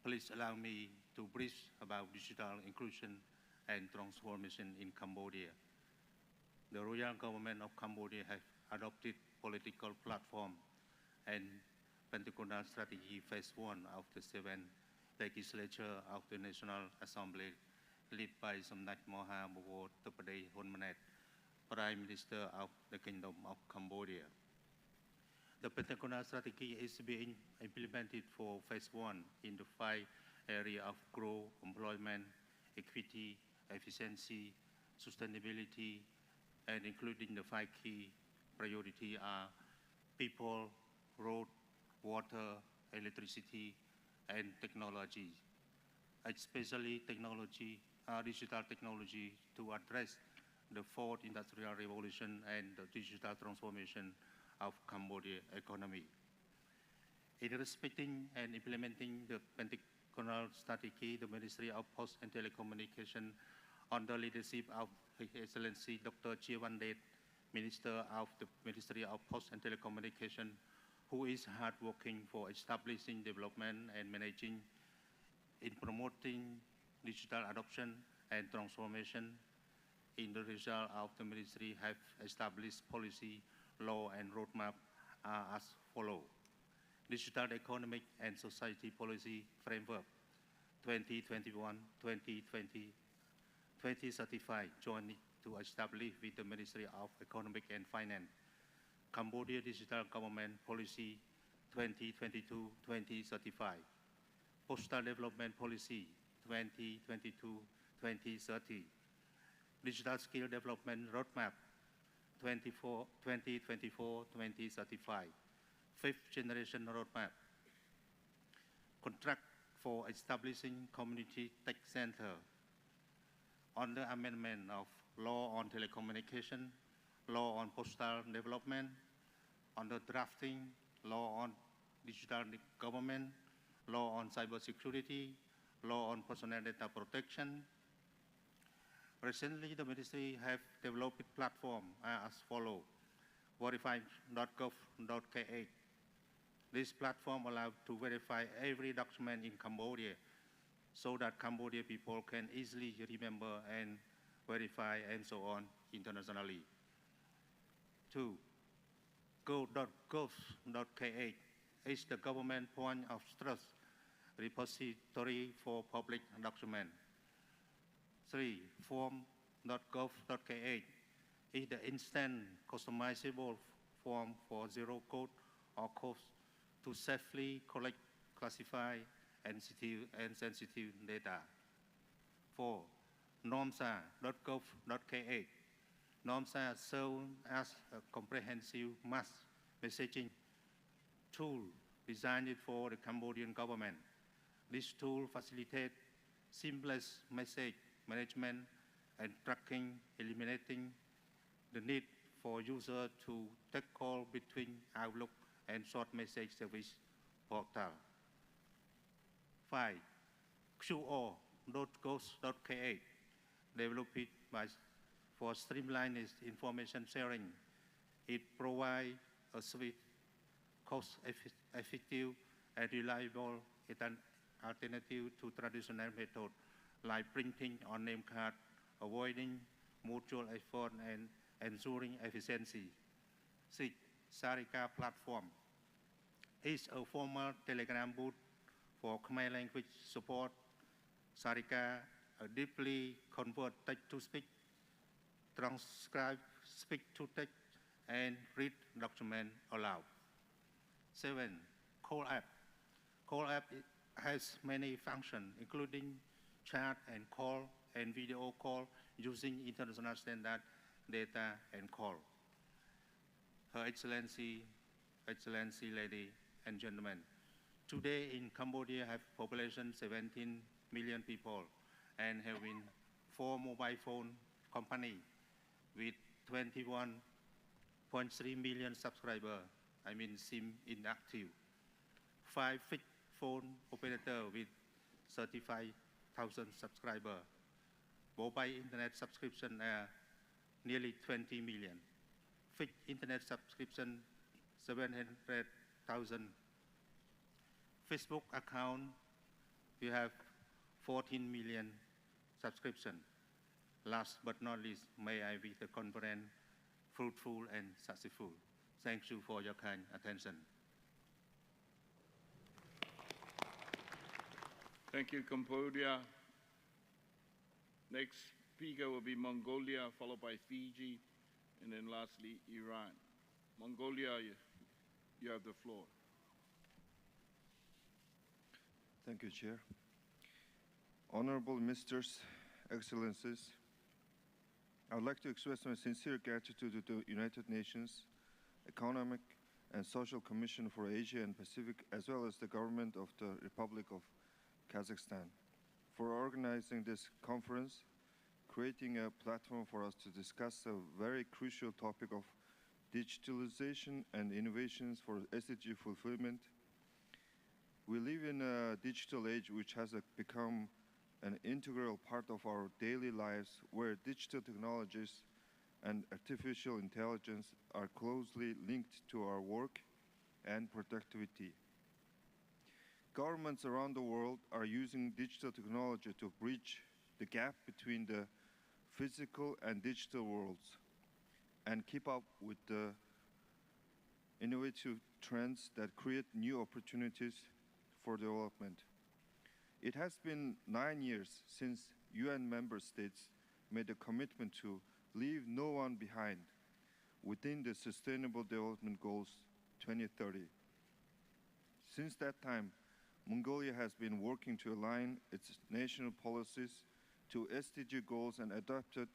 Please allow me to brief about digital inclusion and transformation in Cambodia. The Royal Government of Cambodia has adopted political platform and Pentagonal Strategy Phase 1 of the 7th Legislature of the National Assembly, led by Samdech Moha Mawod Tupade Hunmanet, Prime Minister of the Kingdom of Cambodia. The Pentagonal Strategy is being implemented for Phase 1 in the 5 areas of growth, employment, equity, efficiency, sustainability, and including the 5 key priorities are people, road, water, electricity, and technology, especially digital technology to address the 4th Industrial Revolution and the digital transformation of Cambodia economy. In respecting and implementing the Pentagonal Strategy, the Ministry of Posts and Telecommunication, under leadership of His Excellency Dr. Chiawandet, Minister of the Ministry of Posts and Telecommunication, who is hard working for establishing development and managing in promoting digital adoption and transformation. In the result of the ministry have established policy, law, and roadmap as follows. Digital Economic and Society Policy Framework 2021-2035, jointly to establish with the Ministry of Economic and Finance. Cambodia Digital Government Policy 2022-2035. Postal Development Policy 2022-2030. Digital Skill Development Roadmap 2024-2035. 5th Generation Roadmap. Contract for establishing Community Tech Center. On the amendment of Law on Telecommunication, Law on Postal Development, on the drafting, Law on Digital Government, Law on Cybersecurity, Law on Personal Data Protection. Recently, the ministry have developed a platform as follows: verify.gov.kh. This platform allows to verify every document in Cambodia so that Cambodian people can easily remember and verify and so on internationally. 2. Go.gov.kh is the government point of trust repository for public documents. 3. Form.gov.kh is the instant customizable form for zero code or codes to safely collect, classify, and sensitive data. 4. Normsa.gov.kh. Normsa serves as a comprehensive mass messaging tool designed for the Cambodian government. This tool facilitates seamless message management and tracking, eliminating the need for users to take calls between Outlook and short message service portal. 5. QO.ghost.kh, developed for streamlined information sharing. It provides a swift, cost-effective, and reliable alternative to traditional methods like printing on name card, avoiding mutual effort and ensuring efficiency. 6. Sarika platform is a formal Telegram bot for Khmer language support. Sarika deeply convert text to speech, transcribe speech to text, and read document aloud. 7. Call app. Call app has many functions, including chat and call and video call using international standard data and call. Her Excellency, ladies and gentlemen, today in Cambodia have population 17 million people and having 4 mobile phone companies with 21.3 million subscribers, SIM inactive. 5 fixed phone operators with 35,000 subscribers. Mobile internet subscription are nearly 20 million. Fixed internet subscription 700,000. Facebook account, we have 14 million subscription. Last but not least, may I wish the conference fruitful and successful. Thank you for your kind attention. Thank you, Cambodia. Next speaker will be Mongolia, followed by Fiji, and then lastly, Iran. Mongolia, you have the floor. Thank you, Chair. Honorable Ministers, Excellencies, I would like to express my sincere gratitude to the United Nations Economic and Social Commission for Asia and Pacific, as well as the government of the Republic of Kazakhstan, for organizing this conference, creating a platform for us to discuss a very crucial topic of digitalization and innovations for SDG fulfillment. We live in a digital age which has become an integral part of our daily lives, where digital technologies and artificial intelligence are closely linked to our work and productivity. Governments around the world are using digital technology to bridge the gap between the physical and digital worlds and keep up with the innovative trends that create new opportunities for development. It has been 9 years since UN member states made a commitment to leave no one behind within the Sustainable Development Goals 2030. Since that time, Mongolia has been working to align its national policies to SDG goals and adopted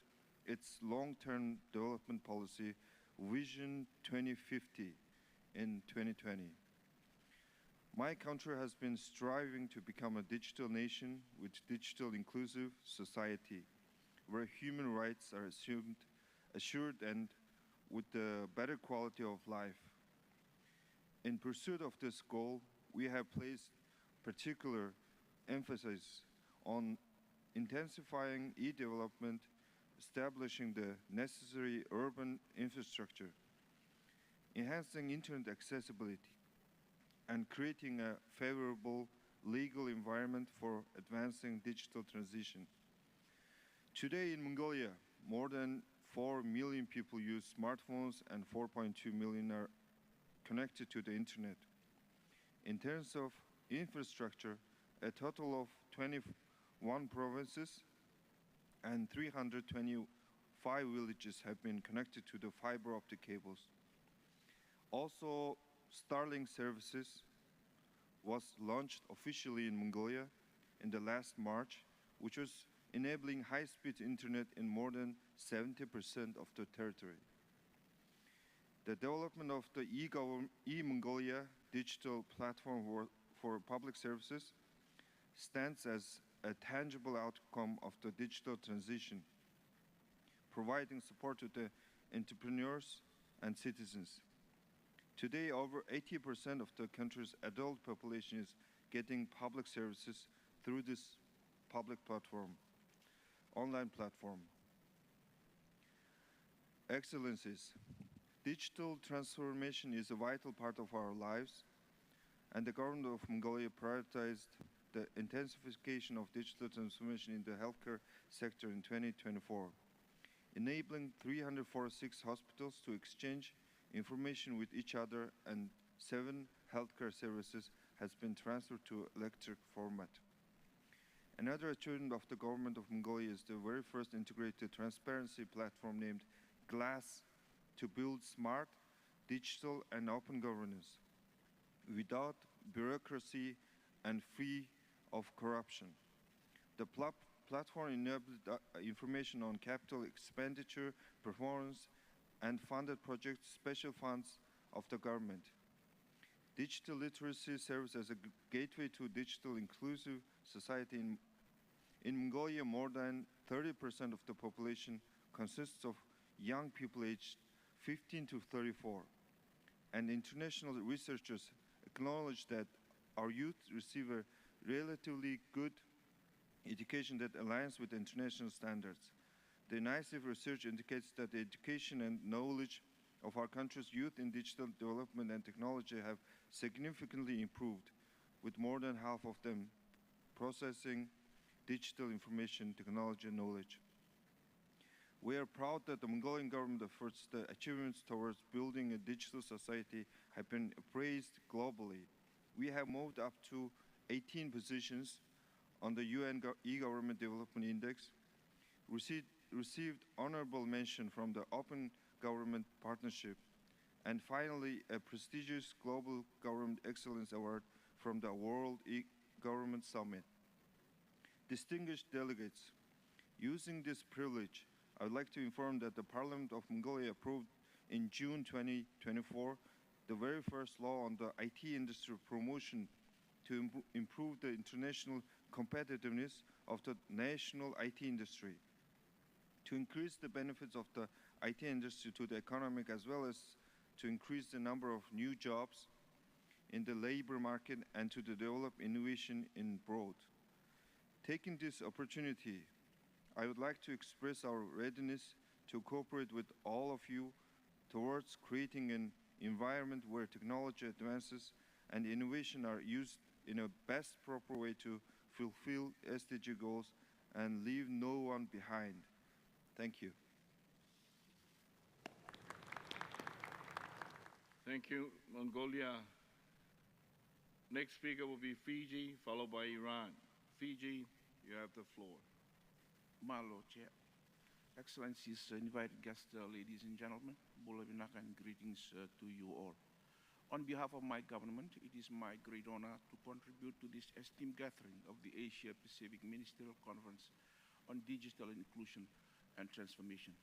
its long-term development policy, Vision 2050, in 2020. My country has been striving to become a digital nation with digital inclusive society, where human rights are assured and with a better quality of life. In pursuit of this goal, we have placed particular emphasis on intensifying e-development, establishing the necessary urban infrastructure, enhancing internet accessibility, and creating a favorable legal environment for advancing digital transition. Today in Mongolia, more than 4 million people use smartphones and 4.2 million are connected to the internet. In terms of infrastructure, a total of 21 provinces and 325 villages have been connected to the fiber optic cables. Also, Starlink services was launched officially in Mongolia in the last March, which was enabling high-speed internet in more than 70% of the territory. The development of the e-Mongolia digital platform for public services stands as a tangible outcome of the digital transition, providing support to the entrepreneurs and citizens. Today, over 80% of the country's adult population is getting public services through this public platform, online platform. Excellencies, digital transformation is a vital part of our lives, and the government of Mongolia prioritized the intensification of digital transformation in the healthcare sector in 2024, enabling 346 hospitals to exchange information with each other, and 7 healthcare services has been transferred to electronic format. Another achievement of the government of Mongolia is the very first integrated transparency platform named GLASS to build smart, digital, and open governance without bureaucracy and free of corruption. The platform enabled information on capital expenditure, performance, and funded projects, special funds of the government. Digital literacy serves as a gateway to digital inclusive society. In Mongolia, more than 30% of the population consists of young people aged 15 to 34, and international researchers acknowledge that our youth receive a relatively good education that aligns with international standards. The NICEF research indicates that the education and knowledge of our country's youth in digital development and technology have significantly improved, with more than half of them processing digital information technology knowledge. We are proud that the Mongolian government efforts, the achievements towards building a digital society have been appraised globally. We have moved up to 18 positions on the UN e-Government Development Index, received honorable mention from the Open Government Partnership, and finally a prestigious Global Government Excellence Award from the World E-Government Summit. Distinguished delegates, using this privilege, I would like to inform that the Parliament of Mongolia approved in June 2024 the very first law on the IT industry promotion to improve the international competitiveness of the national IT industry, to increase the benefits of the IT industry to the economy, as well as to increase the number of new jobs in the labor market and to develop innovation in broad. Taking this opportunity, I would like to express our readiness to cooperate with all of you towards creating an environment where technology advances and innovation are used in a best proper way to fulfill SDG goals and leave no one behind. Thank you. Thank you, Mongolia. Next speaker will be Fiji, followed by Iran. Fiji, you have the floor. Malo, Chair. Excellencies, invited guests, ladies and gentlemen, Bulabinak and greetings to you all. On behalf of my government, it is my great honor to contribute to this esteemed gathering of the Asia-Pacific Ministerial Conference on Digital Inclusion and Transformation.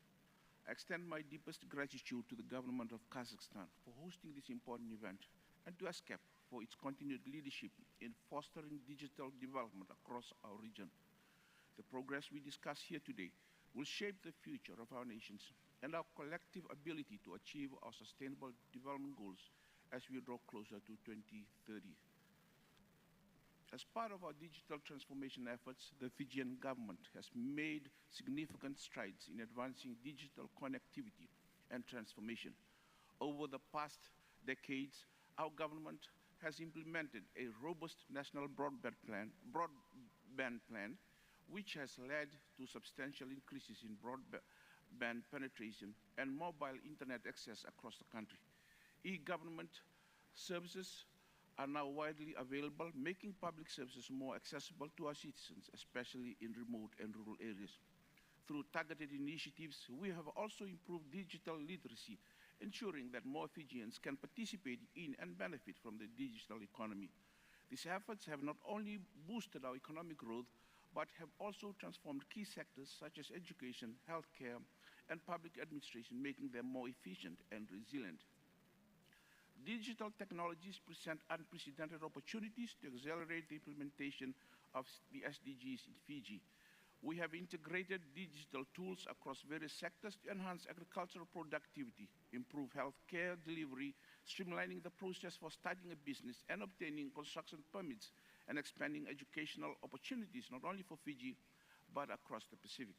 I extend my deepest gratitude to the government of Kazakhstan for hosting this important event and to ASCAP for its continued leadership in fostering digital development across our region. The progress we discuss here today will shape the future of our nations and our collective ability to achieve our sustainable development goals as we draw closer to 2030. As part of our digital transformation efforts, the Fijian government has made significant strides in advancing digital connectivity and transformation. Over the past decades, our government has implemented a robust national broadband plan, which has led to substantial increases in broadband penetration and mobile internet access across the country. E-government services are now widely available, making public services more accessible to our citizens, especially in remote and rural areas. Through targeted initiatives, we have also improved digital literacy, ensuring that more Fijians can participate in and benefit from the digital economy. These efforts have not only boosted our economic growth, but have also transformed key sectors such as education, healthcare, and public administration, making them more efficient and resilient. Digital technologies present unprecedented opportunities to accelerate the implementation of the SDGs in Fiji. We have integrated digital tools across various sectors to enhance agricultural productivity, improve healthcare delivery, streamlining the process for starting a business and obtaining construction permits, and expanding educational opportunities not only for Fiji, but across the Pacific.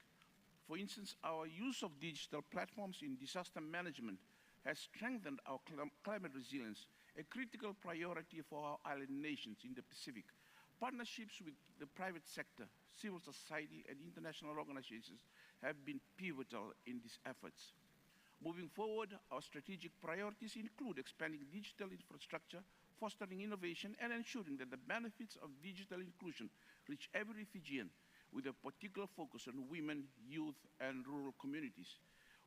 For instance, our use of digital platforms in disaster management has strengthened our climate resilience, a critical priority for our island nations in the Pacific. Partnerships with the private sector, civil society, and international organizations have been pivotal in these efforts. Moving forward, our strategic priorities include expanding digital infrastructure, fostering innovation, and ensuring that the benefits of digital inclusion reach every Fijian, with a particular focus on women, youth, and rural communities.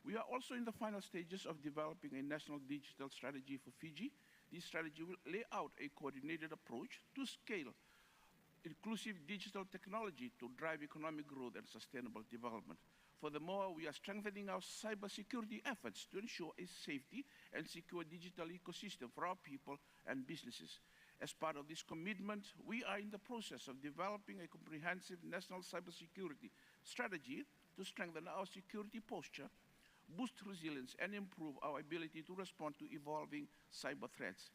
We are also in the final stages of developing a national digital strategy for Fiji. This strategy will lay out a coordinated approach to scale inclusive digital technology to drive economic growth and sustainable development. Furthermore, we are strengthening our cybersecurity efforts to ensure a safety and secure digital ecosystem for our people and businesses. As part of this commitment, we are in the process of developing a comprehensive national cybersecurity strategy to strengthen our security posture, boost resilience, and improve our ability to respond to evolving cyber threats.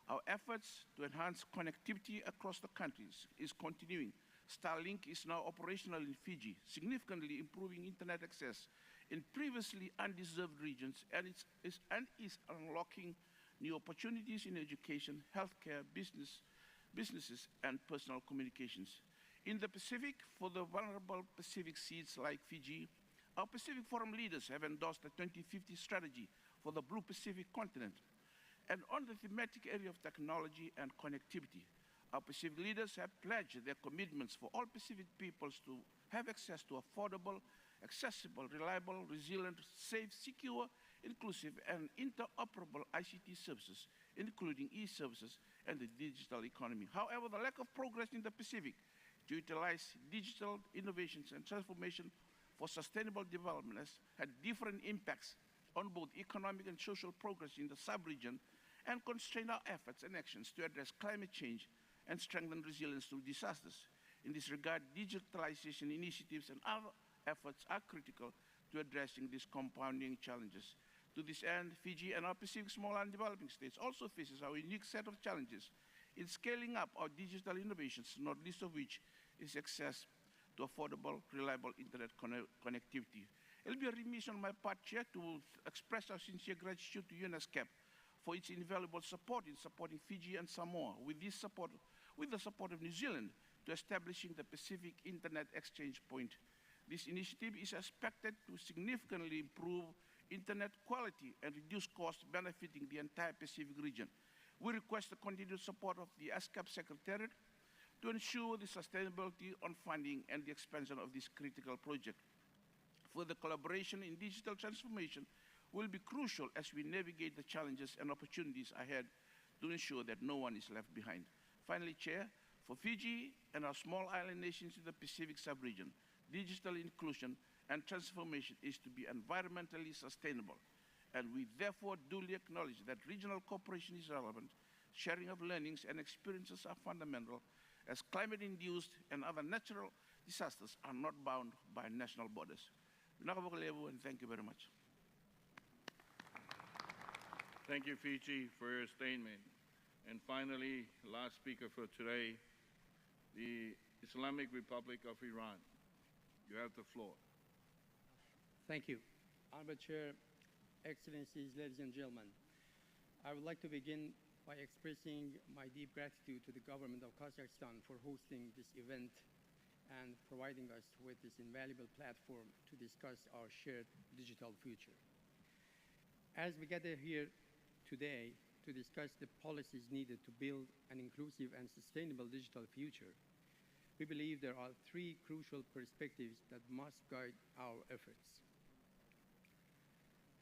Our efforts to enhance connectivity across the countries is continuing. Starlink is now operational in Fiji, significantly improving internet access in previously undeserved regions, and is unlocking new opportunities in education, healthcare, businesses, and personal communications. In the Pacific, for the vulnerable Pacific seas like Fiji, our Pacific Forum leaders have endorsed the 2050 strategy for the Blue Pacific continent. And on the thematic area of technology and connectivity, our Pacific leaders have pledged their commitments for all Pacific peoples to have access to affordable, accessible, reliable, resilient, safe, secure, inclusive, and interoperable ICT services, including e-services and the digital economy. However, the lack of progress in the Pacific to utilize digital innovations and transformation for sustainable development has had different impacts on both economic and social progress in the sub-region, and constrain our efforts and actions to address climate change and strengthen resilience through disasters. In this regard, digitalization initiatives and other efforts are critical to addressing these compounding challenges. To this end, Fiji and our Pacific small and developing states also faces our unique set of challenges in scaling up our digital innovations, not least of which is access to affordable, reliable internet connectivity. It will be a remiss on my part, Chair, to express our sincere gratitude to UNESCAP for its invaluable support in supporting Fiji and Samoa with the support of New Zealand to establishing the Pacific Internet Exchange Point. This initiative is expected to significantly improve internet quality and reduce costs, benefiting the entire Pacific region. We request the continued support of the ESCAP Secretariat to ensure the sustainability on funding and the expansion of this critical project. Further collaboration in digital transformation will be crucial as we navigate the challenges and opportunities ahead to ensure that no one is left behind. Finally, Chair, for Fiji and our small island nations in the Pacific sub-region, digital inclusion and transformation is to be environmentally sustainable. And we therefore duly acknowledge that regional cooperation is relevant, sharing of learnings and experiences are fundamental, as climate-induced and other natural disasters are not bound by national borders. And thank you very much. Thank you, Fiji, for your statement. And finally, last speaker for today, the Islamic Republic of Iran. You have the floor. Thank you. Honorable Chair, Excellencies, ladies and gentlemen, I would like to begin by expressing my deep gratitude to the government of Kazakhstan for hosting this event and providing us with this invaluable platform to discuss our shared digital future. As we gather here today to discuss the policies needed to build an inclusive and sustainable digital future, we believe there are three crucial perspectives that must guide our efforts.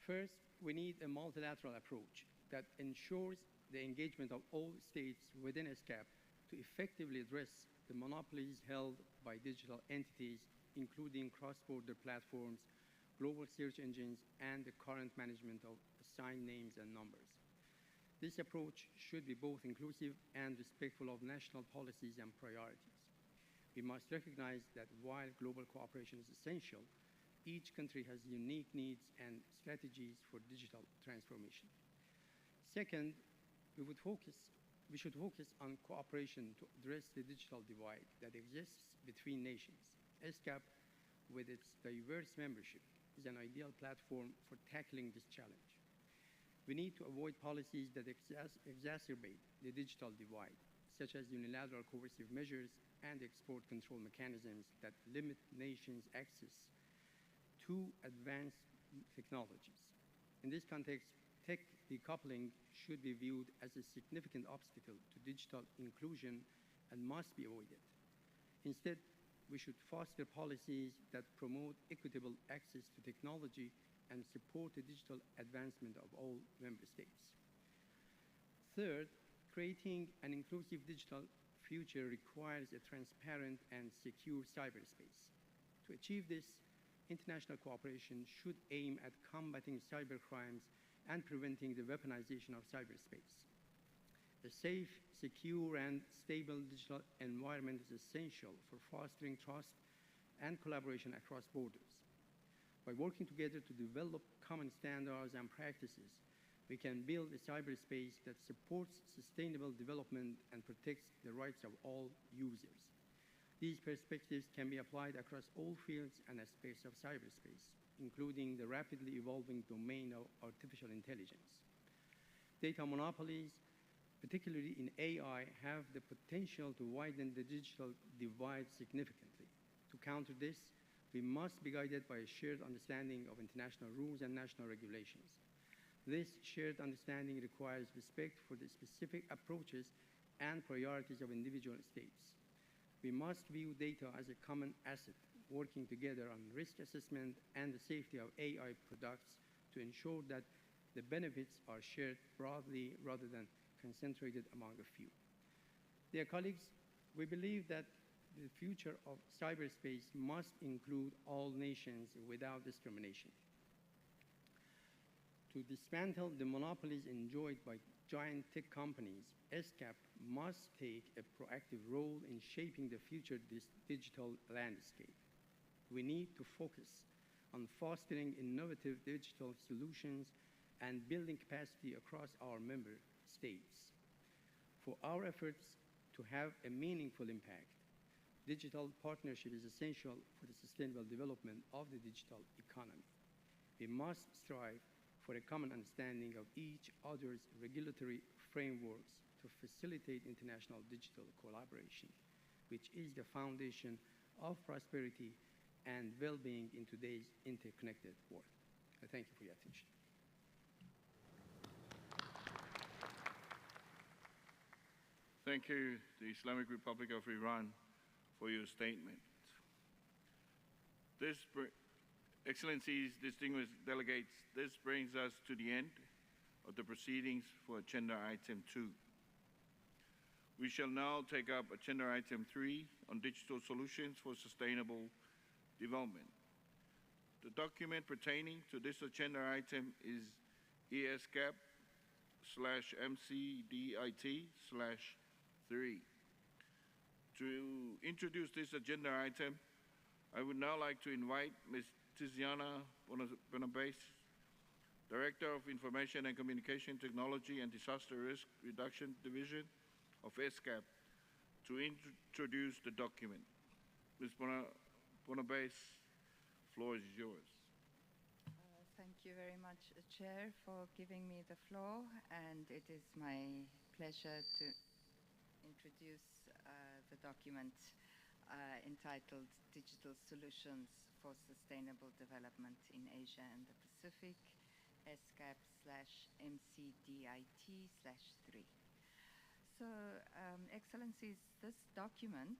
First, we need a multilateral approach that ensures the engagement of all states within ESCAP to effectively address the monopolies held by digital entities, including cross-border platforms, global search engines, and the current management of assigned names and numbers. This approach should be both inclusive and respectful of national policies and priorities. We must recognize that while global cooperation is essential, each country has unique needs and strategies for digital transformation. Second, we should focus on cooperation to address the digital divide that exists between nations. ESCAP, with its diverse membership, is an ideal platform for tackling this challenge. We need to avoid policies that exacerbate the digital divide, such as unilateral coercive measures and export control mechanisms that limit nations' access to advanced technologies. In this context, tech decoupling should be viewed as a significant obstacle to digital inclusion and must be avoided. Instead, we should foster policies that promote equitable access to technology and support the digital advancement of all member states. Third, creating an inclusive digital future requires a transparent and secure cyberspace. To achieve this, international cooperation should aim at combating cybercrimes and preventing the weaponization of cyberspace. A safe, secure, and stable digital environment is essential for fostering trust and collaboration across borders. By working together to develop common standards and practices, we can build a cyberspace that supports sustainable development and protects the rights of all users. These perspectives can be applied across all fields and aspects of cyberspace, including the rapidly evolving domain of artificial intelligence. Data monopolies, particularly in AI, have the potential to widen the digital divide significantly. To counter this, we must be guided by a shared understanding of international rules and national regulations. This shared understanding requires respect for the specific approaches and priorities of individual states. We must view data as a common asset, working together on risk assessment and the safety of AI products to ensure that the benefits are shared broadly rather than concentrated among a few. Dear colleagues, we believe that the future of cyberspace must include all nations without discrimination. To dismantle the monopolies enjoyed by giant tech companies, ESCAP must take a proactive role in shaping the future digital landscape. We need to focus on fostering innovative digital solutions and building capacity across our member states. For our efforts to have a meaningful impact, digital partnership is essential for the sustainable development of the digital economy. We must strive for a common understanding of each other's regulatory frameworks to facilitate international digital collaboration, which is the foundation of prosperity and well-being in today's interconnected world. I thank you for your attention. Thank you, the Islamic Republic of Iran, for your statement. Excellencies, distinguished delegates, this brings us to the end of the proceedings for Agenda Item 2. We shall now take up Agenda Item 3 on digital solutions for sustainable development. The document pertaining to this agenda item is ESCAP/MCDIT/3. To introduce this agenda item, I would now like to invite Ms. Tiziana Bonabase, Director of Information and Communication Technology and Disaster Risk Reduction Division of ESCAP, to introduce the document. Ms. Bonabase, the floor is yours. Thank you very much, Chair, for giving me the floor, and it is my pleasure to introduce the document entitled Digital Solutions for Sustainable Development in Asia and the Pacific, ESCAP's MCDIT/3. So, Excellencies, this document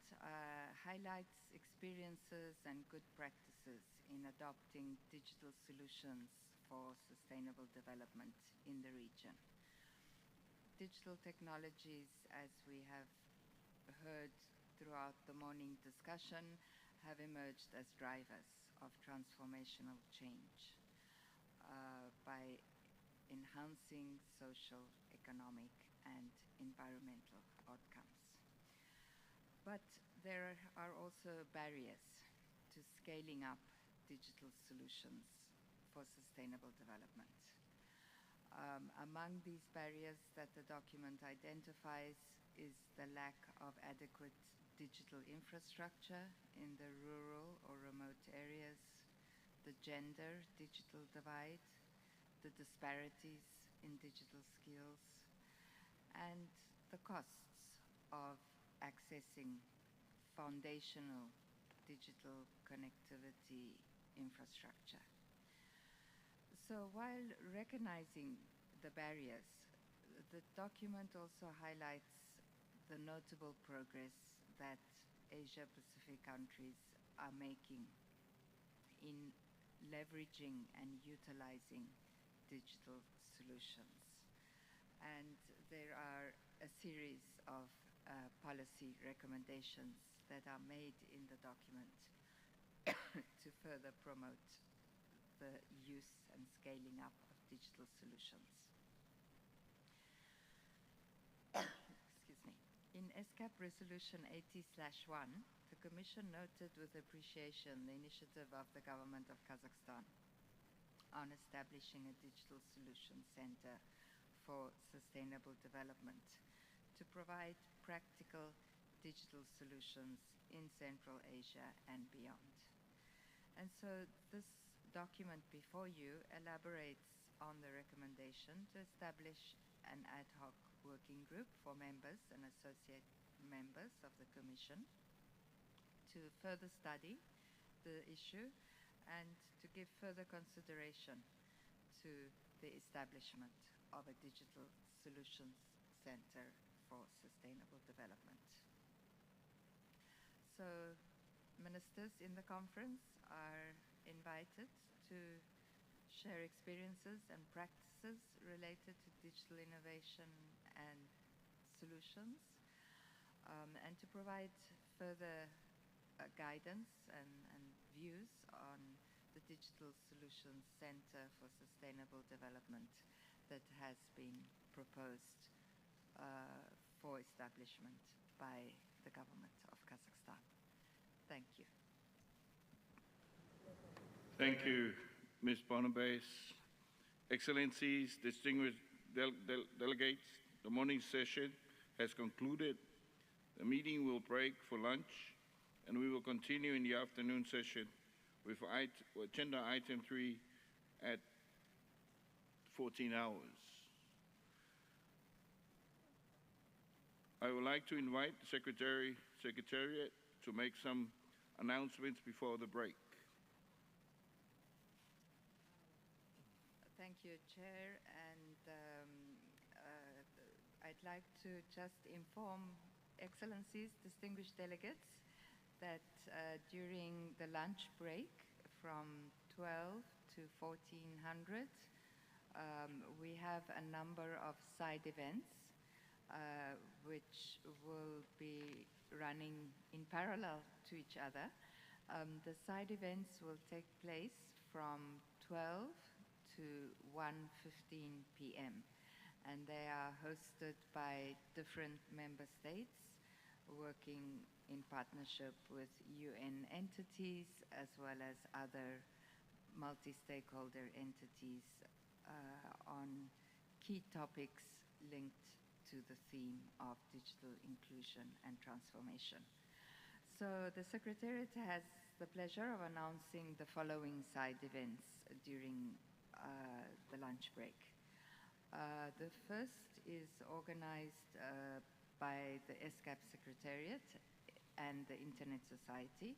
highlights experiences and good practices in adopting digital solutions for sustainable development in the region. Digital technologies, as we have heard throughout the morning discussion, have emerged as drivers of transformational change by enhancing social, economic, and environmental outcomes. But there are also barriers to scaling up digital solutions for sustainable development. Among these barriers that the document identifies is the lack of adequate digital infrastructure in the rural or remote areas, the gender digital divide, the disparities in digital skills, and the costs of accessing foundational digital connectivity infrastructure. So while recognizing the barriers, the document also highlights the notable progress that Asia-Pacific countries are making in leveraging and utilizing digital solutions. And there are a series of policy recommendations that are made in the document to further promote the use and scaling up of digital solutions. Excuse me. In ESCAP Resolution 80/1, the Commission noted with appreciation the initiative of the government of Kazakhstan on establishing a digital solution center for sustainable development to provide practical digital solutions in Central Asia and beyond. And so this document before you elaborates on the recommendation to establish an ad hoc working group for members and associate members of the Commission to further study the issue and to give further consideration to the establishment of a digital solutions center for sustainable development. So ministers in the conference are invited to share experiences and practices related to digital innovation and solutions, and to provide further guidance and views on the Digital Solutions Center for Sustainable Development that has been proposed for establishment by the government of Kazakhstan. Thank you. Thank you, Ms. Barnabas. Excellencies, distinguished delegates, the morning session has concluded. The meeting will break for lunch, and we will continue in the afternoon session with agenda item 3 at 14 hours. I would like to invite the Secretariat to make some announcements before the break. Thank you, Chair, and I'd like to just inform Excellencies, distinguished delegates, that during the lunch break from 12 to 1400, we have a number of side events which will be running in parallel to each other. The side events will take place from 12 to 1:15 p.m. and they are hosted by different member states working in partnership with UN entities as well as other multi-stakeholder entities on key topics linked to the theme of digital inclusion and transformation. So the Secretariat has the pleasure of announcing the following side events during the lunch break. The first is organized by the ESCAP Secretariat and the Internet Society,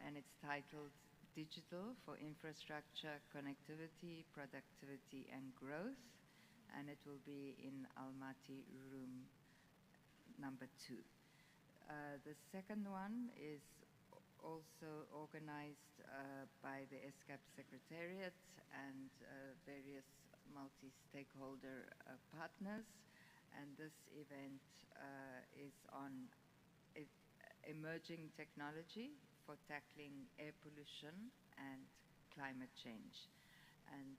and it's titled digital for infrastructure, connectivity, productivity, and growth. And it will be in Almaty room number 2. The second one is also organized by the ESCAP Secretariat and various multi-stakeholder partners. And this event is on emerging technology for tackling air pollution and climate change. And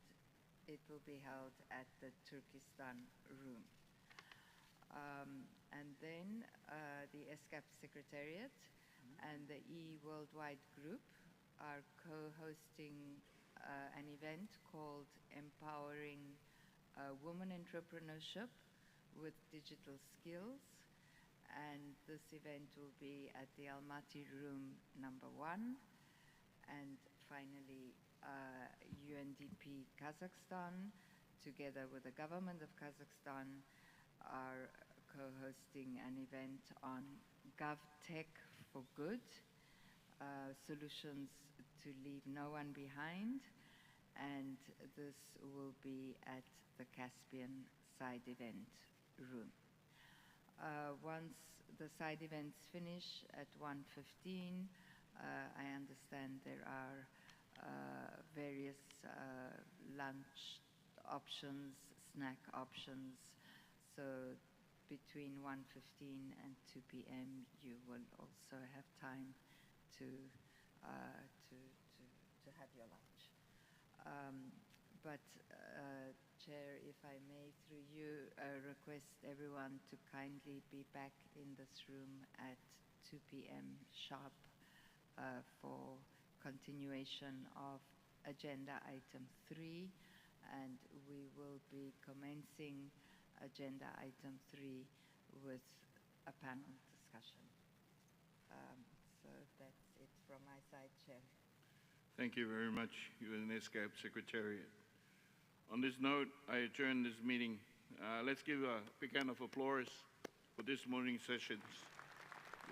it will be held at the Turkestan room. And then the ESCAP Secretariat and the E-Worldwide Group are co-hosting an event called Empowering Women Entrepreneurship with Digital Skills. And this event will be at the Almaty room number 1. And finally, UNDP Kazakhstan, together with the government of Kazakhstan, are co-hosting an event on GovTech for Good, solutions to leave no one behind. And this will be at the Caspian side event room. Once the side events finish at 1:15, I understand there are various lunch options, snack options. So between 1:15 and 2 p.m., you will also have time to have your lunch. But Chair, if I may, through you, request everyone to kindly be back in this room at 2 p.m. sharp for continuation of agenda item 3, and we will be commencing agenda item 3 with a panel discussion. So that's it from my side, Chair. Thank you very much, UNESCAP Secretariat. On this note, I adjourn this meeting. Let's give a big round of applause for this morning's sessions.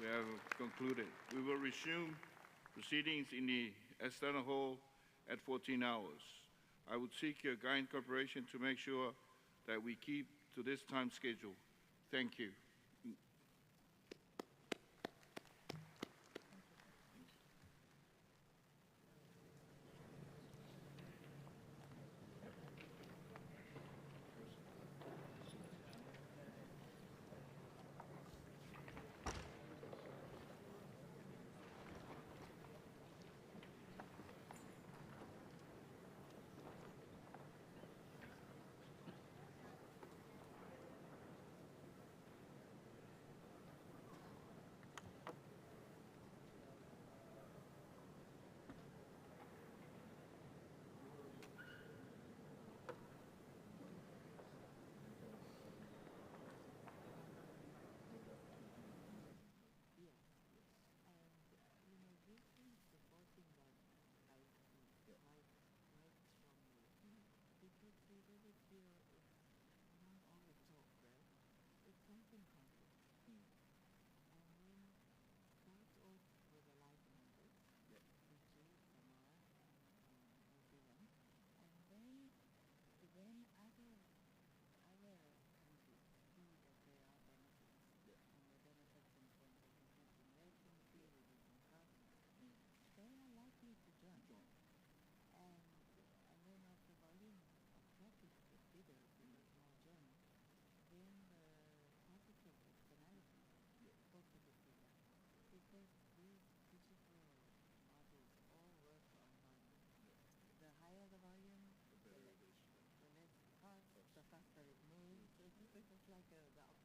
We have concluded. We will resume proceedings in the Astana Hall at 14 hours. I would seek your kind cooperation to make sure that we keep to this time schedule. Thank you. The faster it moves, it's like the